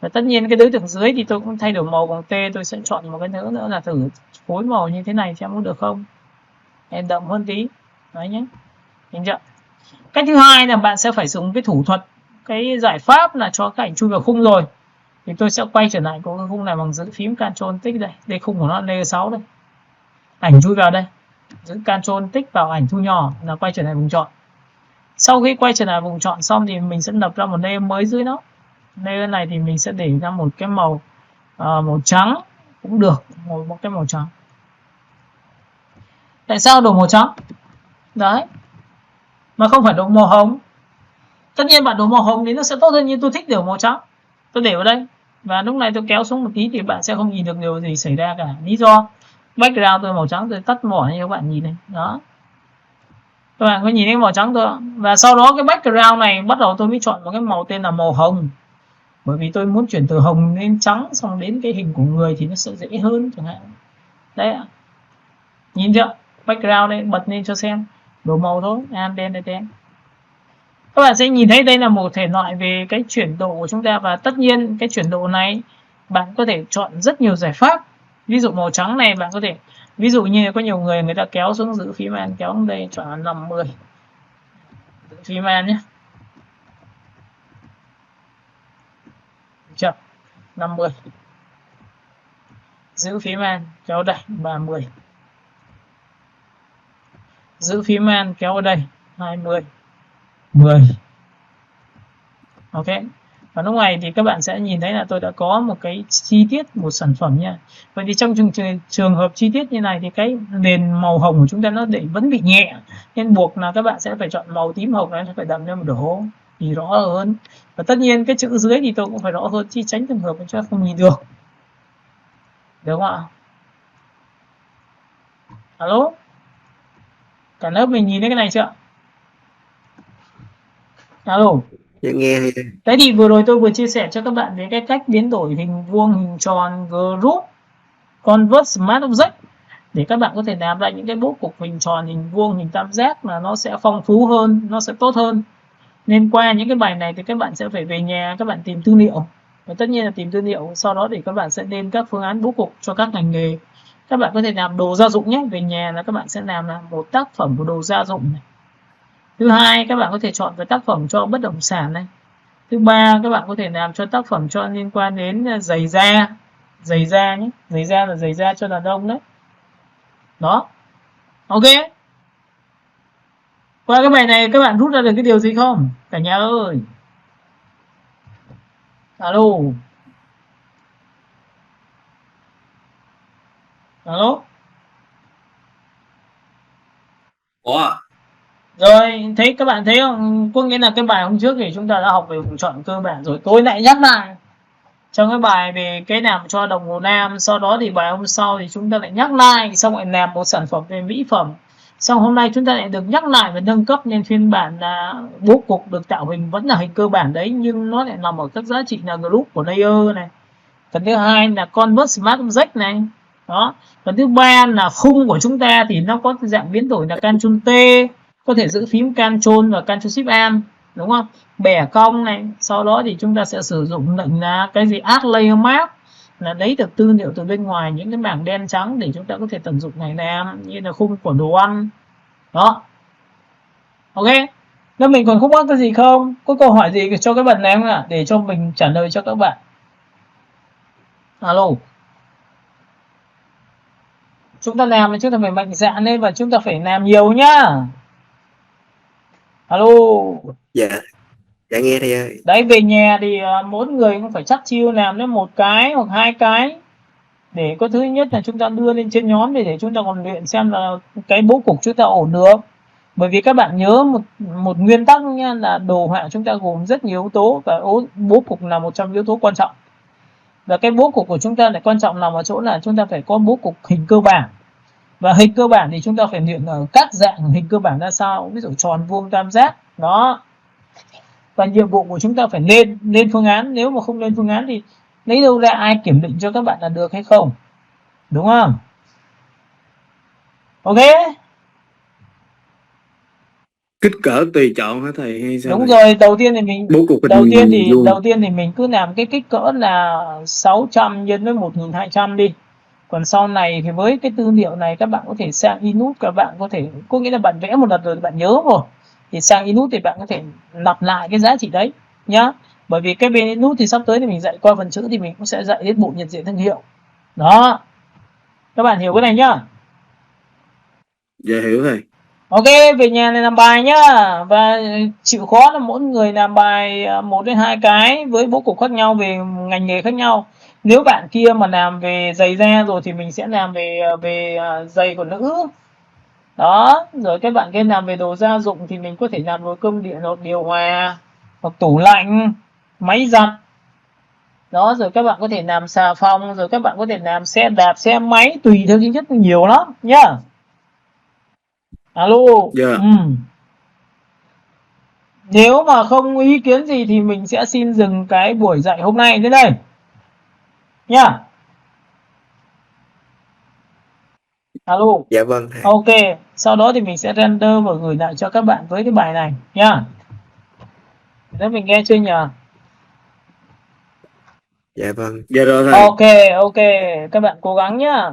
Và tất nhiên cái đối tượng dưới thì tôi cũng thay đổi màu bằng T, tôi sẽ chọn một cái nữa là thử phối màu như thế này xem có được không. Em đậm hơn tí. Đấy nhé. Nhìn chưa? Cách thứ hai là bạn sẽ phải dùng cái thủ thuật, cái giải pháp là cho cái ảnh chui vào khung rồi. Thì tôi sẽ quay trở lại cái khung này bằng giữ phím Ctrl Tích đây. Đây khung của nó layer 6 đây. Ảnh chui vào đây. Giữ Ctrl Tích vào ảnh thu nhỏ là quay trở lại vùng chọn. Sau khi quay trở lại vùng chọn xong thì mình sẽ lập ra một layer mới dưới nó. Layer này thì mình sẽ để ra một cái màu màu trắng cũng được, một cái màu trắng. Tại sao đổ màu trắng? Đấy. Mà không phải đổ màu hồng. Tất nhiên bạn đổ màu hồng thì nó sẽ tốt hơn, nhưng tôi thích đổ màu trắng. Tôi để vào đây. Và lúc này tôi kéo xuống một tí thì bạn sẽ không nhìn được điều gì xảy ra cả. Lý do background tôi màu trắng, tôi tắt mỏ như các bạn nhìn này. Đó. Các bạn có nhìn thấy màu trắng thôi. Và sau đó cái background này bắt đầu tôi mới chọn một cái màu tên là màu hồng. Bởi vì tôi muốn chuyển từ hồng lên trắng, xong đến cái hình của người thì nó sẽ dễ hơn chẳng hạn. Đấy ạ. Nhìn chưa? Background đây, bật lên cho xem. Đổ màu thôi, đen đây đen. Các bạn sẽ nhìn thấy đây là một thể loại về cái chuyển độ của chúng ta, và tất nhiên cái chuyển độ này bạn có thể chọn rất nhiều giải pháp. Ví dụ màu trắng này bạn có thể, ví dụ như có nhiều người ta kéo xuống giữ phím An, kéo xuống đây chọn 50. Giữ phím An nhé. Chậm 50. Giữ phím An kéo đây 30. Giữ phím An kéo ở đây 20. 10. Ok. Và lúc này thì các bạn sẽ nhìn thấy là tôi đã có một cái chi tiết một sản phẩm nha. Vậy thì trong trường hợp chi tiết như này thì cái nền màu hồng của chúng ta nó vẫn bị nhẹ, nên buộc là các bạn sẽ phải chọn màu tím hồng này, phải đậm lên một độ thì rõ hơn. Và tất nhiên cái chữ dưới thì tôi cũng phải rõ hơn, chi tránh trường hợp cho không nhìn được. Được không ạ? Alo? Cả lớp mình nhìn thấy cái này chưa? Alo? Dạ nghe thì Đấy thì vừa rồi tôi vừa chia sẻ cho các bạn về cái cách biến đổi hình vuông, hình tròn, group, convert, smart object để các bạn có thể làm ra những cái bố cục hình tròn, hình vuông, hình tam giác mà nó sẽ phong phú hơn, nó sẽ tốt hơn. Nên qua những cái bài này thì các bạn sẽ phải về nhà các bạn tìm tư liệu, và tất nhiên là tìm tư liệu sau đó để các bạn sẽ lên các phương án bố cục cho các ngành nghề. Các bạn có thể làm đồ gia dụng nhé, về nhà là các bạn sẽ làm là một tác phẩm của đồ gia dụng này. Thứ hai, các bạn có thể chọn cái tác phẩm cho bất động sản này. Thứ ba, các bạn có thể làm cho tác phẩm cho liên quan đến giày da nhé. Giày da là giày da cho đàn ông đấy. Đó. Ok. Qua cái bài này các bạn rút ra được cái điều gì không? Cả nhà ơi. Alo. Alo. ủa Rồi, các bạn thấy không? Có nghĩa là cái bài hôm trước thì chúng ta đã học về vùng chọn cơ bản rồi. Tôi lại nhắc lại. Trong cái bài về cái làm cho đồng hồ nam, sau đó thì bài hôm sau thì chúng ta lại nhắc lại, xong lại làm một sản phẩm về mỹ phẩm. Xong hôm nay chúng ta lại được nhắc lại và nâng cấp lên phiên bản là bố cục được tạo hình vẫn là hình cơ bản đấy, nhưng nó lại nằm ở các giá trị là group của layer này. Phần thứ hai là convert smart object này. Đó. Phần thứ ba là khung của chúng ta thì nó có dạng biến đổi là Ctrl T, có thể giữ phím Ctrl và Ctrl Shift Am, đúng không? Bẻ cong này, sau đó thì chúng ta sẽ sử dụng lệnh là cái gì add layer mask, là lấy được tư liệu từ bên ngoài những cái mảng đen trắng để chúng ta có thể tận dụng này làm như là khung của đồ ăn. Đó. Ok. Nếu mình còn khúc mắc cái gì không? Có câu hỏi gì cho các bạn em ạ, để cho mình trả lời cho các bạn. Alo. Chúng ta làm thì chúng ta phải mạnh dạn lên và chúng ta phải làm nhiều nhá. Alo. dạ nghe thì ơi. Đấy, về nhà thì mỗi người cũng phải chắc chiêu làm đến một cái hoặc hai cái, để có thứ nhất là chúng ta đưa lên trên nhóm để chúng ta còn luyện xem là cái bố cục chúng ta ổn được. Bởi vì các bạn nhớ một nguyên tắc nha, là đồ họa chúng ta gồm rất nhiều yếu tố và bố cục là một trong yếu tố quan trọng. Và cái bố cục của chúng ta lại quan trọng nằm ở chỗ là chúng ta phải có bố cục hình cơ bản. Và hình cơ bản thì chúng ta phải luyện ở các dạng hình cơ bản ra sao, ví dụ tròn, vuông, tam giác. Đó. Và nhiệm vụ của chúng ta phải lên phương án, nếu mà không lên phương án thì lấy đâu ra ai kiểm định cho các bạn là được hay không, đúng không? Ok. Kích cỡ tùy chọn hả thầy hay sao? Đúng thầy? rồi, đầu tiên thì mình Bố cục đầu tiên thì mình cứ làm cái kích cỡ là 600 nhân với 1200 đi. Còn sau này thì với cái tư liệu này các bạn có thể sang Inut, các bạn có thể, có nghĩa là bạn vẽ một lần rồi bạn nhớ rồi, thì sang Inut thì bạn có thể lặp lại cái giá trị đấy nhá. Bởi vì cái bên Inut thì sắp tới thì mình dạy qua phần chữ thì mình cũng sẽ dạy đến bộ nhận diện thương hiệu. Đó. Các bạn hiểu cái này nhá. Dạ hiểu thầy. Ok, về nhà này làm bài nhá. Và chịu khó là mỗi người làm bài 1 đến 2 cái với bố cục khác nhau về ngành nghề khác nhau. Nếu bạn kia mà làm về giày da rồi thì mình sẽ làm về giày của nữ. Đó, rồi các bạn cái làm về đồ gia dụng thì mình có thể làm nồi cơm điện hoặc điều hòa hoặc tủ lạnh, máy giặt. Đó, rồi các bạn có thể làm xà phòng, rồi các bạn có thể làm xe đạp, xe máy, tùy theo tính chất nhiều lắm nhá. Alo. Dạ. Nếu mà không ý kiến gì thì mình sẽ xin dừng cái buổi dạy hôm nay đến đây nhá. Alo. Dạ vâng thầy. Ok, sau đó thì mình sẽ render và gửi lại cho các bạn với cái bài này nhá. Thế mình nghe chưa nhỉ? Dạ vâng. Dạ rồi thầy. Ok, ok, các bạn cố gắng nhá.